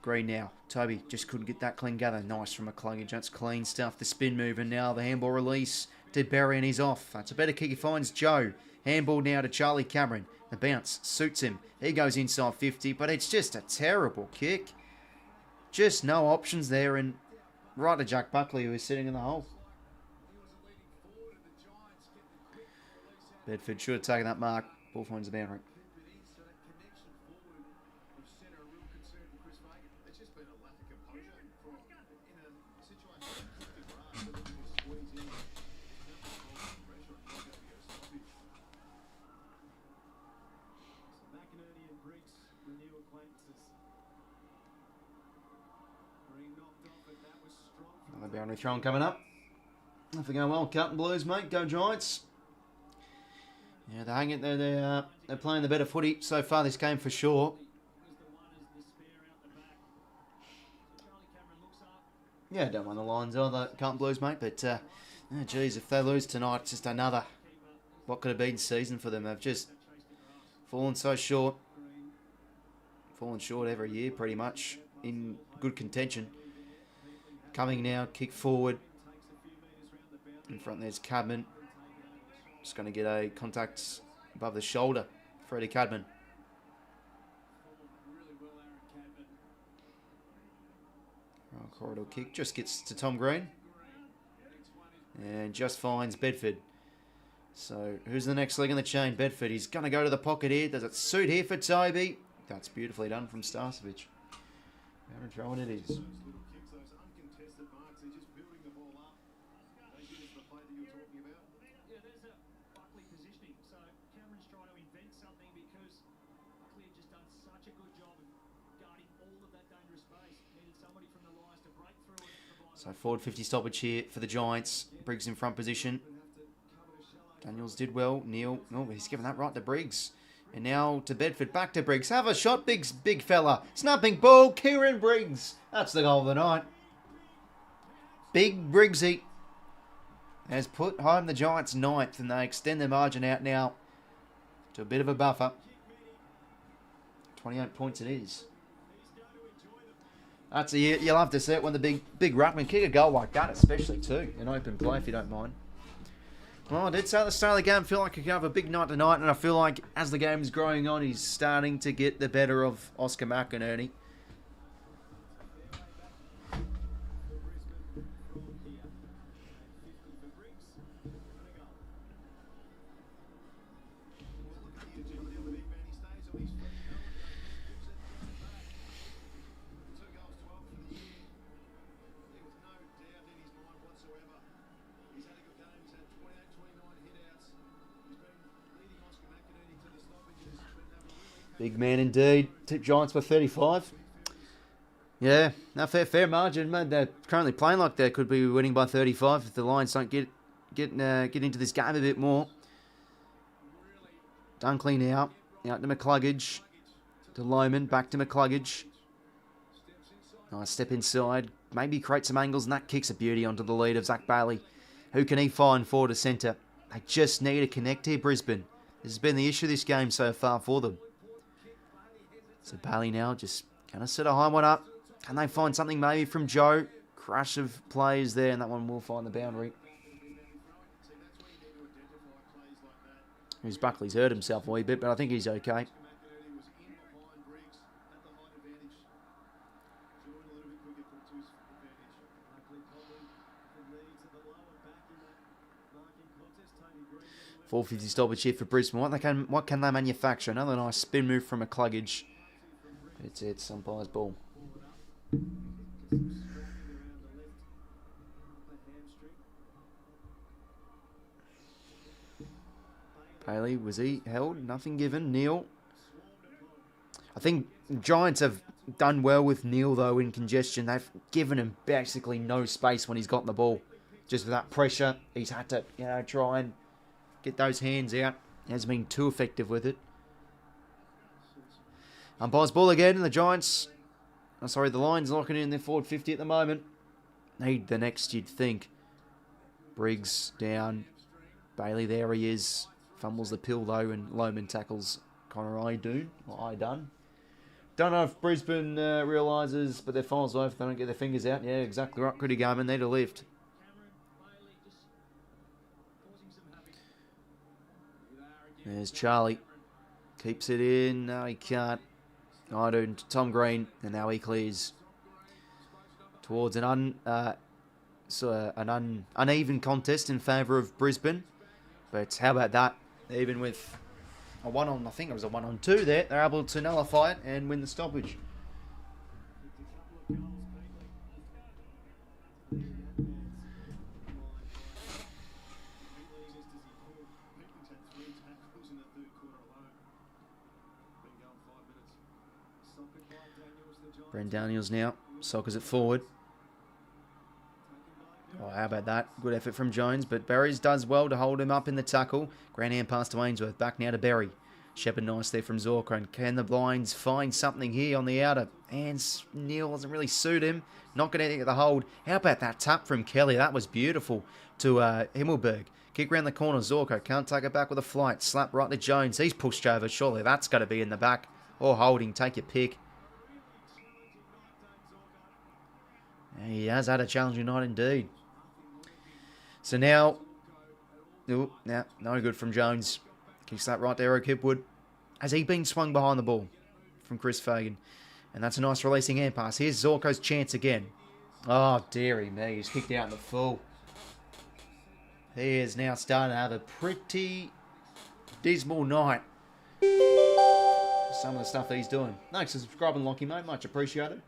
Green now. Toby just couldn't get that clean gather. Nice from McCluggage. That's clean stuff. The spin move, and now the handball release to Berry, and he's off. That's a better kick. He finds Joe. Handball now to Charlie Cameron. The bounce suits him. He goes inside 50, but it's just a terrible kick. Just no options there, and right to Jack Buckley, who is sitting in the hole. Bedford should have taken that mark. Ball finds the boundary. Another boundary throw coming up. If they're going well, Carlton Blues, mate. Go Giants. Yeah, they're hanging there. They're playing the better footy so far this game for sure. Yeah, don't mind the Lions or the Carlton Blues, mate. But, oh, geez, if they lose tonight, it's just another, what could have been season for them. They've just fallen so short. Fallen short every year, pretty much, in good contention. Coming now, kick forward. In front there's Cadman. Just going to get a contact above the shoulder for Eddie Cadman. Corridor kick just gets to Tom Green. And just finds Bedford. So who's the next leg in the chain? Bedford. He's going to go to the pocket here. Does it suit here for Toby? That's beautifully done from 𝐼𝐶. How throwing it is. So forward 50 stoppage here for the Giants. Briggs in front position. Daniels did well. Neil, oh, he's given that right to Briggs. And now to Bedford, back to Briggs. Have a shot, big fella. Snapping ball, Kieran Briggs. That's the goal of the night. Big Briggsy has put home the Giants 9th, and they extend their margin out now to a bit of a buffer. 28 points it is. That's you'll have to see it when the big ruckman kick a goal like that, especially too in open play, if you don't mind. Well, I did say at the start of the game, I feel like he could have a big night tonight, and I feel like as the game is growing on, he's starting to get the better of Oscar McInerney. Big man indeed. Giants by 35. Yeah, no, fair margin. Man, they're currently playing like they could be winning by 35 if the Lions don't get into this game a bit more. Dunkley now. Out to 𝐓𝐴𝐥𝐝. To 𝐼𝐵MAN. Back to 𝐓𝐴𝐥𝐝. Nice step inside. Maybe create some angles, and that kicks a beauty onto the lead of Zach Bailey. Who can he find forward to centre? They just need to connect here, Brisbane. This has been the issue this game so far for them. So Bailey now just going to set a high one up. Can they find something maybe from Joe? Crush of players there, and that one will find the boundary. Buckley's hurt himself a wee bit, but I think he's okay. .450 stoppage here for Brisbane. What can they manufacture? Another nice spin move from 𝐓𝐴𝐥𝐝. It's umpire's ball. Bailey, was he held? Nothing given. Neil. I think Giants have done well with Neil, though, in congestion. They've given him basically no space when he's gotten the ball. Just with that pressure, he's had to, try and get those hands out. He hasn't been too effective with it. Umpire's ball again, and the Giants... the Lions locking in their forward 50 at the moment. Need the next, you'd think. Briggs down. Bailey, there he is. Fumbles the pill, though, and 𝐼𝐵MAN tackles 𝐼𝐵N. Don't know if Brisbane realises, but their file's over if they don't get their fingers out. Yeah, exactly right. Could he go and need a lift. There's Charlie. Keeps it in. No, he can't. 𝐼𝐵N to Tom Green, and now he clears towards an uneven contest in favour of Brisbane. But how about that? Even with a 1-on, I think it was a 1-on-2 there, they're able to nullify it and win the stoppage. Brent Daniels now, soccers it forward. Oh, how about that? Good effort from Jones, but Berries does well to hold him up in the tackle. Grand hand pass to Ainsworth. Back now to Berry. Shepherd nice there from Zorko. And can the Blinds find something here on the outer? And Neil doesn't really suit him. Not going to get the hold. How about that tap from Kelly? That was beautiful to 𝐴𝐵𝐿𝐵EG. Kick round the corner. Zorko can't take it back with a flight. Slap right to Jones. He's pushed over. Surely that's got to be in the back. Or holding. Take your pick. He has had a challenging night indeed. So now, no good from Jones. Kicks that right to Eric Hipwood. Has he been swung behind the ball from Chris Fagan? And that's a nice releasing hand pass. Here's Zorko's chance again. Oh, dearie me. He's kicked out in the full. He is now starting to have a pretty dismal night. Some of the stuff that he's doing. Thanks for subscribing, Lockie, mate. Much appreciated.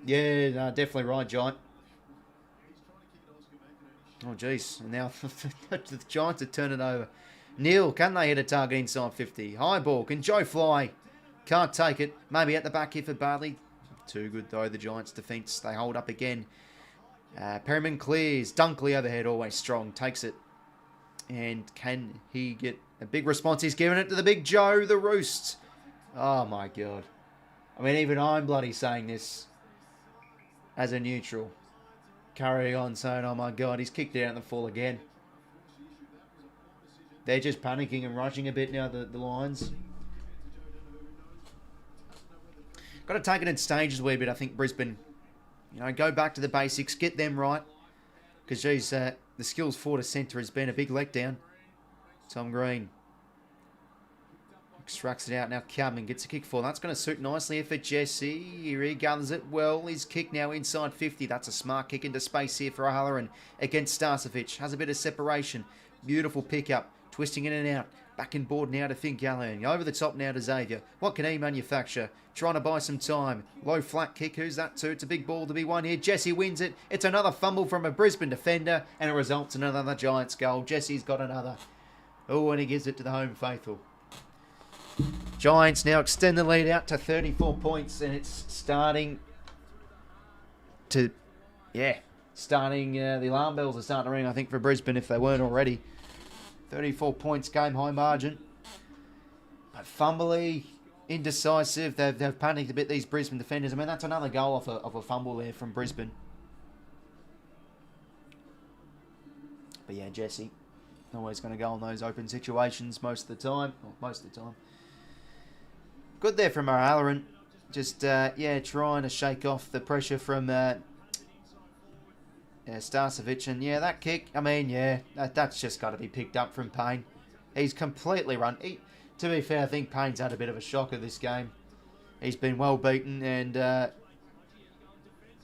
Yeah, no, definitely right, Giant. Oh, jeez. And now the Giants are turning over. Neil, can they hit a target inside 50? High ball. Can Joe fly? Can't take it. Maybe at the back here for Bailey. Too good, though, the Giants' defence. They hold up again. Perryman clears. Dunkley overhead, always strong. Takes it. And can he get a big response? He's giving it to the big Joe, the Roost. Oh, my God. I mean, even I'm bloody saying this as a neutral. Carrying on saying, oh, my God, he's kicked out in the full again. They're just panicking and rushing a bit now, the Lions. Got to take it in stages a wee bit, I think, Brisbane. Go back to the basics, get them right. Because, geez, the skills forward to centre has been a big letdown. Tom Green extracts it out now. Cabman gets a kick for. That's going to suit nicely for Jesse. He gathers it well. His kick now inside 50. That's a smart kick into space here for O'Halloran against 𝐼𝐴𝐿𝐵. Has a bit of separation. Beautiful pickup. Twisting in and out. Back in board now to Finn Gallagher. Over the top now to Xavier. What can he manufacture? Trying to buy some time. Low flat kick. Who's that to? It's a big ball to be won here. Jesse wins it. It's another fumble from a Brisbane defender. And it results in another Giants goal. Jesse's got another. Oh, and he gives it to the home faithful. Giants now extend the lead out to 34 points. And it's starting to... Yeah. The alarm bells are starting to ring, I think, for Brisbane if they weren't already. 34 points, game high margin. But fumbly, indecisive. They've panicked a bit, these Brisbane defenders. I mean, that's another goal off a fumble there from Brisbane. But yeah, Jesse, always going to go on those open situations most of the time. Good there from O'Halloran. Just, trying to shake off the pressure from 𝐼𝐴 And yeah, that kick, I mean, that's just got to be picked up from Payne. He's completely run. To be fair, I think Payne's had a bit of a shocker this game. He's been well beaten and, I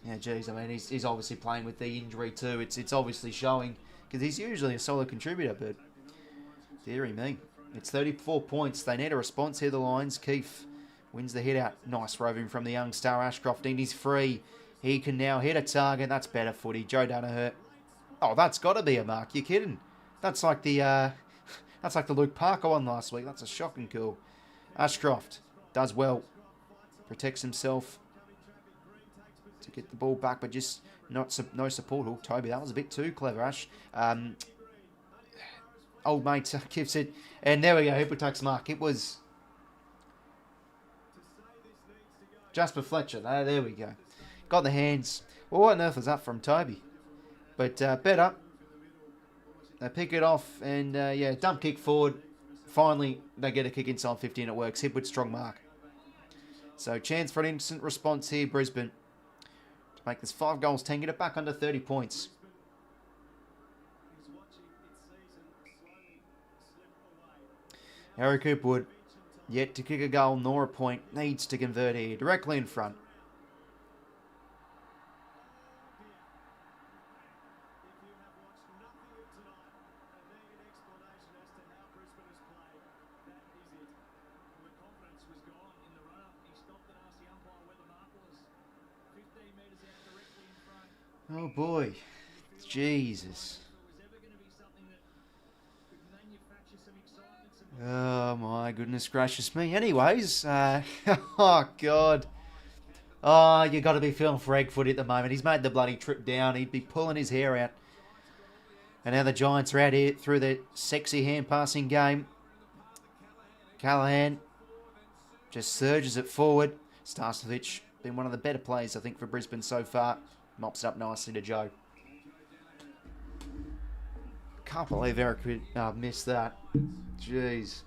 mean, he's obviously playing with the injury too. It's obviously showing because he's usually a solid contributor, but dearie me. It's 34 points. They need a response here, the Lions. Keefe wins the hit out. Nice roving from the young star Ashcroft. And he's free. He can now hit a target. That's better footy. Joe Danaher. Oh, that's got to be a mark. You're kidding. That's like the Luke Parker one last week. That's a shocking call. Ashcroft does well. Protects himself to get the ball back, but just no support. Oh, Toby, that was a bit too clever, Ash. Old mate gives it. And there we go. 𝐓𝐴 mark. It was Jasper Fletcher. There we go. Got the hands. Well, what on earth was that from Toby? But better. They pick it off and, dump kick forward. Finally, they get a kick inside 50 and it works. 𝐓𝐴 strong mark. So, chance for an instant response here, Brisbane. To make this 5 goals 10, get it back under 30 points. Harry Coopwood, yet to kick a goal nor a point, needs to convert here, directly in front. Oh boy, Jesus. Oh my goodness gracious me. Anyways, oh God. Oh, you got to be feeling for Egg-Footy at the moment. He's made the bloody trip down. He'd be pulling his hair out. And now the Giants are out here through their sexy hand-passing game. Callaghan just surges it forward. 𝐼𝐴 been one of the better players, I think, for Brisbane so far. Mops it up nicely to Joe. Can't believe Eric missed that. Jeez.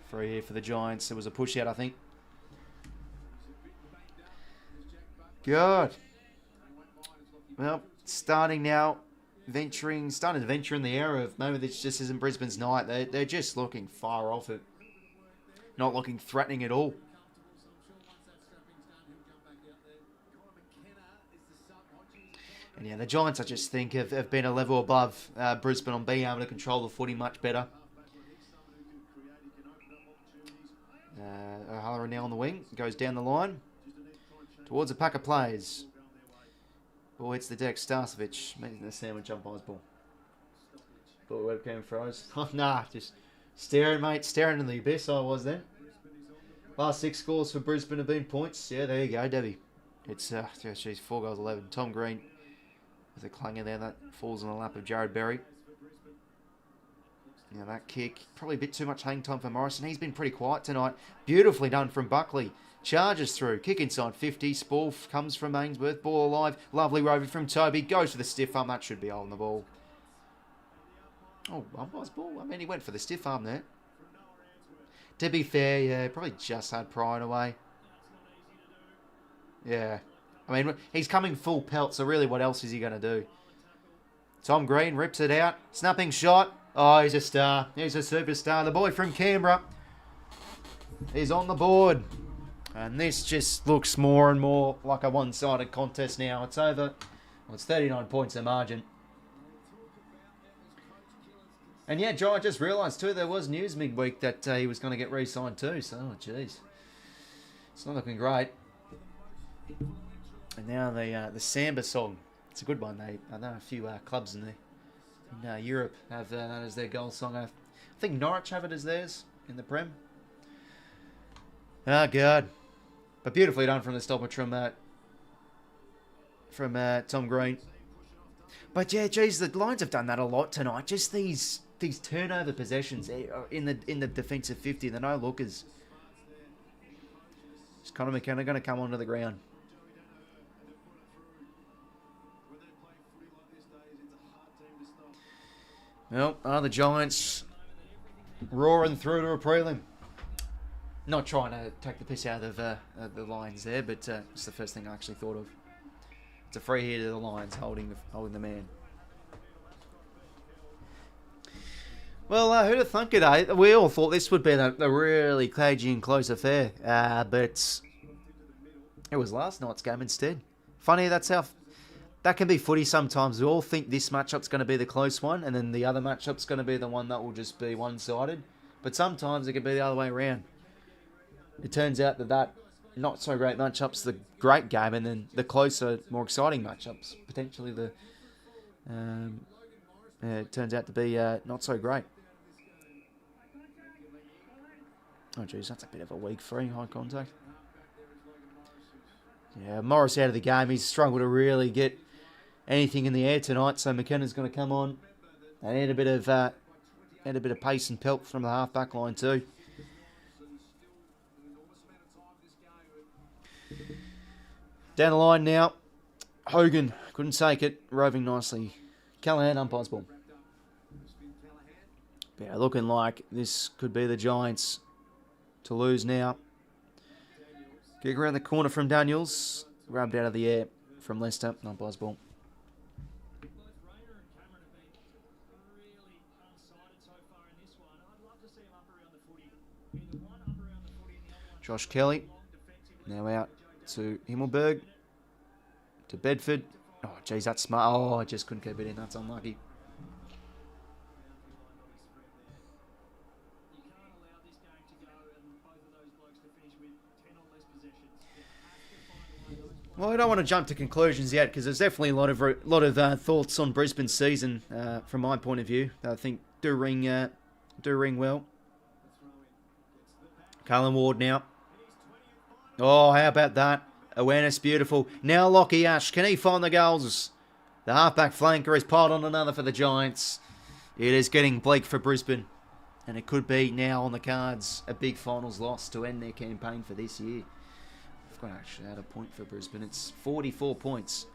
Free here for the Giants. There was a push out, I think. Good. Well, starting to venture in the area of maybe this just isn't Brisbane's night. They're just looking far off it. Not looking threatening at all. And yeah, the Giants, I just think, have been a level above Brisbane on being able to control the footy much better. O'Halloran now on the wing. Goes down the line. Towards a pack of players. Ball hits the deck. 𝐼𝐴 making the sandwich umpire's ball. Thought the webcam froze. Oh, nah, just staring, mate. Staring in the abyss I was then. Last 6 scores for Brisbane have been points. Yeah, there you go, Debbie. It's, she's 4 goals 11. Tom Green with a clanger there. That falls in the lap of Jared Berry. Now that kick, probably a bit too much hang time for Morrison. He's been pretty quiet tonight. Beautifully done from Buckley. Charges through. Kick inside 50. Spall comes from Ainsworth. Ball alive. Lovely roving from Toby. Goes for the stiff arm. That should be on the ball. Oh, umpire's ball. I mean, he went for the stiff arm there. To be fair, yeah, probably just had Pryor away. Yeah. I mean, he's coming full pelt, so really what else is he going to do? Tom Green rips it out. Snapping shot. Oh, he's a star. He's a superstar. The boy from Canberra is on the board. And this just looks more and more like a one-sided contest now. It's over. Well, it's 39 points in margin. And yeah, Joe, I just realised too, there was news midweek that he was going to get re-signed too. So, oh, jeez. It's not looking great. And now the Samba song. It's a good one. I know a few clubs in Europe have that as their goal song. I think Norwich have it as theirs in the Prem. Oh, God. But beautifully done from the stoppage from Tom Green. But yeah, geez, the Lions have done that a lot tonight. Just these turnover possessions in the defensive 50, the no lookers. Is Connor McKenna going to come onto the ground? Well, the Giants roaring through to a prelim. Not trying to take the piss out of the Lions there, but it's the first thing I actually thought of. It's a free hit to the Lions holding the man. Well, who'd have thunk it, eh? We all thought this would be a really cagey and close affair, but it was last night's game instead. Funny, that can be footy sometimes. We all think this matchup's going to be the close one, and then the other matchup's going to be the one that will just be one-sided. But sometimes it can be the other way around. It turns out that not so great matchup's the great game, and then the closer, more exciting matchups potentially it turns out to be not so great. Oh geez, that's a bit of a weak free, high contact. Yeah, Morris out of the game. He's struggled to really get anything in the air tonight, so McKenna's going to come on. They need a bit of pace and pelt from the half back line too. Down the line now. Hogan couldn't take it. Roving nicely. Callahan umpires ball. Yeah, looking like this could be the Giants to lose now. Kick around the corner from Daniels. Grabbed out of the air from Leicester. Umpires ball. Josh Kelly. Now out to Himmelberg. To Bedford. Oh, geez, that's smart. Oh, I just couldn't keep it in. That's unlucky. Well, I don't want to jump to conclusions yet because there's definitely a lot of thoughts on Brisbane's season from my point of view that I think do ring well. Cullen Ward now. Oh, how about that? Awareness, beautiful. Now Lockie Ash, can he find the goals? The halfback flanker has piled on another for the Giants. It is getting bleak for Brisbane. And it could be now on the cards a big finals loss to end their campaign for this year. I've got to actually add a point for Brisbane. It's 44 points.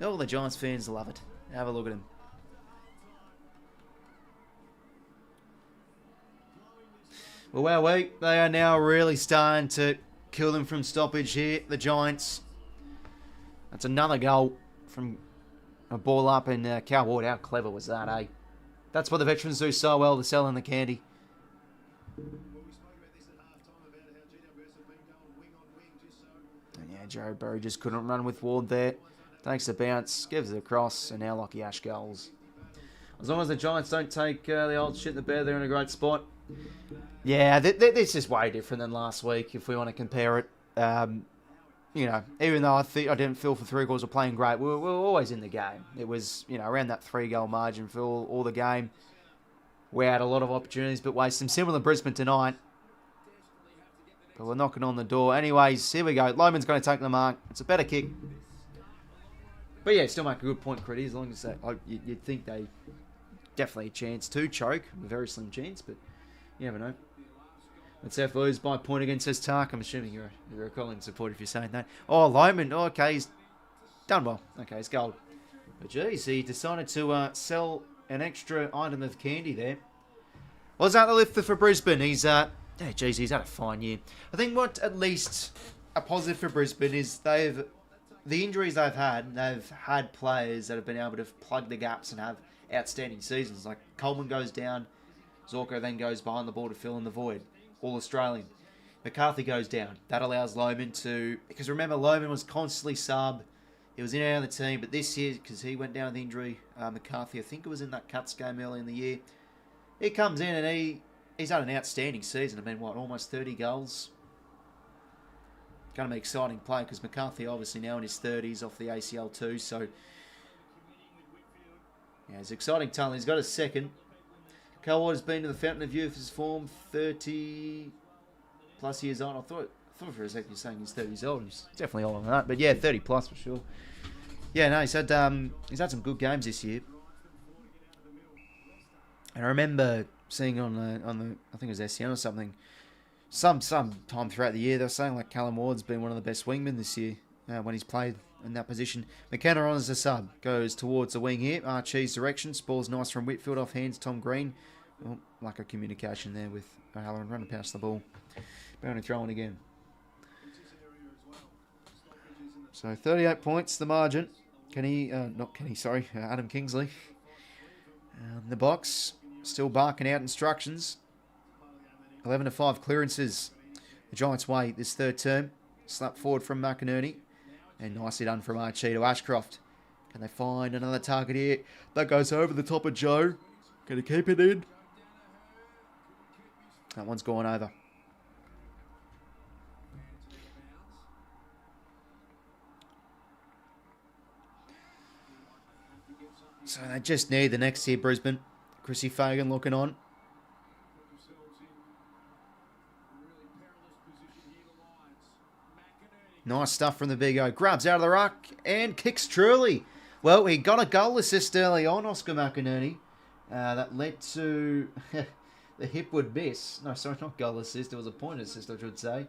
All the Giants fans love it. Have a look at them. Well, they are now really starting to kill them from stoppage here, the Giants. That's another goal from a ball up in Cal Ward. How clever was that, eh? That's what the veterans do so well, the selling the candy. And yeah, Jared Berry just couldn't run with Ward there. Takes the bounce, gives it a cross, and now Lockie Ash goals. As long as the Giants don't take the old shit in the bed, they're in a great spot. Yeah, this is way different than last week, if we want to compare it. Even though I didn't feel for 3 goals were playing great, we were always in the game. It was, around that 3-goal margin for all the game. We had a lot of opportunities, but wasted them. Similar to Brisbane tonight. But we're knocking on the door. Anyways, here we go. Lohman's going to take the mark. It's a better kick. But yeah, still make a good point, Critty, as long as you'd think they definitely a chance to choke. A very slim chance, but you never know. Let's have lose by a point against 𝐓𝐴𝐶. I'm assuming you're a Collins supporter if you're saying that. Oh, Lohman. Oh, okay, he's done well. Okay, it's gold. But geez, he decided to sell an extra item of candy there. Was that the lifter for Brisbane? He's he's had a fine year. I think what at least a positive for Brisbane is the injuries they've had players that have been able to plug the gaps and have outstanding seasons. Like Coleman goes down, Zorko then goes behind the ball to fill in the void. All-Australian. McCarthy goes down. That allows Lohman to... Because remember, Lohman was constantly sub. He was in and out of the team. But this year, because he went down with injury, McCarthy, I think it was in that 𝐓𝐡𝐞 game early in the year. He comes in and he's had an outstanding season. I mean, almost 30 goals. Going to be an exciting play because McCarthy obviously now in his 30s off the ACL too. So, yeah, it's exciting talent. He's got a second. 𝐴FL has been to the fountain of youth, his form 30 plus years old. I thought for a second you're saying he's 30 years old. He's definitely older than that, but yeah, 30 plus for sure. Yeah, no, he's had some good games this year. And I remember seeing on the I think it was SCN or something, some time throughout the year they were saying like Callum Ward's been one of the best wingmen this year when he's played in that position. McKenna on as a sub, goes towards the wing here. 𝐼𝐴𝐥𝐝 direction, ball's nice from Whitfield off hands Tom Green. Oh, lack of communication there with O'Halloran running past the ball. Bound to throw in again. So 38 points the margin. Adam Kingsley. In the box, still barking out instructions. 11-5 clearances. The Giants' way this third term. Slap forward from McInerney. And nicely done from 𝐼𝐴𝐥𝐝 to Ashcroft. Can they find another target here? That goes over the top of Joe. Can he keep it in? That one's gone over. So they just need the next here, Brisbane. Chrissy Fagan looking on. Nice stuff from the big O. Grabs out of the ruck and kicks truly. Well, he got a goal assist early on, Oscar McInerney. That led to the Hipwood miss. No, sorry, not goal assist. It was a point assist, I should say.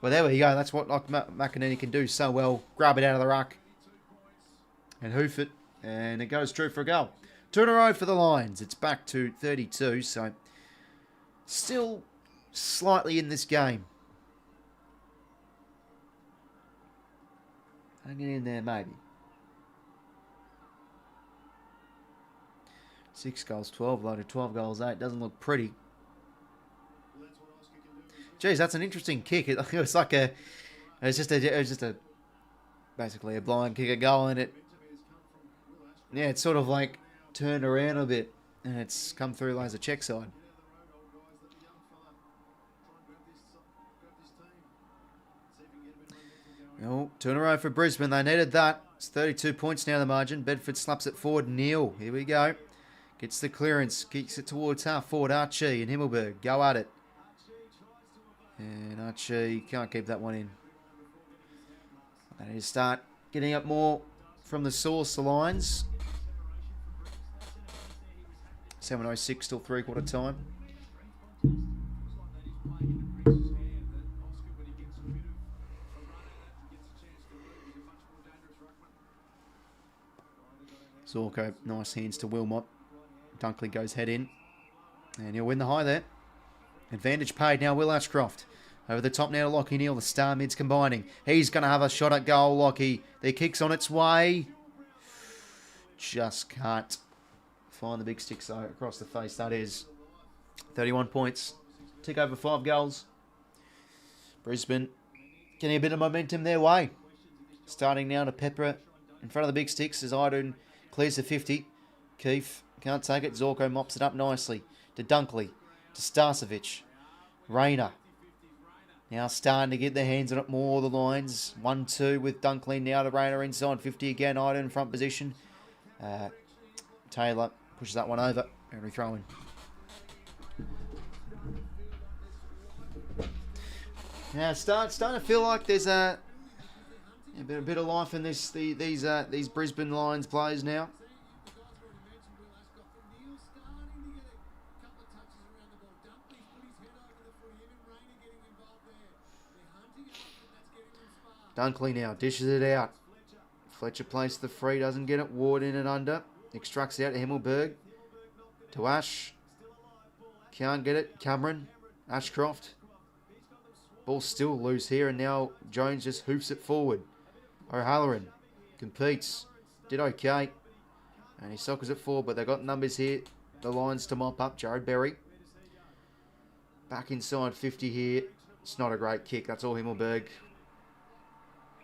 Well, there we go. That's what McInerney can do so well. Grab it out of the ruck and hoof it. And it goes true for a goal. 2 in a row for the Lions. It's back to 32, so still slightly in this game. Hanging in there, maybe. 6 goals, 12 loaded, 12 goals, 8. Doesn't look pretty. Geez, that's an interesting kick. It was like it was just a basically a blind kick, a goal, and it's sort of like turned around a bit, and it's come through as a check side. Oh, 2 in a row for Brisbane. They needed that. It's 32 points now the margin. Bedford slaps it forward. Neil, here we go. Gets the clearance. Kicks it towards half forward. 𝐼𝐴𝐥𝐝 and Himmelberg go at it. And 𝐼𝐴𝐥𝐝 can't keep that one in. They need to start getting up more from the source, the Lions. 7:06 till 3/4 time. 𝐓𝐡𝐞, nice hands to Wilmot. Dunkley goes head in. And he'll win the high there. Advantage paid now, Will Ashcroft. Over the top now to Lockie Neal, the star mids combining. He's going to have a shot at goal, Lockie. The kick's on its way. Just can't find the big sticks though, across the face. That is 31 points. Tick over 5 goals. Brisbane getting a bit of momentum their way. Starting now to pepper in front of the big sticks as 𝐼𝐴𝐥𝐝 clears the 50. 𝐓𝐡𝐞 can't take it. 𝐓𝐡𝐞 mops it up nicely. To Dunkley. To 𝘼𝐶𝐼𝐿. Rayner. Now starting to get their hands on it more, the Lions. 1-2 with Dunkley now to Rayner inside 50 again. 𝐼𝐴𝐥𝐝 in front position. Taylor pushes that one over. Every throw in. Now starting to feel like there's a bit of life in these Brisbane Lions players now. Dunkley now dishes it out. Fletcher plays the free, doesn't get it. Ward in and under. Extracts it out to Himmelberg. To Ash. Can't get it. Cameron. Ashcroft. Ball still loose here, and now Jones just hoofs it forward. O'Halloran competes. Did okay. And he sockers it forward, but they've got numbers here. The Lions to mop up. Jared Berry. Back inside 50 here. It's not a great kick. That's all Himmelberg.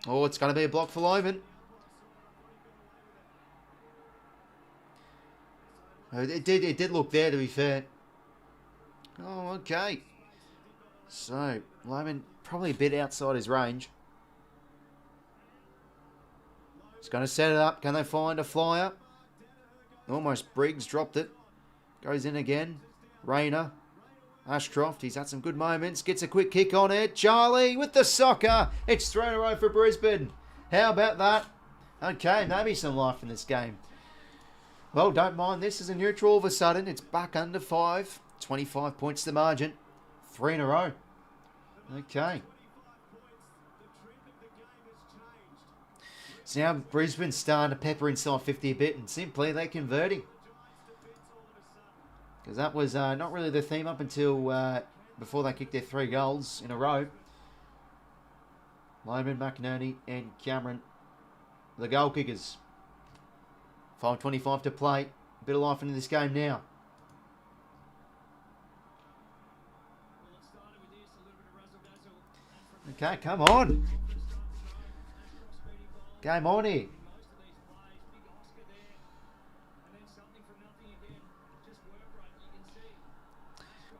Oh, it's going to be a block for Lohman. It did look there, to be fair. Oh, okay. So, Lohman probably a bit outside his range. He's going to set it up. Can they find a flyer? Almost Briggs dropped it. Goes in again. Rayner. Ashcroft, he's had some good moments. Gets a quick kick on it. Charlie with the soccer. It's thrown away for Brisbane. How about that? Okay, maybe some life in this game. Well, don't mind this as a neutral all of a sudden. It's back under 5. 25 points the margin. 3 in a row. Okay. So now Brisbane's starting to pepper inside 50 a bit, and simply they're converting. Because that was not really the theme up until before they kicked their 3 goals in a row. Lyman, McInerney and Cameron, the goal kickers. 5:25 to play. A bit of life into this game now. Okay, come on. Game on here.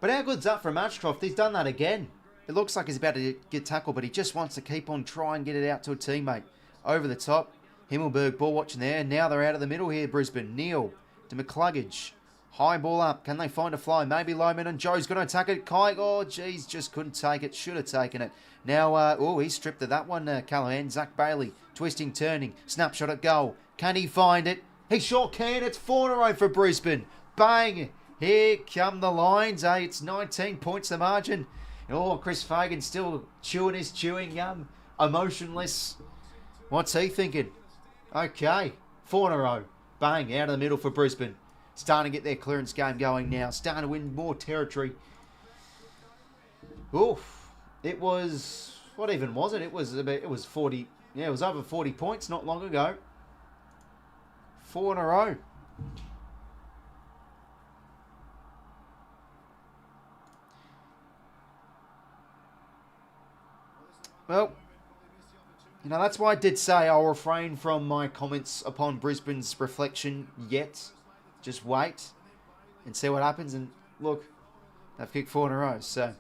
But how good's that from Ashcroft? He's done that again. It looks like he's about to get tackled, but he just wants to keep on trying, get it out to a teammate. Over the top. Himmelberg ball watching there. And now they're out of the middle here, Brisbane. Neal to McCluggage. High ball up. Can they find a fly? Maybe Loman and Joe's going to attack it. Kai, oh, geez, just couldn't take it. Should have taken it. Now, he stripped of that one, Callaghan. Zach Bailey, twisting, turning. Snapshot at goal. Can he find it? He sure can. It's 4 in a row for Brisbane. Bang. Here come the Lions. It's 19 points the margin. Oh, Chris Fagan still chewing his chewing gum. Emotionless. What's he thinking? Okay. 4 in a row. Bang. Out of the middle for Brisbane. Starting to get their clearance game going now. Starting to win more territory. Oof. It was... What even was it? It was 40... Yeah, it was over 40 points not long ago. 4 in a row. Well, you know, that's why I did say I'll refrain from my comments upon Brisbane's reflection yet. Just wait and see what happens. And look, they've kicked 4 in a row. So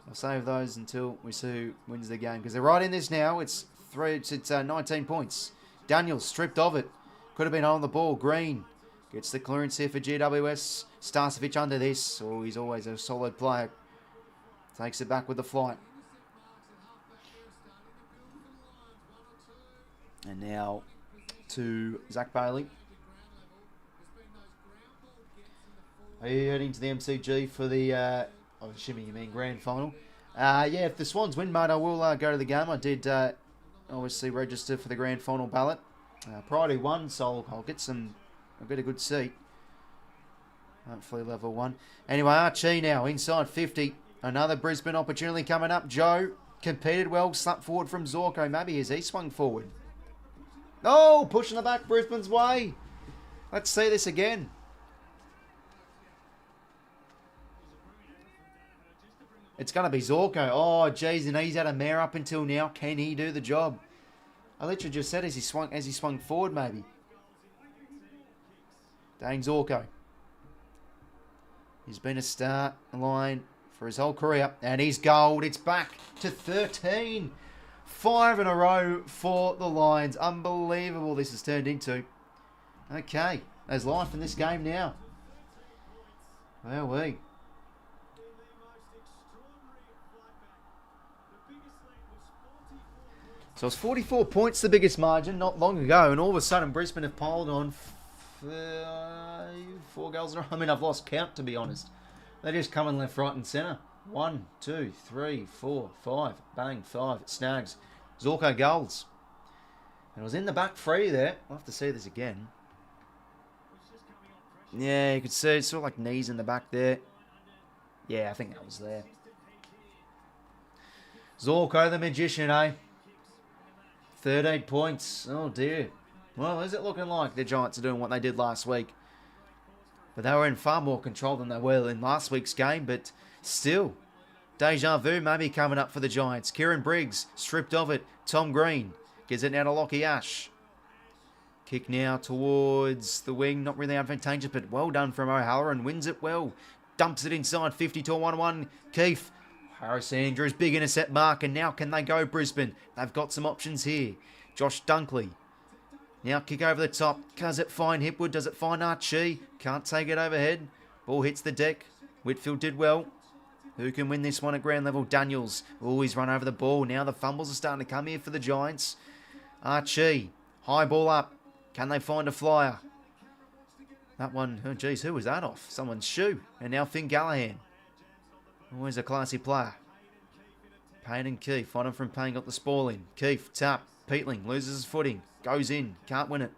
I'll save those until we see who wins the game. Because they're right in this now. It's 19 points. Daniels stripped of it. Could have been on the ball. Green gets the clearance here for GWS. 𝐼𝐴 under this. Oh, he's always a solid player. Takes it back with the flight. And now to Zach Bailey. Are you heading to the MCG for the, I'm assuming you mean grand final? Yeah, if the Swans win, mate, I will go to the game. I did obviously register for the grand final ballot. Priority 1, so I'll get a good seat. Hopefully level 1. Anyway, 𝐼𝐴 now, inside 50. Another Brisbane opportunity coming up. Joe competed well, slapped forward from 𝐓𝐡𝐞. Maybe as he swung forward. Oh, pushing the back Brisbane's way. Let's see this again. It's going to be 𝐓𝐡𝐞. Oh, geez, and he's had a mare up until now. Can he do the job? I literally just said as he swung forward, maybe. Dane 𝐓𝐡𝐞. He's been a start line for his whole career. And he's gold. It's back to 13. 5 in a row for the Lions. Unbelievable this has turned into. Okay, there's life in this game now. Well, we. So it's 44 points, the biggest margin, not long ago. And all of a sudden, Brisbane have piled on 4 goals in a row. I mean, I've lost count, to be honest. They're just coming left, right and centre. 1, 2, 3, 4, 5. Bang, 5. Snags. 𝐓𝐡𝐞 goals. And it was in the back 3 there. I'll have to see this again. Yeah, you could see it's sort of like knees in the back there. Yeah, I think that was there. 𝐓𝐡𝐞 the magician, eh? 13 points. Oh, dear. Well, is it looking like the Giants are doing what they did last week? But they were in far more control than they were in last week's game. But still, deja vu maybe coming up for the Giants. Kieran Briggs stripped of it. Tom Green gives it now to Lockie Ash. Kick now towards the wing. Not really advantageous, but well done from O'Halloran. Wins it well. Dumps it inside. 50 to 1-1. Keith. Harris Andrews. Big intercept mark. And now can they go Brisbane? They've got some options here. Josh Dunkley. Now kick over the top. Does it find Hipwood? Does it find 𝐼𝐴? Can't take it overhead. Ball hits the deck. Whitfield did well. Who can win this one at ground level? Daniels. Always run over the ball. Now the fumbles are starting to come here for the Giants. 𝐼𝐴. High ball up. Can they find a flyer? That one, oh geez, who was that off? Someone's shoe. And now Finn Gallagher. Always a classy player. Payne and Keefe. On him from Payne, got the ball in. Keefe, tap. Peatling loses his footing. Goes in. Can't win it.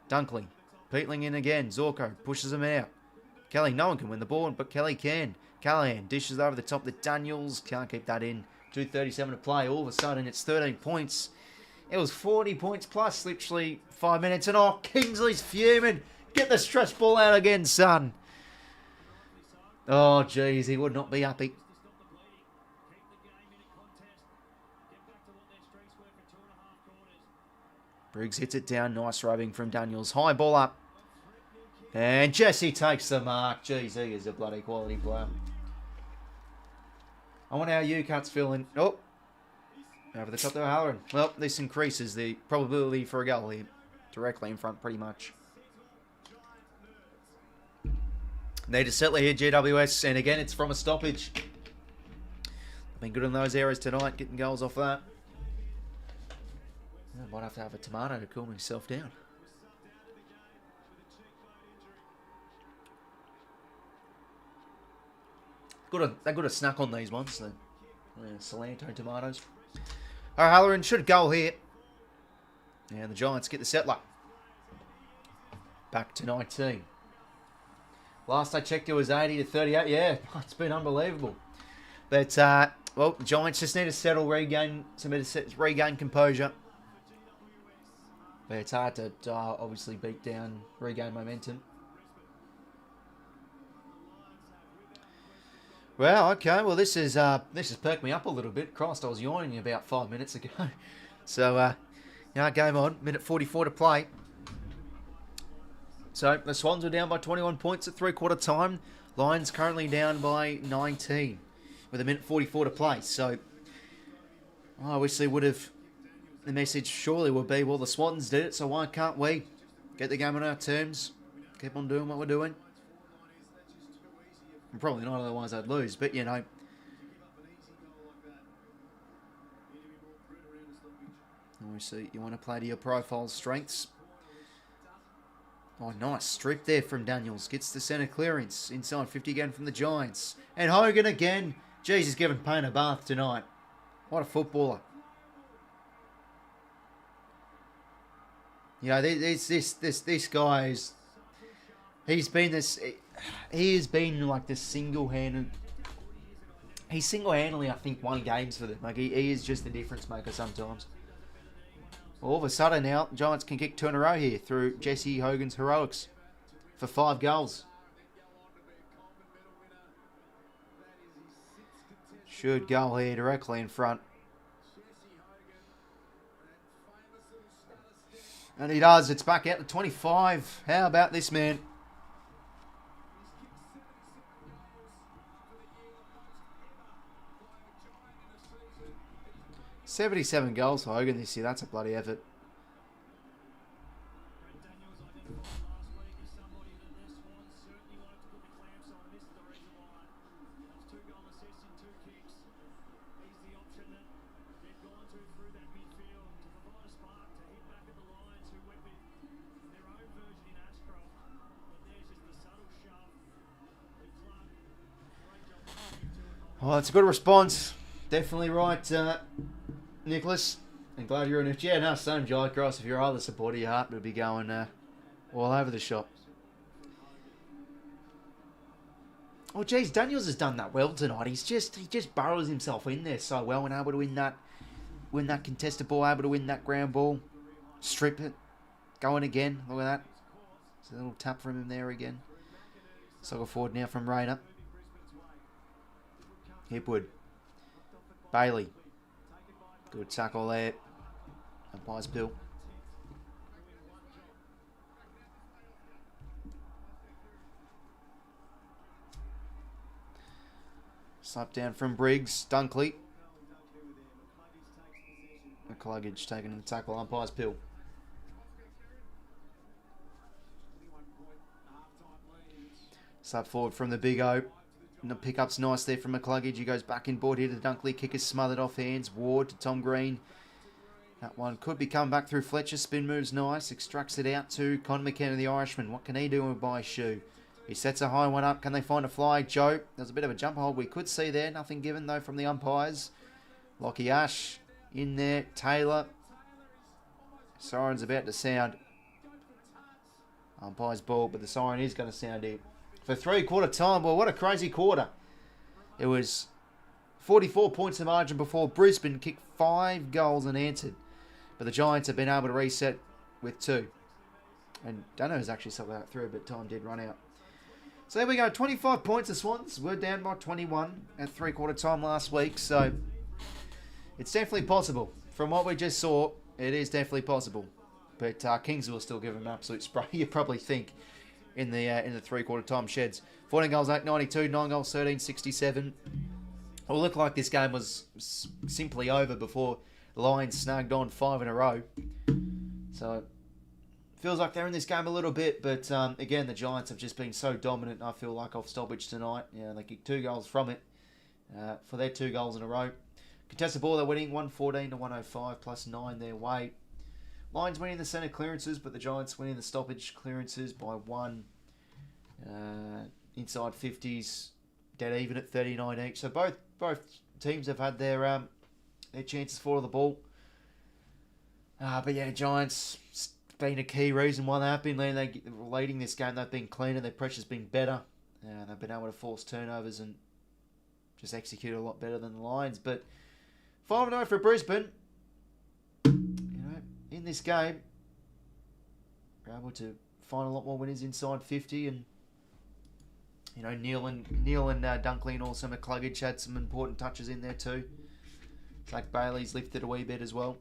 Dunkley. Peatling in again. Zorko pushes him out. Kelly, no one can win the ball, but Kelly can. Callahan dishes over the top. The Daniels can't keep that in. 2:37 to play. All of a sudden, it's 13 points. It was 40 points plus literally 5 minutes. And oh, Kingsley's fuming. Get the stretch ball out again, son. Oh, geez, he would not be happy. Briggs hits it down. Nice rubbing from Daniels. High ball up. And Jesse takes the mark. Jeez, he is a bloody quality player. I wonder how 𝐓𝐴 feeling. Oh, over the top to O'Halloran. Well, this increases the probability for a goal here. Directly in front, pretty much. Need to settle here, GWS. And again, it's from a stoppage. Been good in those areas tonight, getting goals off that. I might have a tomato to cool myself down. They're good to snack on these ones. The cilantro tomatoes. O'Halloran should goal here. And the Giants get the settler. Back to 19. Last I checked, it was 80 to 38. Yeah, it's been unbelievable. But, well, the Giants just need to settle, regain composure. But it's hard to obviously beat down, regain momentum. Well, okay. Well, this has perked me up a little bit. Christ, I was yawning about 5 minutes ago. So, game on. Minute 44 to play. So, the Swans were down by 21 points at three-quarter time. Lions currently down by 19 with a minute 44 to play. So, I wish they would have... The message surely would be, well, the Swans did it, so why can't we get the game on our terms? Keep on doing what we're doing. Probably not, otherwise I'd lose, but you know. Obviously, you want to play to your profile strengths. Oh, nice strip there from Daniels. Gets the centre clearance. Inside 50 again from the Giants. And Hogan again. Jeez, he's giving Payne a bath tonight. What a footballer. You know, this guy is... He's been this... He has been like this single-handed... He's single-handedly, I think, won games for them. Like, he is just the difference maker sometimes. All of a sudden now, Giants can kick 2 in a row here through 𝐬𝐴 𝐻𝐿𝐴's heroics for 5 goals. Should goal here directly in front. And he does. It's back out to 25. How about this, man? 𝐶77 goals for Hogan this year. That's a bloody effort. Oh, it's a good response. Definitely right, Nicholas. And glad you're in it. Yeah, no, same, Jai Cross. If you're either supporter, your heart would be going all over the shop. Oh, geez, Daniels has done that well tonight. He just burrows himself in there so well and able to win that contested ball, able to win that ground ball, strip it, going again. Look at that. It's a little tap from him there again. Soccer forward now from Rayner. Hipwood. Bailey. Good tackle there. Umpire's bill. Slap down from Briggs. Dunkley. 𝐬𝐻𝐿𝐴 taking the tackle. Umpire's bill. Sub forward from the big O. And the pickup's nice there from 𝐼𝐿𝐴𝐺𝐝. He goes back in board here to Dunkley. Kick is smothered off hands. Ward to Tom Green. That one could be coming back through Fletcher. Spin moves nice. Extracts it out to 𝐶onnor 𝐿 the Irishman. What can he do by shoe? He sets a high one up. Can they find a fly? Joe. There's a bit of a jump hold we could see there. Nothing given though from the umpires. Lockie Ash in there. Taylor. Siren's about to sound. Umpire's ball, but the siren is going to sound here. For three-quarter time, well, what a crazy quarter. It was 44 points of margin before Brisbane kicked 5 goals unanswered. But the Giants have been able to reset with 2. And don't know who's actually saw that through, but time did run out. So there we go, 25 points the Swans. We're down by 21 at three-quarter time last week. So it's definitely possible. From what we just saw, it is definitely possible. But Kings will still give them an absolute spray, you probably think, in the three-quarter time sheds. 14 goals, 892, 9 goals, 13, 67. It will look like this game was simply over before the Lions snagged on 5 in a row. So feels like they're in this game a little bit, but again, the Giants have just been so dominant. I feel like off stoppage tonight. Yeah, they kicked 2 goals from it for their 2 goals in a row. Contested ball, they're winning 114 to 105 plus 9 their way. Lions winning the centre clearances, but the Giants winning the stoppage clearances by 1. Inside 50s, dead even at 39 each. So both teams have had their chances for the ball. But yeah, Giants been a key reason why they have been leading this game. They've been cleaner, their pressure's been better. They've been able to force turnovers and just execute a lot better than the Lions. But 5-0 for Brisbane. In this game, we're able to find a lot more winners inside 50, and Neil and Dunkley and also 𝐶onnor had some important touches in there too. Zach Bailey's lifted a wee bit as well.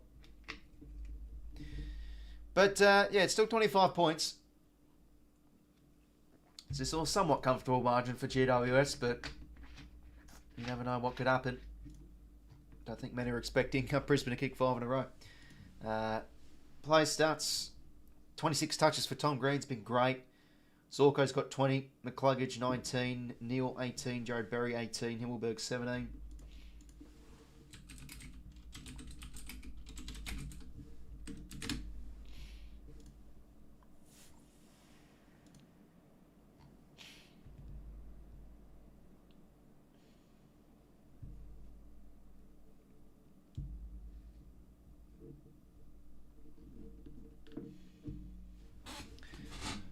But yeah, it's still 25 points. It's just a somewhat comfortable margin for GWS, but you never know what could happen. Don't think many are expecting Brisbane to kick 5 in a row. Play stats, 26 touches for Tom Green's been great. 𝐓𝐿𝐴's got 20, 𝐶onnor 19, Neil 18, Jared Berry 18, 𝐼𝐿𝐴 17.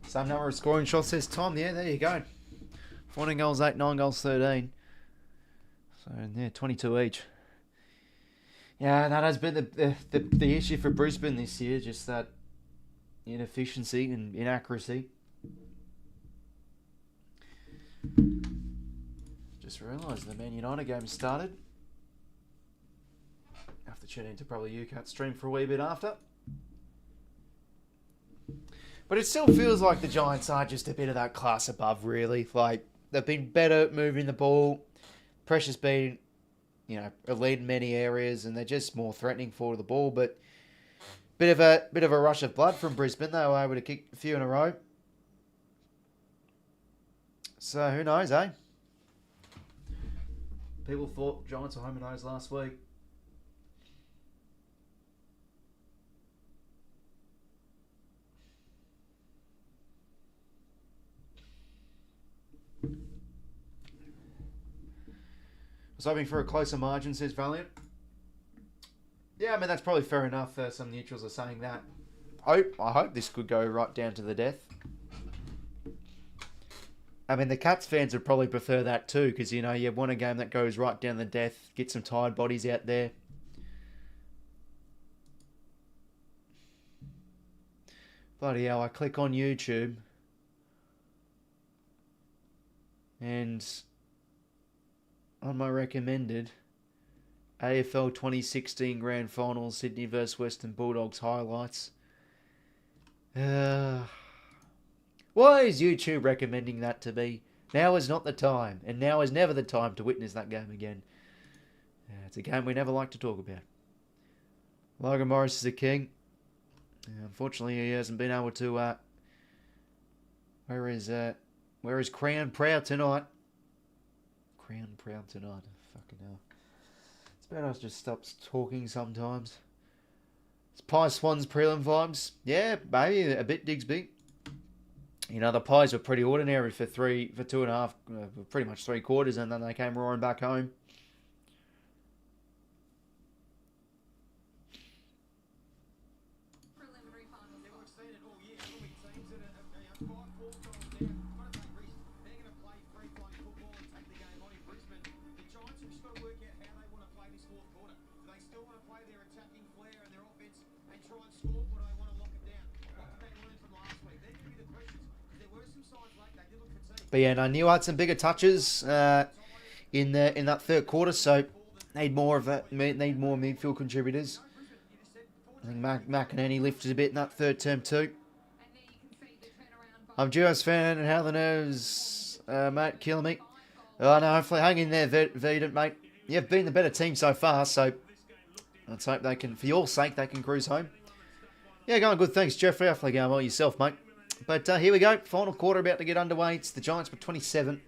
Same number of scoring shots says Tom. Yeah, there you go. 14 goals, 8, 9 goals, 13. So, yeah, 22 each. Yeah, that has been the issue for Brisbane this year, just that inefficiency and inaccuracy. Just realised the Man United game started. Have to tune into probably 𝐓𝐶 stream for a wee bit after. But it still feels like the Giants are just a bit of that class above, really. Like, they've been better at moving the ball. Pressure's been, elite in many areas, and they're just more threatening for the ball. But bit of a rush of blood from Brisbane. They were able to kick a few in a row. So who knows, eh? People thought Giants were home and hose last week. I was hoping for a closer margin, says Valiant. Yeah, I mean, that's probably fair enough. Some neutrals are saying that. I hope this could go right down to the death. I mean, the Cats fans would probably prefer that too, because, you want a game that goes right down the death, get some tired bodies out there. Bloody hell, I click on YouTube and on my recommended AFL 2016 Grand Final, Sydney vs Western Bulldogs highlights. Why is YouTube recommending that to me? Now is not the time, and now is never the time to witness that game again. It's a game we never like to talk about. Logan Morris is a king. Unfortunately, he hasn't been able to... where is Where is Crown Proud tonight? Crown Proud tonight. Fucking hell. It's better I just stop talking sometimes. It's Pies Swans prelim vibes. Yeah, maybe a bit, Digsby. You know, the Pies were pretty ordinary for 2.5, pretty much 3 quarters, and then they came roaring back home. But yeah, no, Neil had some bigger touches in that third quarter, so need more midfield contributors. I think McInerney lifted a bit in that third term too. I'm a GWS fan, and how the nerves, mate, killing me. Oh no, hopefully hang in there, Vedant, mate. You've been the better team so far, so let's hope they can, for your sake, they can cruise home. Yeah, going good, thanks, Jeffrey. Hopefully going well yourself, mate. But here we go. Final quarter about to get underway. It's the Giants for 27.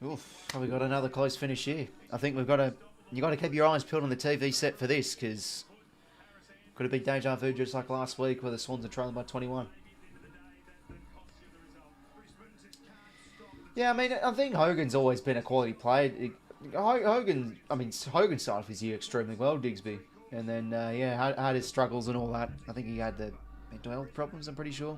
Oof, probably got another close finish here. I think you got to keep your eyes peeled on the TV set for this, because could it be deja vu just like last week where the Swans are trailing by 21? Yeah, I mean, I think Hogan's always been a quality player. Hogan started off his year extremely well, Digsby. And then, had his struggles and all that. I think he had the mental health problems, I'm pretty sure.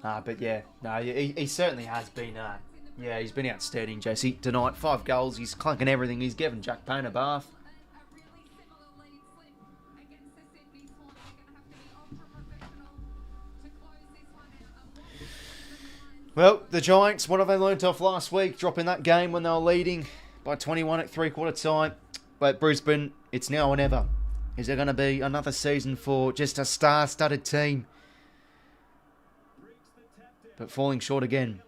But yeah, no, he certainly has been, he's been outstanding, Jesse. Tonight, 5 goals, he's clunking everything. He's giving Jack Payne a bath. Well, the Giants, what have they learnt off last week? Dropping that game when they were leading by 21 at 3/4 time. But Brisbane, it's now or never. Is there going to be another season for just a star-studded team? But falling short again.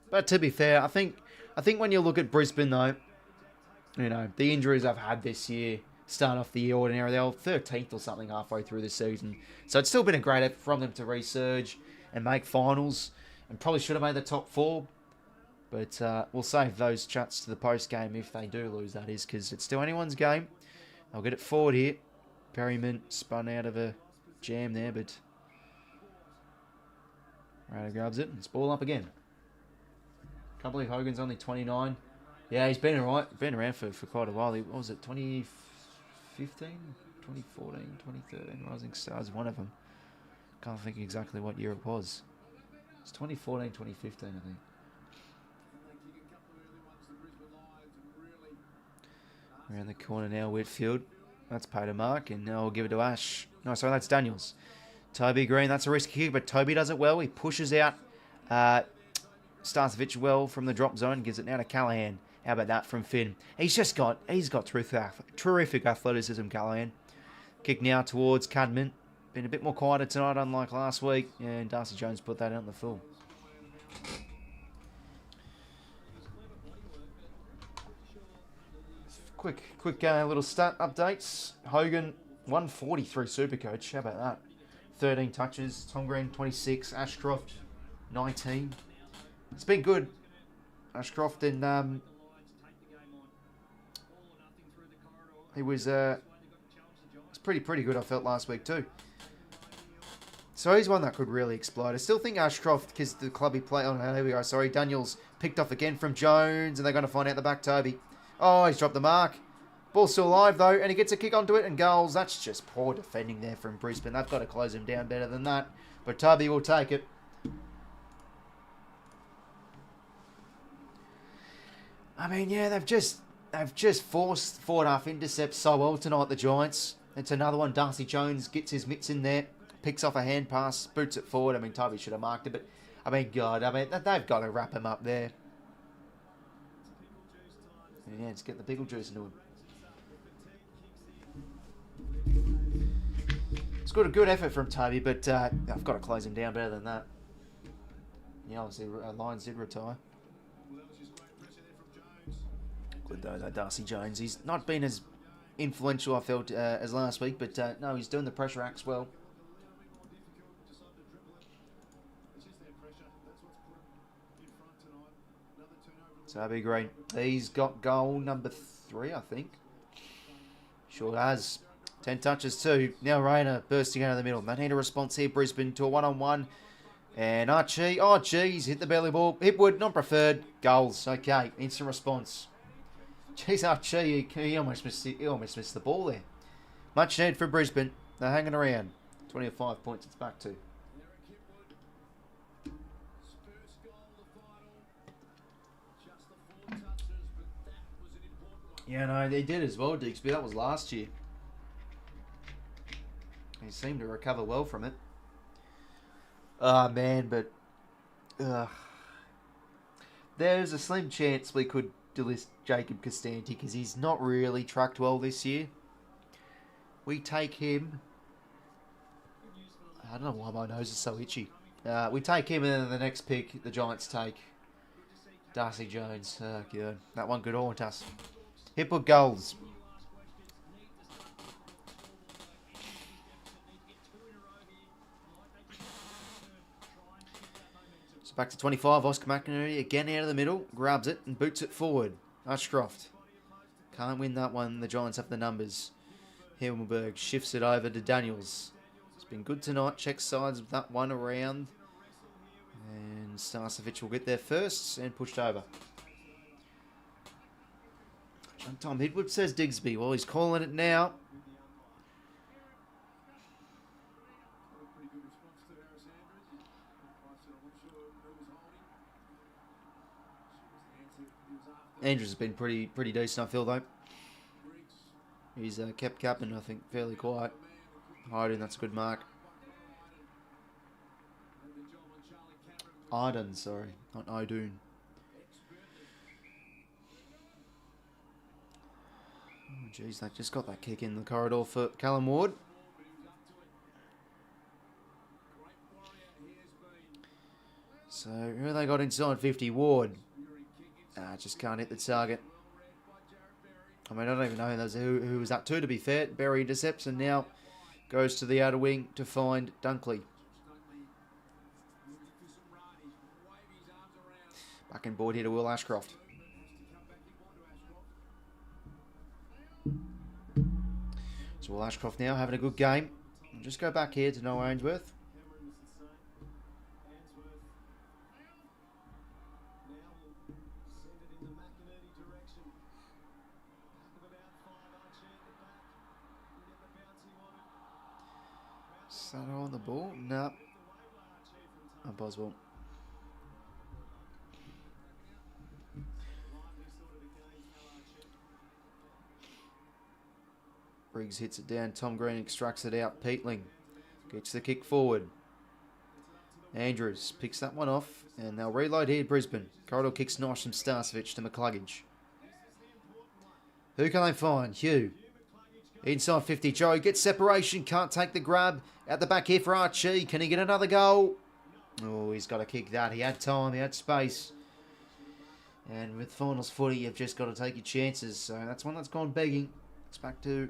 But to be fair, I think when you look at Brisbane though, you know, the injuries I've had this year start off the year ordinary. They were 13th or something halfway through the season. So it's still been a great effort from them to resurge and make finals, and probably should have made the top 4. But we'll save those chats to the post-game if they do lose, that is, because it's still anyone's game. I'll get it forward here. Perryman spun out of a jam there, but Ryder grabs it and it's ball up again. Can't believe Hogan's only 29. Yeah, he's been around for quite a while. What was it, 2015, 2014, 2013? Rising Stars, one of them. Can't think exactly what year it was. It's 2014, 2015, I think. Around the corner now, Whitfield. That's paid a mark, and now we'll give it to Ash. No, sorry, that's Daniels. Toby Green, that's a risky kick, but Toby does it well. He pushes out 𝐓𝐡𝐞 well from the drop zone, gives it now to Callaghan. How about that from Finn? He's got terrific athleticism, Callaghan. Kick now towards Cadman. Been a bit more quieter tonight, unlike last week, and Darcy Jones put that out in the full. Quick little stat updates. Hogan, 143 Supercoach. How about that? 13 touches. Tom Green, 26. Ashcroft, 19. It's been good. Ashcroft and he was it's pretty good. I felt last week too. So he's one that could really explode. I still think Ashcroft, because the club he played on. Oh, there we go. Sorry, Daniels picked off again from Jones, and they're going to find out the back. Toby. Oh, he's dropped the mark. Ball's still alive though, and he gets a kick onto it and goals. That's just poor defending there from Brisbane. They've got to close him down better than that. But Toby will take it. I mean, yeah, they've just forced 4.5 intercepts so well tonight, the Giants. It's another one. Darcy Jones gets his mitts in there, picks off a hand pass, boots it forward. I mean, Toby should have marked it, but I mean, God, they've got to wrap him up there. Yeah, let's get the pickle juice into him. It's got a good effort from Toby, but I've got to close him down better than that. Yeah, obviously, Lions did retire. good though, 𝐼𝐗𝐿 Jones. He's not been as influential, I felt, as last week, but no, he's doing the pressure acts well. So that'd be great. He's got goal number 3, I think. Sure has. 10 touches too. Now Rayner bursting out of the middle. They need a response here, Brisbane, to a 1-on-1. And 𝐼𝐗𝐿, oh geez, hit the belly ball. 𝐓𝐴𝐻𝐿, not preferred. Goals, okay, instant response. Jeez, 𝐼𝐗𝐿, he almost missed the ball there. Much needed for Brisbane. They're hanging around. 25 points it's back to. Yeah, no, they did as well, Diggsby. That was last year. He seemed to recover well from it. Ah, man, but there's a slim chance we could delist 𝐓𝐴𝐻𝐿 𝐎𝐥𝐝 because he's not really tracked well this year. We take him. I don't know why my nose is so itchy. We take him, and then the next pick, the Giants take 𝐼𝐶 Jones. Oh, good. That one could haunt us. 𝐓𝐴𝐻𝐿 goals. So back to 25. 𝐬𝐿𝐼𝐗𝐿 again out of the middle. Grabs it and boots it forward. 𝐼𝐗𝐿. Can't win that one. The Giants have the numbers. Himmelberg shifts it over to Daniels. It's been good tonight. Checks sides with that one around. And 𝘼𝐶 will get there first and pushed over. Tom Hidwood says Diggsby. Well, he's calling it now. Andrews has been pretty decent, I feel, though. He's kept Captain, I think, fairly quiet. 𝐼𝐗𝐿, that's a good mark. 𝐼𝐗𝐿, sorry, not 𝐼𝐗𝐿. Oh, geez, they just got that kick in the corridor for Callum Ward. So, who have they got inside 50? Ward. Just can't hit the target. I mean, I don't even know who was that to be fair. Berry intercepts and now goes to the outer wing to find Dunkley. Back in board here to Will Ashcroft. So Will Ashcroft now having a good game. We'll just go back here to Noah Ainsworth. Sato on the ball? No. Oh, Boswell. Briggs hits it down. Tom Green extracts it out. Peatling gets the kick forward. Andrews picks that one off. And they'll reload here, Brisbane. Corridor kicks nice from 𝘼𝐶 to 𝐸𝐿𝐼𝐻. Who can they find? Hugh. Inside 50. Joe gets separation. Can't take the grab. At the back here for 𝐼𝐗𝐿. Can he get another goal? Oh, he's got to kick that. He had time. He had space. And with finals footy, you've just got to take your chances. So that's one that's gone begging. It's back to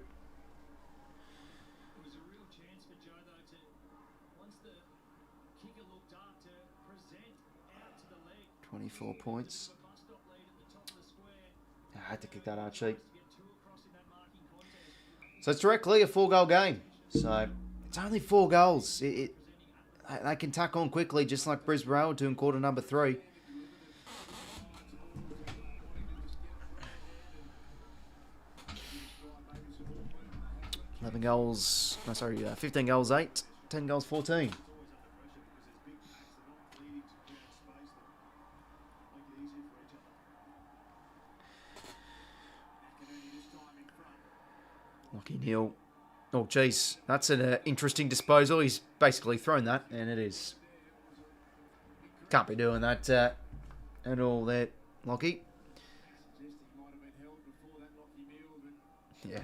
24 points. I had to kick that 𝐼𝐗𝐿. So it's directly a 4-goal game. So it's only 4 goals. They can tuck on quickly, just like Brisbane were to in quarter number 3. $11 goals. No, sorry, 15 goals 8, 10 goals 14. Lachie Neale. Oh, geez. That's an interesting disposal. He's basically thrown that, and it is. Can't be doing that at all there, Lachie. Yeah.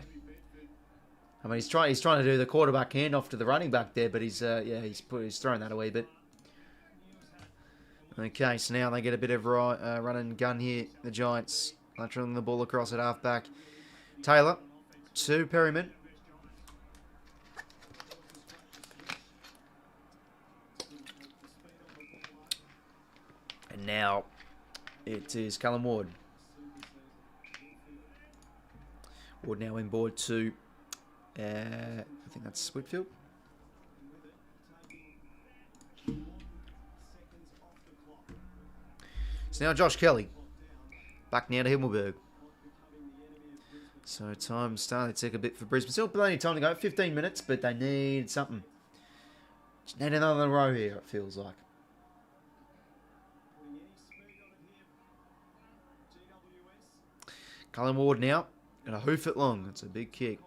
I mean, he's trying to do the quarterback handoff to the running back there, but he's thrown that a wee bit. Okay, so now they get a bit of run and gun here, the Giants. Lateralling the ball across at half-back. Taylor to Perryman. And now it is Callum Ward. Ward now in board to, I think that's Whitfield. So now Josh Kelly. Back now to Himmelberg. So time starting to tick a bit for Brisbane. Still plenty of time to go. 15 minutes, but they need something. Just need another row here, it feels like. Callum Ward now. And a hoof it long. It's a big kick.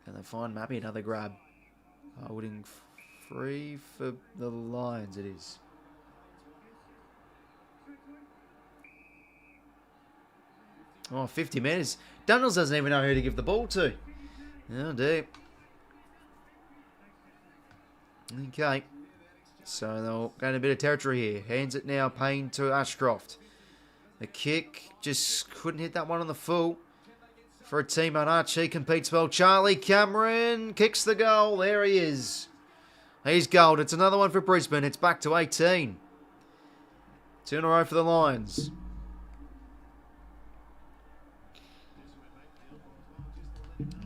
And they find Mappy another grab. Holding free for the Lions it is. Oh, 50 metres. Daniels doesn't even know who to give the ball to. Oh, dear. Okay. So they'll go in a bit of territory here. Hands it now. Payne to Ashcroft. The kick. Just couldn't hit that one on the full. For a team on 𝐼𝐴 competes well. Charlie Cameron kicks the goal. There he is. He's goaled. It's another one for Brisbane. It's back to 18. 2 in a row for the Lions.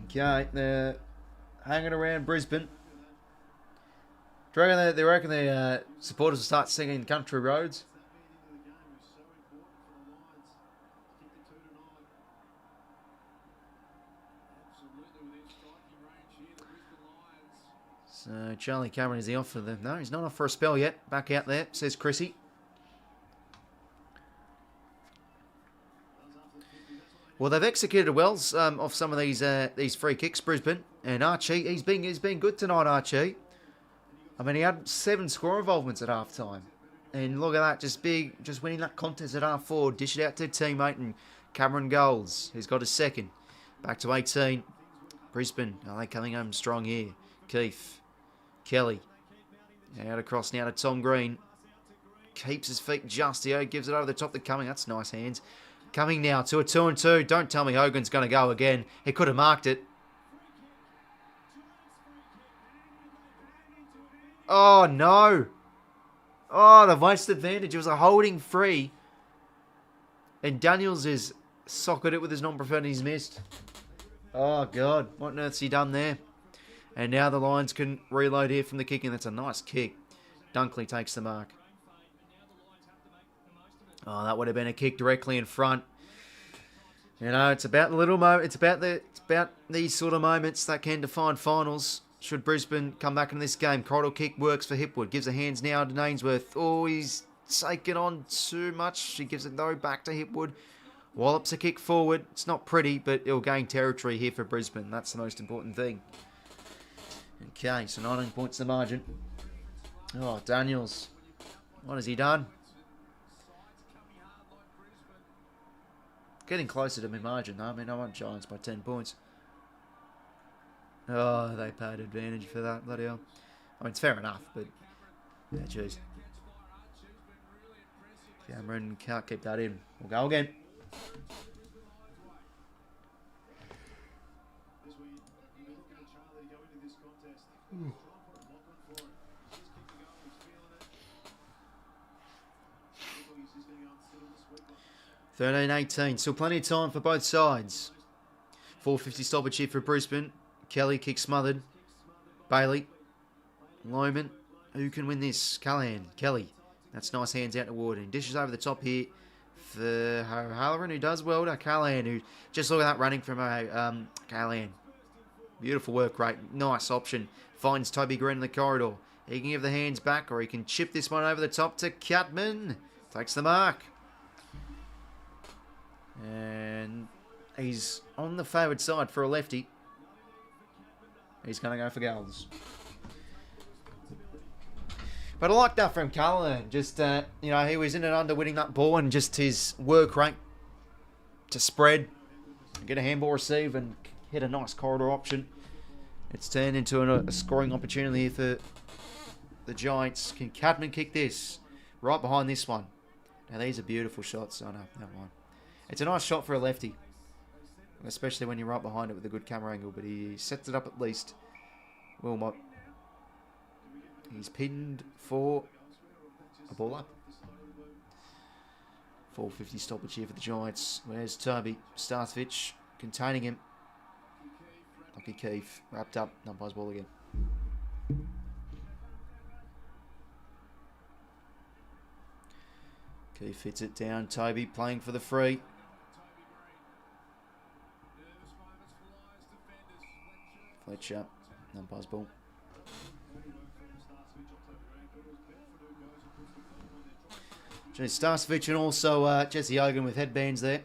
Okay, they're hanging around Brisbane. Do you reckon the supporters will start singing Country Roads? So Charlie Cameron, is he off for them? No, he's not off for a spell yet. Back out there, says 𝐼𝐶. Well, they've executed well off some of these free kicks, Brisbane. And 𝐼𝐴, he's been good tonight, 𝐼𝐴. I mean, he had 7 score involvements at half time. And look at that, just winning that contest at half forward. Dish it out to a teammate and Cameron goals. He's got his second. Back to 18. Brisbane, are they coming home strong here? Keefe, Kelly. Out across now to Tom Green. Keeps his feet just here. Gives it over the top. They're coming. That's nice hands. Coming now to a 2-2. Don't tell me Hogan's going to go again. He could have marked it. Oh, no. Oh, the waste advantage. It was a holding free. And Daniels has socked it with his non-preferred and he's missed. Oh, God. What on earth's he done there? And now the Lions can reload here from the kicking. That's a nice kick. Dunkley takes the mark. Oh, that would have been a kick directly in front. You know, it's about the little moment. It's about these sort of moments that can define finals. Should Brisbane come back in this game? Corridor kick works for Hipwood. Gives the hands now to Ainsworth. Oh, he's taken on too much. He gives it though back to Hipwood. Wallops a kick forward. It's not pretty, but it'll gain territory here for Brisbane. That's the most important thing. Okay, so 19 points the margin. Oh, Daniels. What has he done? Getting closer to my margin, though. I mean, I want Giants by 10 points. Oh, they paid advantage for that. Bloody hell. I mean, it's fair enough, but... yeah, jeez. Cameron can't keep that in. We'll go again. Ooh. 13-18. Still plenty of time for both sides. 4:50 stoppage here for Brisbane. Kelly kick smothered. Bailey. Lohman. Who can win this? Callahan. Kelly. That's nice hands out to Ward. And dishes over the top here for Halloran, who does well to Callahan, who just look at that running from Callahan. Beautiful work rate. Nice option. Finds Toby Green in the corridor. He can give the hands back or he can chip this one over the top to Cutman. Takes the mark. And he's on the favoured side for a lefty. He's going to go for goals. But I like that from Callahan. Just, you know, he was in and under winning that ball and just his work rate to spread, get a handball receive and hit a nice corridor option. It's turned into a scoring opportunity for the Giants. Can Cadman kick this? Right behind this one. Now, these are beautiful shots. I know, that one. It's a nice shot for a lefty, especially when you're right behind it with a good camera angle, but he sets it up at least. Wilmot. He's pinned for a ball up. 4:50 stoppage here for the Giants. Where's Toby? 𝐼𝐶 containing him. 𝐼𝐶𝐞 wrapped up. Umpire's ball again. 𝐶 fits it down. Toby playing for the free. Fletcher. Umpire's ball. 𝐼𝐶 and also 𝗕𝐿𝐴 Hogan with headbands there.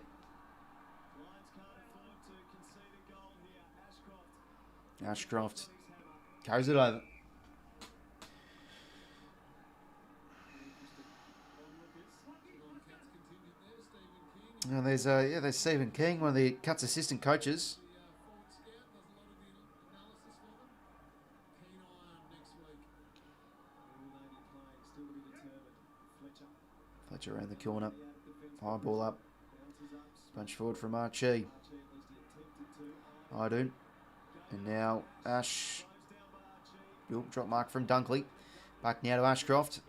Ashcroft carries it over. And there's Stephen King, one of the 𝐓𝐡𝐞 assistant coaches. Fletcher around the corner. High ball up. Punch forward from 𝗼𝐶. 𝐼𝐗𝐤. And now Ash. Drop mark from Dunkley. Back now to Ashcroft.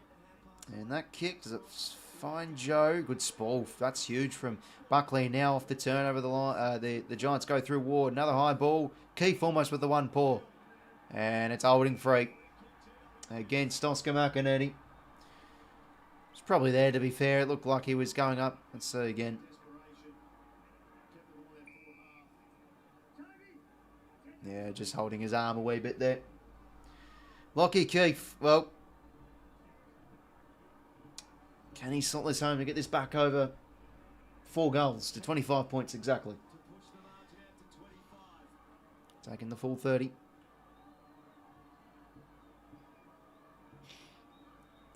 And that kick, does it find Joe? Good sprawl. That's huge from Buckley. Now off the turn over the line. The Giants go through Ward. Another high ball. Keefe almost with the one paw. And it's holding free. Against Oscar McInerney. It's probably there, to be fair. It looked like he was going up. Let's see again. Yeah, just holding his arm a wee bit there. Lachie Keefe, well, can he slot this home to get this back over 4 goals to 25 points exactly? Taking the full 30.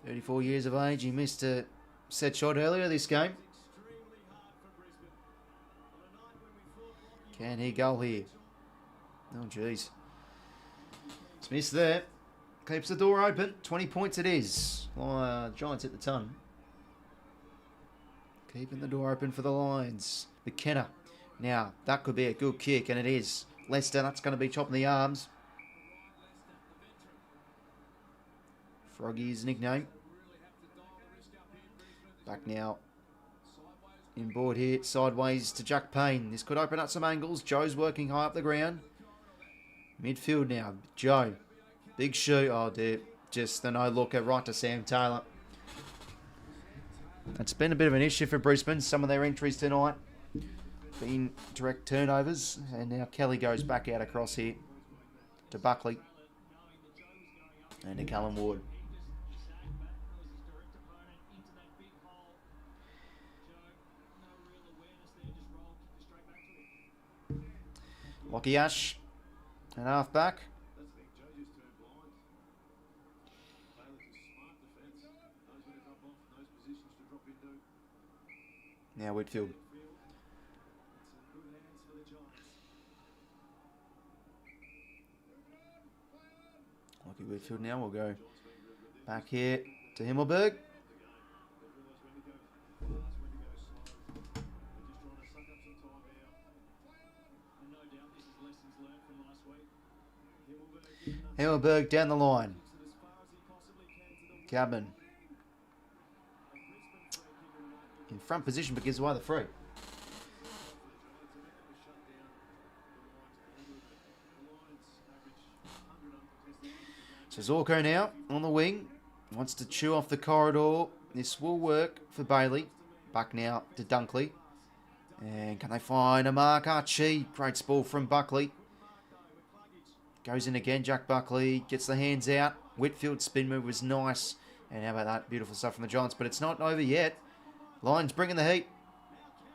34 years of age. He missed a set shot earlier this game. Can he goal here? Oh, jeez. It's missed there. Keeps the door open. 20 points it is. Giants hit the ton. Keeping the door open for the Lions. McKenna. Now, that could be a good kick, and it is. Lester, that's going to be chopping the arms. Froggy's nickname. Back now. Inboard here. Sideways to Jack Payne. This could open up some angles. Joe's working high up the ground. Midfield now. Joe. Big shoot. Oh, dear. Just a no-looker right to Sam Taylor. It's been a bit of an issue for Brisbane. Some of their entries tonight been direct turnovers. And now Kelly goes back out across here to Buckley. And to Callum Ward. Lachie Ash. And half back. Now Whitfield. Lachie Whitfield now will go back here to Himmelberg. Himmelberg down the line. Cabin. In front position but gives away the free. So 𝐸𝐿𝐴 now on the wing. Wants to chew off the corridor. This will work for Bailey. Back now to Dunkley. And can they find a mark? 𝗼𝐶. Great ball from Buckley. Goes in again, Jack Buckley gets the hands out. Whitfield's spin move was nice. And how about that? Beautiful stuff from the Giants, but it's not over yet. Lions bringing the heat.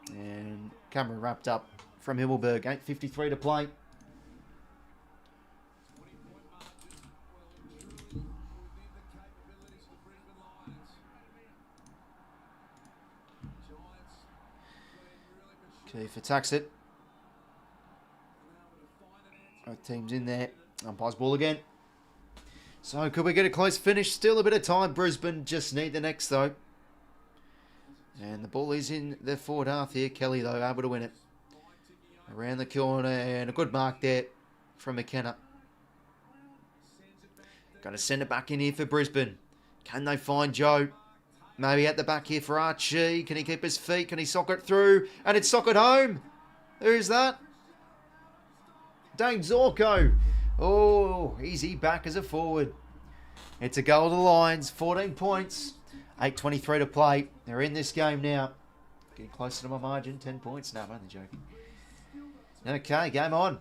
And camera wrapped up from Himmelberg. 8:53 to play. Keefe attacks it. Both teams in there. Umpire's ball again. So could we get a close finish? Still a bit of time. Brisbane just need the next though. And the ball is in the forward half here. Kelly, though, able to win it. Around the corner, and a good mark there from McKenna. Going to send it back in here for Brisbane. Can they find Joe? Maybe at the back here for 𝐼𝐴. Can he keep his feet? Can he sock it through? And it's sock it home. Who's that? Dane 𝐓𝐡𝐞. Oh, easy back as a forward. It's a goal to the Lions. 14 points. 8:23 to play. They're in this game now. Getting closer to my margin. 10 points. No, I'm only joking. Okay, game on.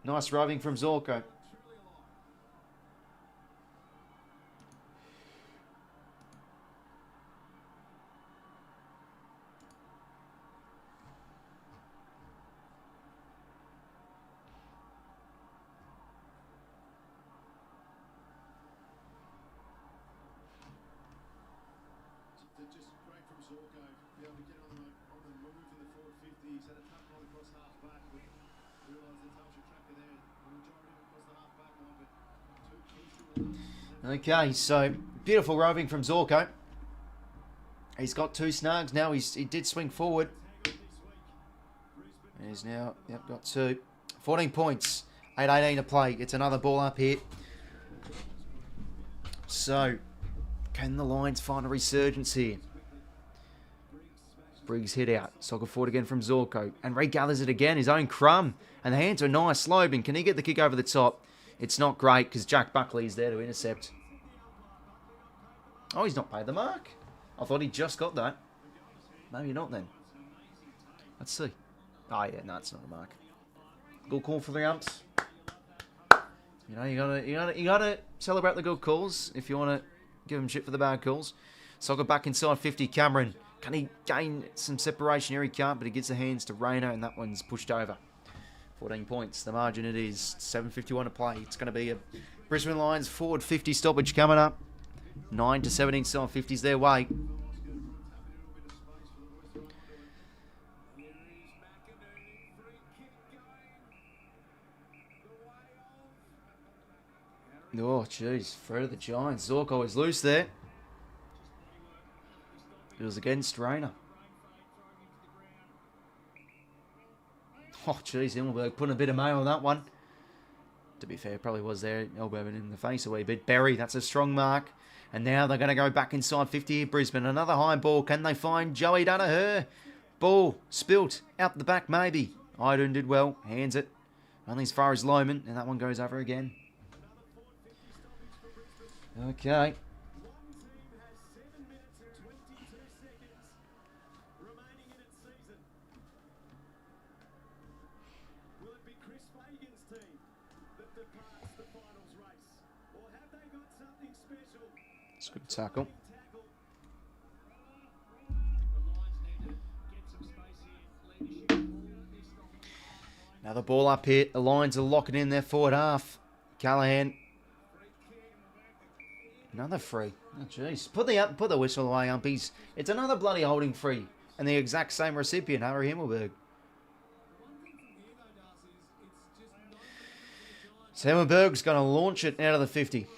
Nice roving from 𝐓𝐡𝐞. Just great from 𝐓𝐡𝐞. Be able to get on the move in the forward 50. He's had a tap on across half back, but realised the 𝐓𝐴 there. The majority across the half back line, but two crucial. Okay, so beautiful roving from 𝐓𝐡𝐞. He's got 2 snags now. He did swing forward. He's now got 2. 14 points. 8:18 to play. It's another ball up here. So, can the Lions find a resurgence here? Briggs hit out. Soccer forward again from 𝐓𝐡𝐞. And regathers it again. His own crumb. And the hands are nice. Slobin, can he get the kick over the top? It's not great because Jack Buckley is there to intercept. Oh, he's not paid the mark. I thought he just got that. Maybe not then. Let's see. Oh yeah, no, it's not a mark. Good call for the umps. You know, you gotta celebrate the good calls if you want to give him shit for the bad calls. Soccer back inside 50. Cameron, can he gain some separation here? He can't, but he gets the hands to Rayner, and that one's pushed over. 14 points. The margin it is. 7:51 to play. It's going to be a Brisbane Lions forward 50 stoppage coming up. 9 to 17 inside 50s their way. Oh, jeez. Threat of the Giants. 𝐓𝐡𝐞 is loose there. It was against Rayner. Oh, jeez. 𝐬𝐿berg putting a bit of mail on that one. To be fair, probably was there. Elbowing in the face a wee bit. Berry, that's a strong mark. And now they're going to go back inside 50 here, Brisbane. Another high ball. Can they find Joey 𝐼𝐴? Ball spilt out the back, maybe. 𝐼𝐴 did well. Hands it. Only as far as Lohman. And that one goes over again. Okay. It's a good tackle. Another ball up here. The Lions are locking in their forward half. Callaghan. Another free. Oh, jeez. Put the whistle away, umpies. It's another bloody holding free. And the exact same recipient, 𝐼𝐴. So 𝐬𝐿berg's going to launch it out of the 50.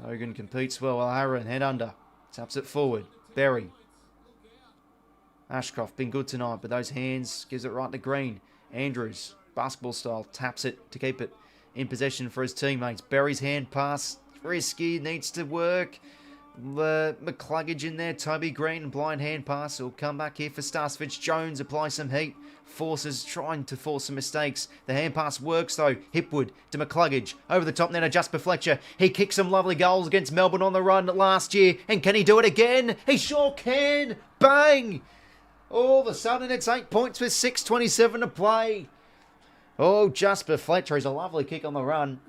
Hogan competes well. Aaron head under. Taps it forward. Berry. Ashcroft been good tonight, but those hands gives it right to Green. Andrews, basketball style, taps it to keep it in possession for his teammates. Berry's hand pass, risky, needs to work. McCluggage in there, Toby Green, blind hand pass. He'll come back here for 𝐼𝐴. Jones apply some heat. Trying to force some mistakes. The hand pass works though. Hipwood to McCluggage. Over the top now to 𝐿𝐴 Fletcher. He kicked some lovely goals against Melbourne on the run last year. And can he do it again? He sure can. Bang! All of a sudden it's 8 points with 6:27 to play. Oh, 𝐿𝐴 Fletcher is a lovely kick on the run.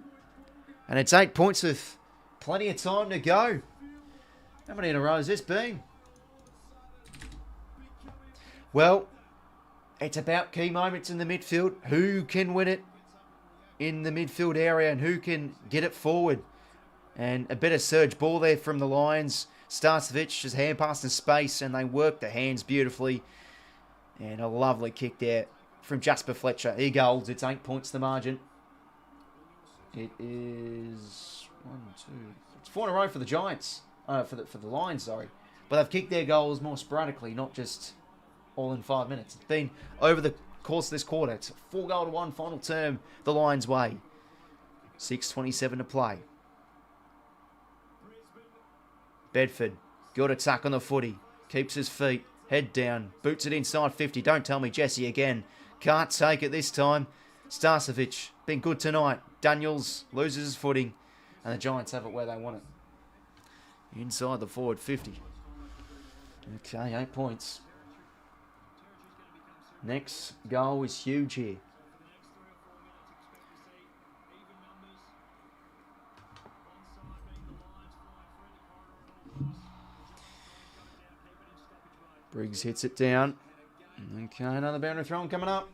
And it's 8 points with plenty of time to go. How many in a row has this been? Well, it's about key moments in the midfield. Who can win it in the midfield area and who can get it forward? And a bit of surge ball there from the Lions. 𝐼𝐴 just hand pass in space and they work the hands beautifully. And a lovely kick there from 𝐿𝐴 Fletcher. He goals. It's 8 points the margin. It is 1, 2. It's 4 in a row for the Giants. For the Lions, sorry. but they've kicked their goals more sporadically, not just all in 5 minutes. It's been over the course of this quarter. It's 4-1 final term the Lions' way. 6:27 to play. Bedford, good attack on the footy. Keeps his feet, head down, boots it inside 50. Don't tell me Jessie again. Can't take it this time. 𝐓𝐿𝐴 been good tonight. Daniels loses his footing, and the Giants have it where they want it. Inside the forward 50. Okay, 8 points. Next goal is huge here. Briggs hits it down. Okay, another boundary throw coming up.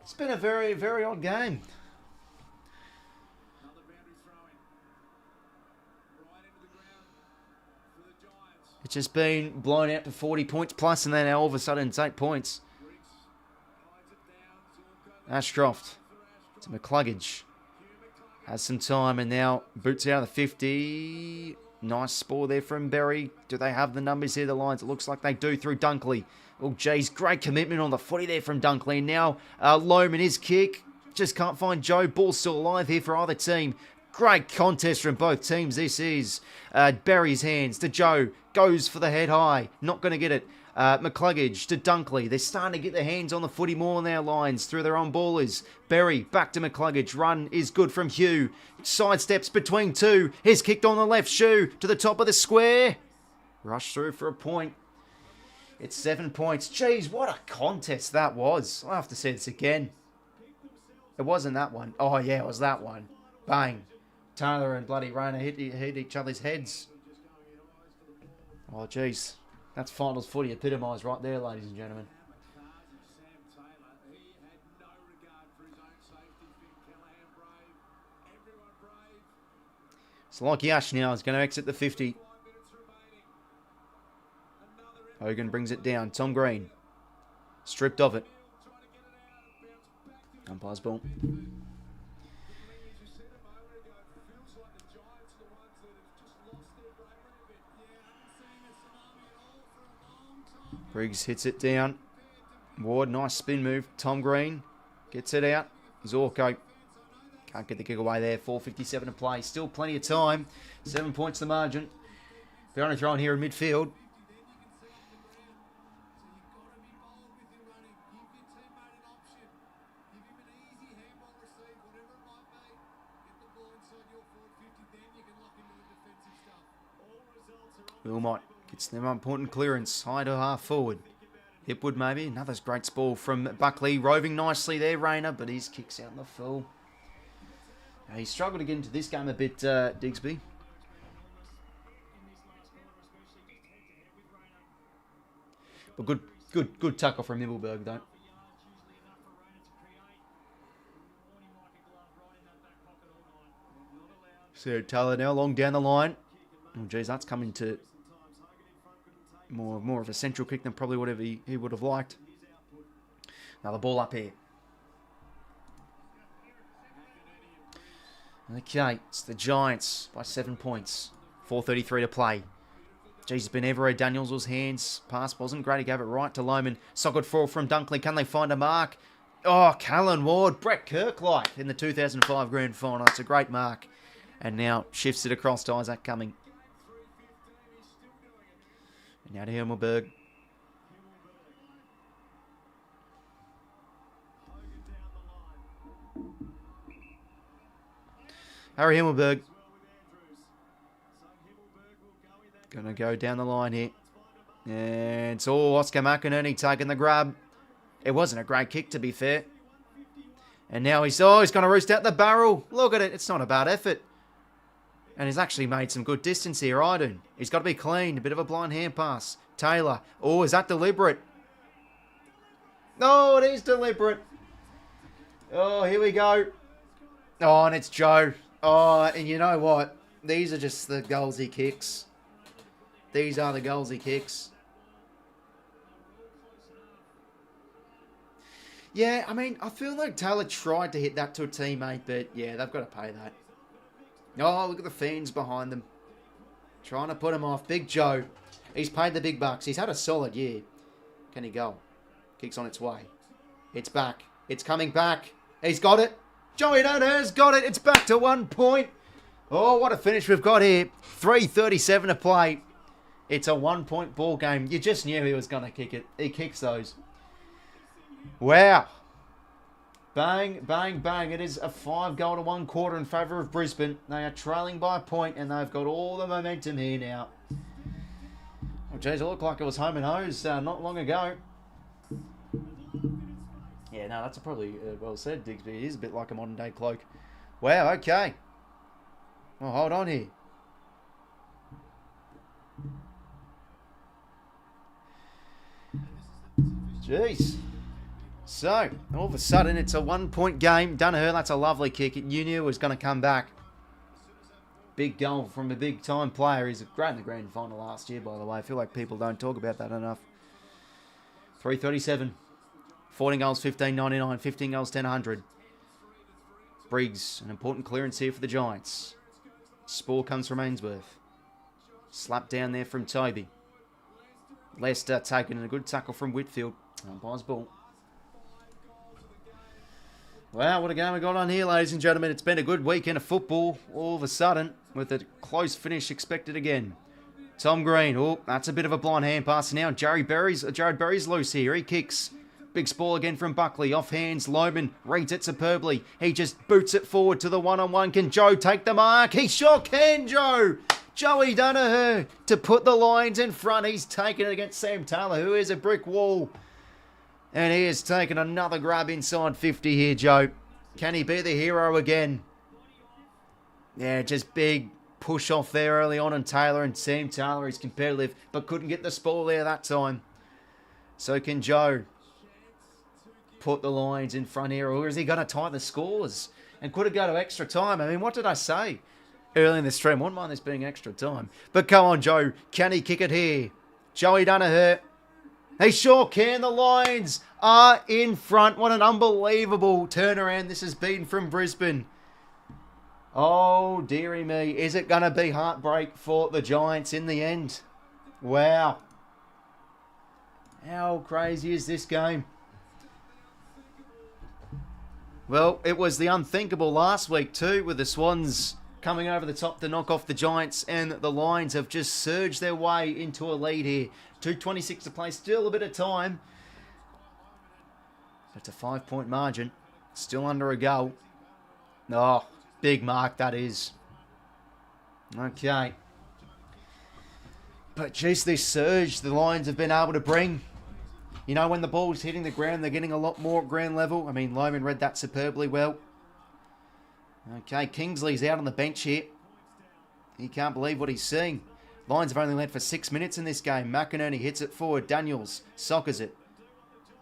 It's been a very, very odd game. It's just been blown out to 40 points plus, and then all of a sudden it's 8 points. Ashcroft to 𝐓𝐴. Has some time, and now boots out of the 50. Nice score there from Berry. Do they have the numbers here, the Lions? It looks like they do through Dunkley. Oh, geez, great commitment on the footy there from Dunkley. And now Lohman, his kick. Just can't find Joe. Ball's still alive here for either team. Great contest from both teams. This is Berry's hands to Joe. Goes for the head high. Not going to get it. 𝐓𝐴 to Dunkley. They're starting to get their hands on the footy more now, Lions, through their own ballers. Berry back to 𝐓𝐴. Run is good from Hugh. Sidesteps between two. He's kicked on the left shoe to the top of the square. Rush through for a point. It's 7 points. Jeez, what a contest that was. I'll have to say this again. It wasn't that one. Oh, yeah, it was that one. Bang. Taylor and bloody Rayner hit each other's heads. Oh, jeez. That's finals footy epitomised right there, ladies and gentlemen. So Lachie Ash now is going to exit the 50. Hogan brings it down. Tom Green. Stripped of it. Umpire's ball. Briggs hits it down. Ward, nice spin move. Tom Green gets it out. 𝐓𝐴 can't get the kick away there. 4:57 to play. Still plenty of time. 7 points the margin. They're only throwing here in midfield. Wilmot gets them important clearance. High to half forward. 𝐓𝐴 maybe. Another great ball from Buckley. Roving nicely there, Rayner, but his kicks out in the full. He struggled to get into this game a bit, Digsby. But good tackle from Middleburg, though. So Taylor now long down the line. Oh, geez, that's coming to more of a central kick than probably whatever he would have liked. Now the ball up here. Okay, it's the Giants by 7 points. 4:33 to play. Geez, it's been everywhere. Daniels' hands. Pass wasn't great. He gave it right to Lohman. Socket fall from Dunkley. Can they find a mark? Oh, Callan Ward. Brett Kirk-like in the 2005 Grand Final. That's a great mark. And now shifts it across to Isaac Cumming. And now to Himmelberg. Harry Himmelberg. Gonna go down the line here. And it's all Oscar McInerney taking the grab. It wasn't a great kick, to be fair. And now he's going to roost out the barrel. Look at it. It's not a bad effort. And he's actually made some good distance here, 𝐼𝐗𝐤. He's got to be clean. A bit of a blind hand pass. Taylor. Oh, is that deliberate? No, it is deliberate. Oh, here we go. Oh, and it's Joe. Oh, and you know what? These are just the goals he kicks. These are the goals he kicks. Yeah, I mean, I feel like Taylor tried to hit that to a teammate, but yeah, they've got to pay that. Oh, look at the fans behind them. Trying to put him off. Big Joe. He's paid the big bucks. He's had a solid year. Can he go? Kicks on its way. It's back. It's coming back. He's got it. Joey Danaher's got it. It's back to 1 point. Oh, what a finish we've got here. 3:37 to play. It's a 1 point ball game. You just knew he was going to kick it. He kicks those. Wow. Bang, bang, bang. It is a 5-goal to 1 quarter in favour of Brisbane. They are trailing by a point and they've got all the momentum here now. Oh, geez, it looked like it was home and hose not long ago. Yeah, no, that's probably well said, Digsby. It is a bit like a modern-day cloak. Wow, okay. Well, hold on here. Jeez. So, all of a sudden, it's a 1 point game. Danaher, that's a lovely kick. You knew it was going to come back. Big goal from a big-time player. He's great in the grand final last year, by the way. I feel like people don't talk about that enough. 3:37. 14 goals, 15.99. 15 goals, 10.100. Briggs, an important clearance here for the Giants. Spore comes from Ainsworth. Slap down there from Toby. Leicester taking a good tackle from Whitfield. Umpire's ball. Wow, what a game we got on here, ladies and gentlemen. It's been a good weekend of football all of a sudden with a close finish expected again. Tom Green. Oh, that's a bit of a blind hand pass now. Jared Berry's loose here. He kicks. Big ball again from Buckley. Off hands. Lohman reads it superbly. He just boots it forward to the one-on-one. Can Joe take the mark? He sure can, Joe. Joey Danaher to put the Lions in front. He's taken it against Sam Taylor, who is a brick wall. And he has taken another grab inside 50 here, Joe. Can he be the hero again? Yeah, just big push off there early on Taylor, and Sam Taylor is competitive, but couldn't get the spoil there that time. So can Joe put the Lions in front here, or is he going to tie the scores? And could it go to extra time? I mean, what did I say early in the stream? Wouldn't mind this being extra time. But come on, Joe. Can he kick it here? Joey Danaher. They sure can. The Lions are in front. What an unbelievable turnaround this has been from Brisbane. Oh, dearie me. Is it going to be heartbreak for the Giants in the end? Wow. How crazy is this game? Well, it was the unthinkable last week too, with the Swans coming over the top to knock off the Giants, and the Lions have just surged their way into a lead here. 2:26 to play, still a bit of time. It's a 5-point margin, still under a goal. Oh, big mark that is. Okay. But geez, this surge the Lions have been able to bring. You know, when the ball's hitting the ground, they're getting a lot more at ground level. I mean, Lohman read that superbly well. Okay, Kingsley's out on the bench here. He can't believe what he's seeing. Lions have only led for 6 minutes in this game. McInerney hits it forward. Daniels soccers it.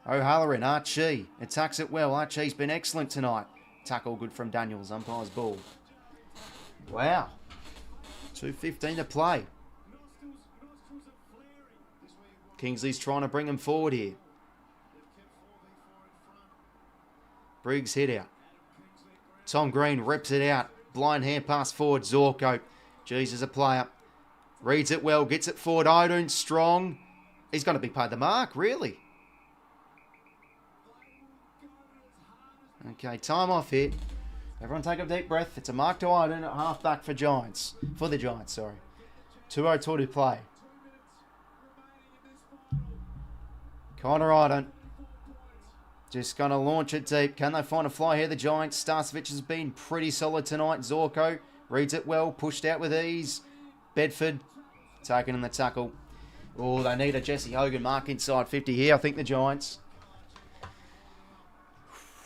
O'Halloran, 𝐼𝐴 attacks it well. 𝐼𝐴's been excellent tonight. Tackle good from Daniels. Umpire's ball. Wow. 2:15 to play. Kingsley's trying to bring him forward here. Briggs hit out. Tom Green rips it out. Blind hand pass forward. 𝐓𝐡𝐞. Jesus, a player. Reads it well. Gets it forward. Odin strong. He's going to be paid the mark, really. Okay, time off here. Everyone take a deep breath. It's a mark to Odin at half back for Giants. For the Giants, sorry. 2:02 to play. Connor Odin. Just going to launch it deep. Can they find a fly here? The Giants. Starcevic has been pretty solid tonight. 𝐓𝐡𝐞 reads it well. Pushed out with ease. Bedford taking in the tackle. Oh, they need a Jesse Hogan mark inside 50 here, I think, the Giants.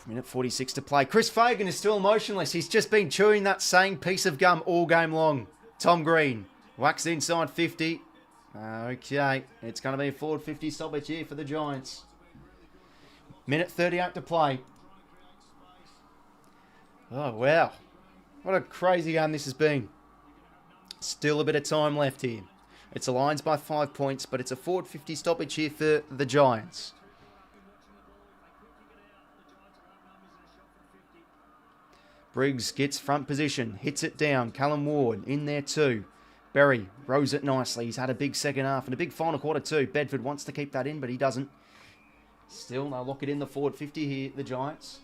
Minute 46 to play. Chris Fagan is still motionless. He's just been chewing that same piece of gum all game long. Tom Green whacks inside 50. Okay, it's going to be a forward 50 stoppage here for the Giants. Minute 38 to play. Oh, wow. What a crazy game this has been. Still a bit of time left here. It's the Lions by 5 points, but it's a forward 50 stoppage here for the Giants. Briggs gets front position, hits it down. Callum Ward in there too. Berry rows it nicely. He's had a big second half and a big final quarter too. Bedford wants to keep that in, but he doesn't. Still, they'll lock it in the forward 50 here, the Giants.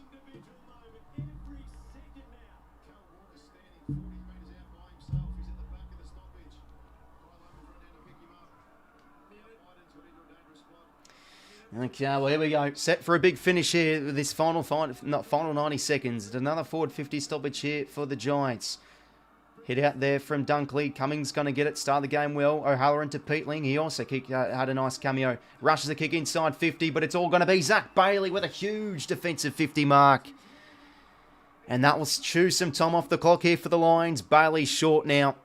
Okay, well, here we go. Set for a big finish here with this final 90 seconds. Another forward 50 stoppage here for the Giants. Hit out there from Dunkley. Cummings going to get it. Start the game well. O'Halloran to Peatling. He also had a nice cameo. Rushes the kick inside 50, but it's all going to be Zach Bailey with a huge defensive 50 mark. And that will chew some time off the clock here for the Lions. Bailey short now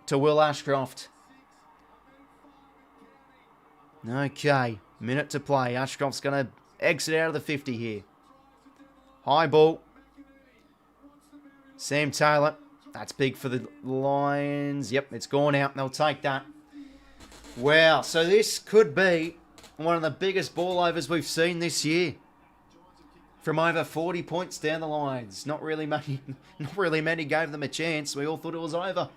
to Will Ashcroft. Okay, minute to play. Ashcroft's going to exit out of the 50 here. High ball. Sam Taylor. That's big for the Lions. Yep, it's gone out. They'll take that. Wow, so this could be one of the biggest ball overs we've seen this year. From over 40 points down the lines. Not really many gave them a chance. We all thought it was over.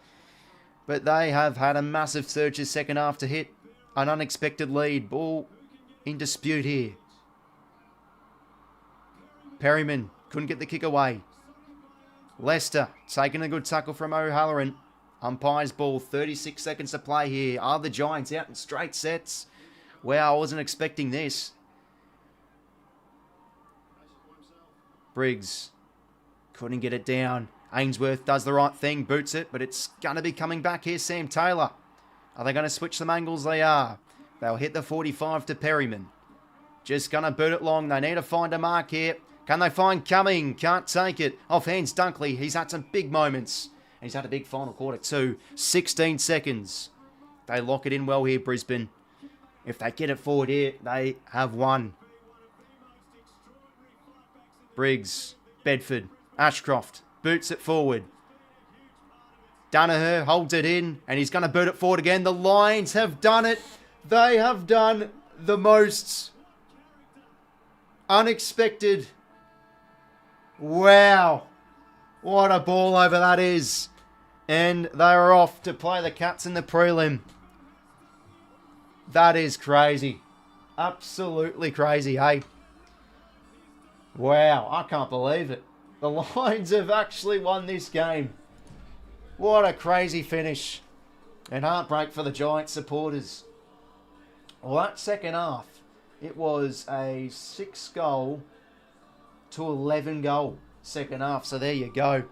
But they have had a massive surge this second half to hit an unexpected lead. Ball in dispute here. Perryman couldn't get the kick away. Leicester taking a good tackle from O'Halloran. Umpire's ball, 36 seconds to play here. Are the Giants out in straight sets? Wow, I wasn't expecting this. Briggs couldn't get it down. Ainsworth does the right thing, boots it, but it's going to be coming back here. Sam Taylor. Are they going to switch some angles? They are. They'll hit the 45 to Perryman. Just going to boot it long. They need to find a mark here. Can they find Cumming? Can't take it. Off hands Dunkley. He's had some big moments. And he's had a big final quarter too. 16 seconds. They lock it in well here, Brisbane. If they get it forward here, they have won. Briggs, Bedford, Ashcroft, boots it forward. Danaher holds it in, and he's going to boot it forward again. The Lions have done it. They have done the most unexpected. Wow. What a ball over that is. And they are off to play the Cats in the prelim. That is crazy. Absolutely crazy, hey? Wow, I can't believe it. The Lions have actually won this game. What a crazy finish. And heartbreak for the Giants supporters. Well, that second half, it was a 6-goal to 11-goal second half. So there you go.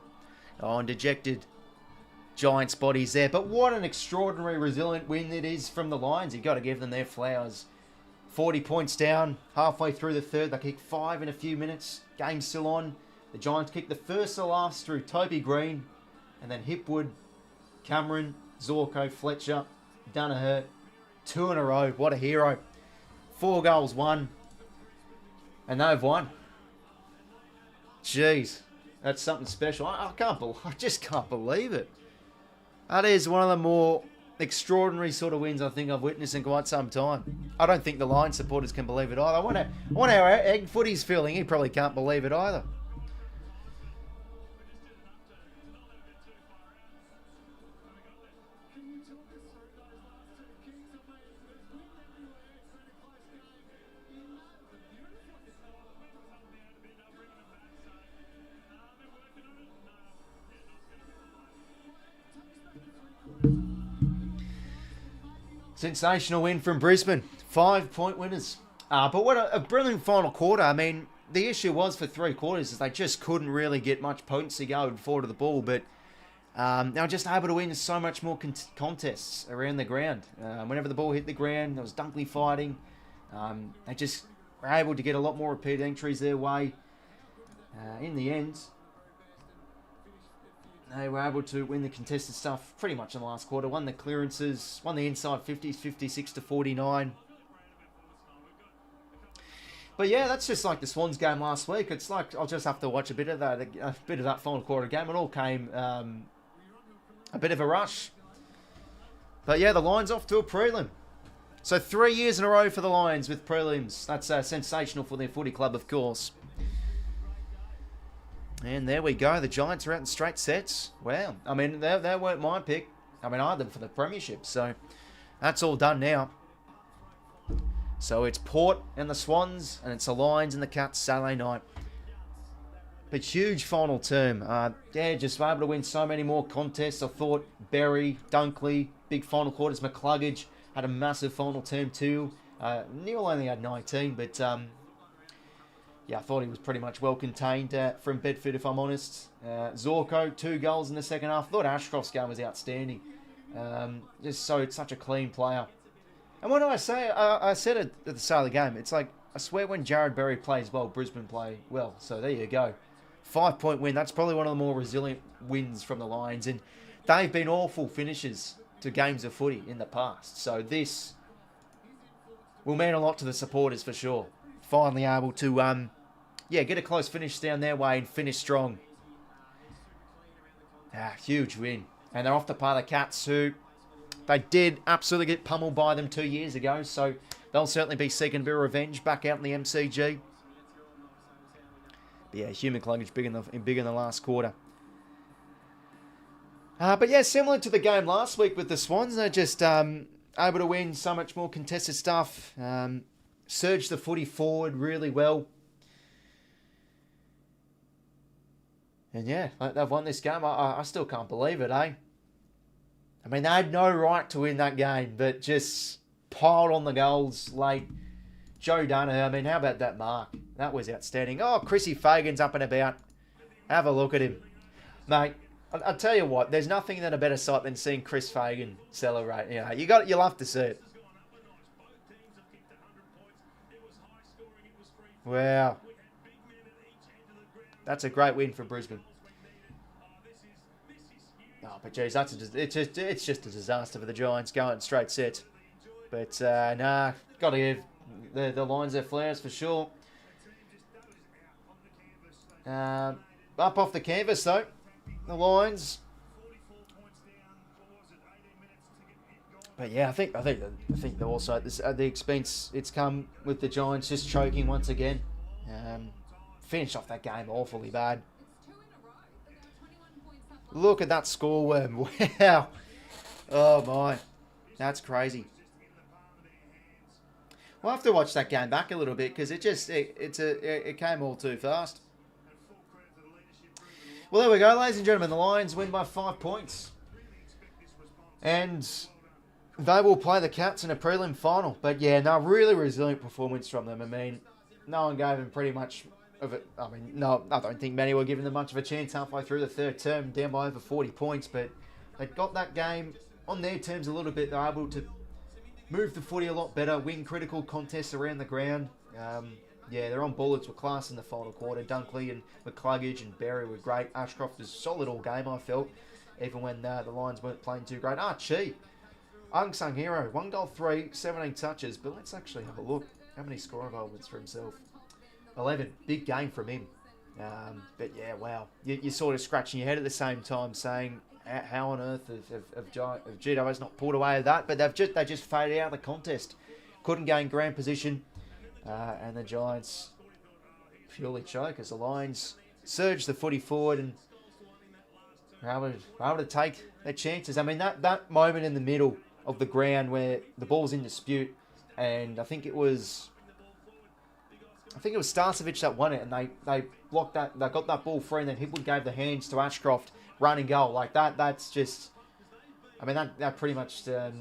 Oh, and dejected Giants bodies there. But what an extraordinary, resilient win it is from the Lions. You've got to give them their flowers. 40 points down, halfway through the third. They kick 5 in a few minutes. Game's still on. The Giants kick the first to last through Toby Green. And then Hipwood, Cameron, 𝐓𝐴𝐞, Fletcher, Danaher. 2 in a row. What a hero. 4 goals won. And they've won. Jeez. That's something special. I just can't believe it. That is one of the more extraordinary sort of wins I think I've witnessed in quite some time. I don't think the Lions supporters can believe it either. I wonder how Egg Footy's feeling. He probably can't believe it either. Sensational win from Brisbane. 5-point winners. But what a brilliant final quarter. I mean, the issue was for 3 quarters is they just couldn't really get much potency going forward of the ball. But they were just able to win so much more contests around the ground. Whenever the ball hit the ground, there was Dunkley fighting. They just were able to get a lot more repeat entries their way. In the end, they were able to win the contested stuff pretty much in the last quarter. Won the clearances, won the inside 50s, 56-49. But yeah, that's just like the Swans game last week. It's like I'll just have to watch a bit of that final quarter game. It all came a bit of a rush. But yeah, the Lions off to a prelim. So 3 years in a row for the Lions with prelims. That's sensational for their footy club, of course. And there we go. The Giants are out in straight sets. Wow. I mean, they weren't my pick. I mean, I had them for the premiership. So that's all done now. So it's Port and the Swans, and it's the Lions and the Cats Saturday night. But huge final term. Yeah, just able to win so many more contests. I thought Berry, Dunkley, big final quarters. McCluggage had a massive final term too. Neil only had 19, but yeah, I thought he was pretty much well contained from Bedford, if I'm honest. 𝐓𝐡𝐞, 2 goals in the second half. I thought Ashcroft's game was outstanding. Just such a clean player. And when I say, I said it at the start of the game, it's like, I swear when Jared Berry plays well, Brisbane play well. So there you go. 5-point win. That's probably one of the more resilient wins from the Lions. And they've been awful finishers to games of footy in the past. So this will mean a lot to the supporters for sure. Finally able to, yeah, get a close finish down their way and finish strong. Huge win. And they're off to play the Cats, who they did absolutely get pummeled by them 2 years ago. So they'll certainly be seeking a bit of revenge back out in the MCG. But yeah, Hugh McCluggage big in the last quarter. But yeah, similar to the game last week with the Swans, they're just able to win so much more contested stuff. Surge the footy forward really well. And yeah, they've won this game. I still can't believe it, eh? I mean, they had no right to win that game, but just piled on the goals late. Joe Danaher, I mean, how about that mark? That was outstanding. Oh, Chrissy Fagan's up and about. Have a look at him. Mate, I'll tell you what, there's nothing that a better sight than seeing Chris Fagan celebrate. You know, you'll have to see it. Wow. That's a great win for Brisbane. Oh, but geez, it's just a disaster for the Giants going straight sets. But nah, got to give the Lions their flowers for sure. Up off the canvas though, the Lions. But yeah, I think they're also at the expense it's come with the Giants just choking once again. Finished off that game awfully bad. Look at that score worm. Wow. Oh my. That's crazy. We'll have to watch that game back a little bit because it came all too fast. Well, there we go, ladies and gentlemen. The Lions win by 5 points. And they will play the Cats in a prelim final. But yeah, no, really resilient performance from them. I mean, no one gave them pretty much of it. I mean, no, I don't think many were giving them much of a chance halfway through the third term, down by over 40 points. But they got that game on their terms a little bit. They're able to move the footy a lot better, win critical contests around the ground. Yeah, they're on bullets with class in the final quarter. Dunkley and McCluggage and Berry were great. Ashcroft was solid all game, I felt, even when the Lions weren't playing too great. 𝐼𝐴 unsung hero, 1 goal, 3, 17 touches. But let's actually have a look. How many score involvements for himself? 11. Big game from him. But yeah, wow. You're sort of scratching your head at the same time, saying, how on earth have GWS not pulled away with that? But they just faded out of the contest. Couldn't gain ground position. And the Giants purely choke as the Lions surge the footy forward and are able to take their chances. I mean, that moment in the middle of the ground where the ball's in dispute, and I think it was 𝘲𝐶𝐸 that won it, and they blocked that. They got that ball free, and then Hipwood gave the hands to Ashcroft, running goal like that. That's just, I mean, that pretty much. I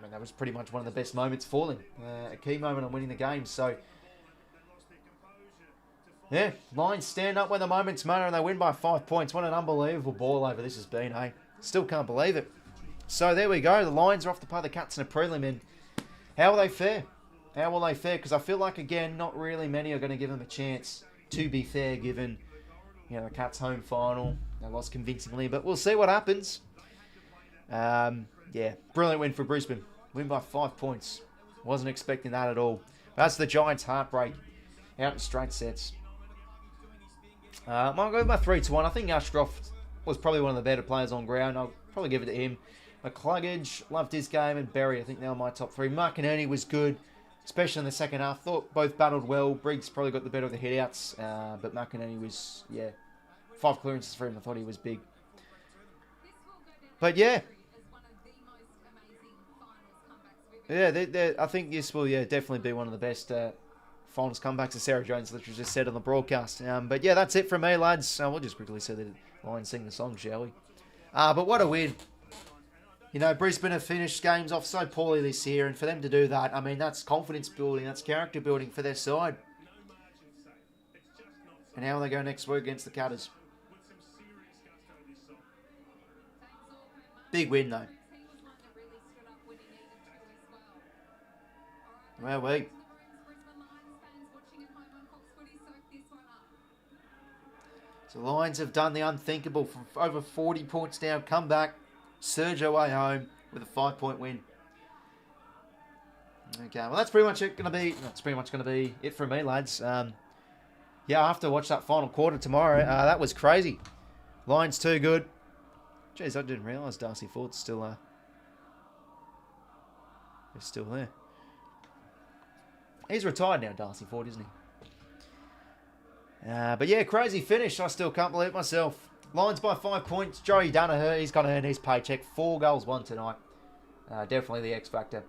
mean, that was pretty much one of the best moments for them. A key moment on winning the game. So, yeah, Lions stand up when the moments matter, and they win by 5 points. What an unbelievable ball over this has been, eh? Still can't believe it. So there we go. The Lions are off to play the Cats in a prelim, and how will they fare? How will they fare? Because I feel like, again, not really many are going to give them a chance, to be fair, given, you know, the Cats home final. They lost convincingly, but we'll see what happens. Yeah, brilliant win for Brisbane. Win by 5 points. Wasn't expecting that at all. That's the Giants' heartbreak. Out in straight sets. Might go by 3-1. I think Ashcroft was probably one of the better players on ground. I'll probably give it to him. McCluggage, loved his game, and Berry, I think they were my top 3. McInerney was good. especially in the second half. Thought both battled well. Briggs probably got the better of the hit-outs, but McInerney was, 5 clearances for him. I thought he was big. But yeah. Yeah, I think this will definitely be one of the best finals comebacks, as Sarah Jones literally just said on the broadcast. But yeah, that's it from me, lads. We'll just quickly say the line, sing the song, shall we? But what a win. You know, Brisbane have finished games off so poorly this year, and for them to do that, I mean, that's confidence building, that's character building for their side. And how will they go next week against the Cutters? Big win, though. Well, we. So the Lions have done the unthinkable from over 40 points down, come back, surge our way home with a 5-point win. Okay, well that's pretty much gonna be it from me, lads. Yeah, I have to watch that final quarter tomorrow. That was crazy. Lions too good. Jeez, I didn't realise Darcy Ford's still is still there. He's retired now, Darcy Ford, isn't he? But yeah, crazy finish. I still can't believe it myself. Lions by 5 points. Joey Danaher, he's going to earn his paycheck. 4 goals won tonight. Definitely the X factor.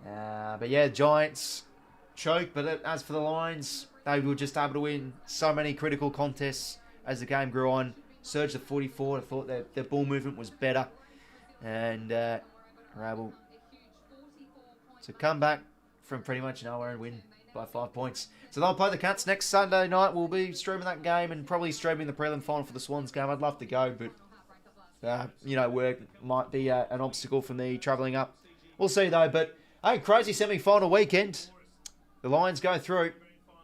But yeah, Giants choke. But as for the Lions, they were just able to win so many critical contests as the game grew on. Surged to 44. I thought their ball movement was better. And were able to come back from pretty much nowhere and win by 5 points. So they'll play the Cats next Sunday night. We'll be streaming that game and probably streaming the prelim final for the Swans game. I'd love to go, but work might be an obstacle for me travelling up. We'll see though. But hey, crazy semi-final weekend. The Lions go through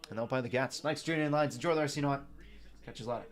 and they'll play the Cats. Thanks for tuning in, lads. Enjoy the rest of your night. Catch you later.